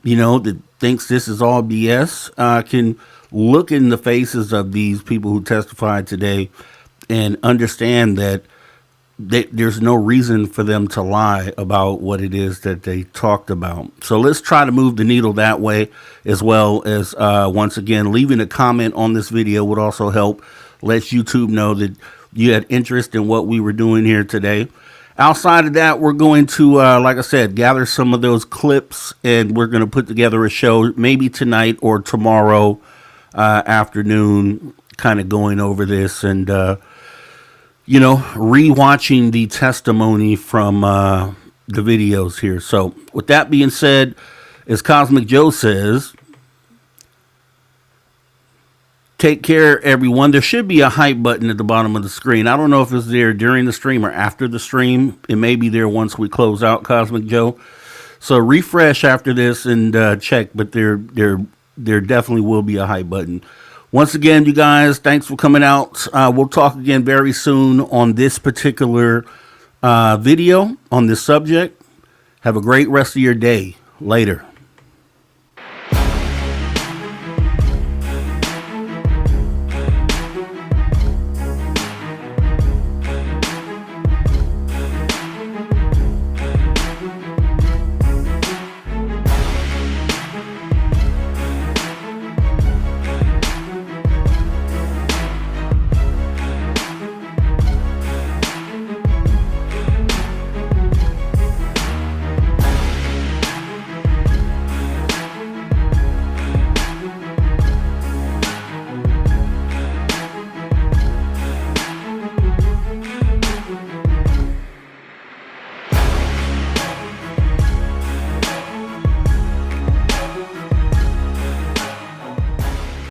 that thinks this is all BS, can look in the faces of these people who testified today and understand that there's no reason for them to lie about what it is that they talked about. So let's try to move the needle that way, as well as, once again, leaving a comment on this video would also help. Let YouTube know that you had interest in what we were doing here today. Outside of that, we're going to, like I said, gather some of those clips and we're going to put together a show maybe tonight or tomorrow afternoon, kind of going over this and, rewatching the testimony from the videos here. So with that being said, as Cosmic Joe says, take care, everyone. There should be a hype button at the bottom of the screen. I don't know if it's there during the stream or after the stream. It may be there once we close out, Cosmic Joe. So refresh after this and check, but there definitely will be a hype button. Once again, you guys, thanks for coming out. We'll talk again very soon on this particular video on this subject. Have a great rest of your day. Later.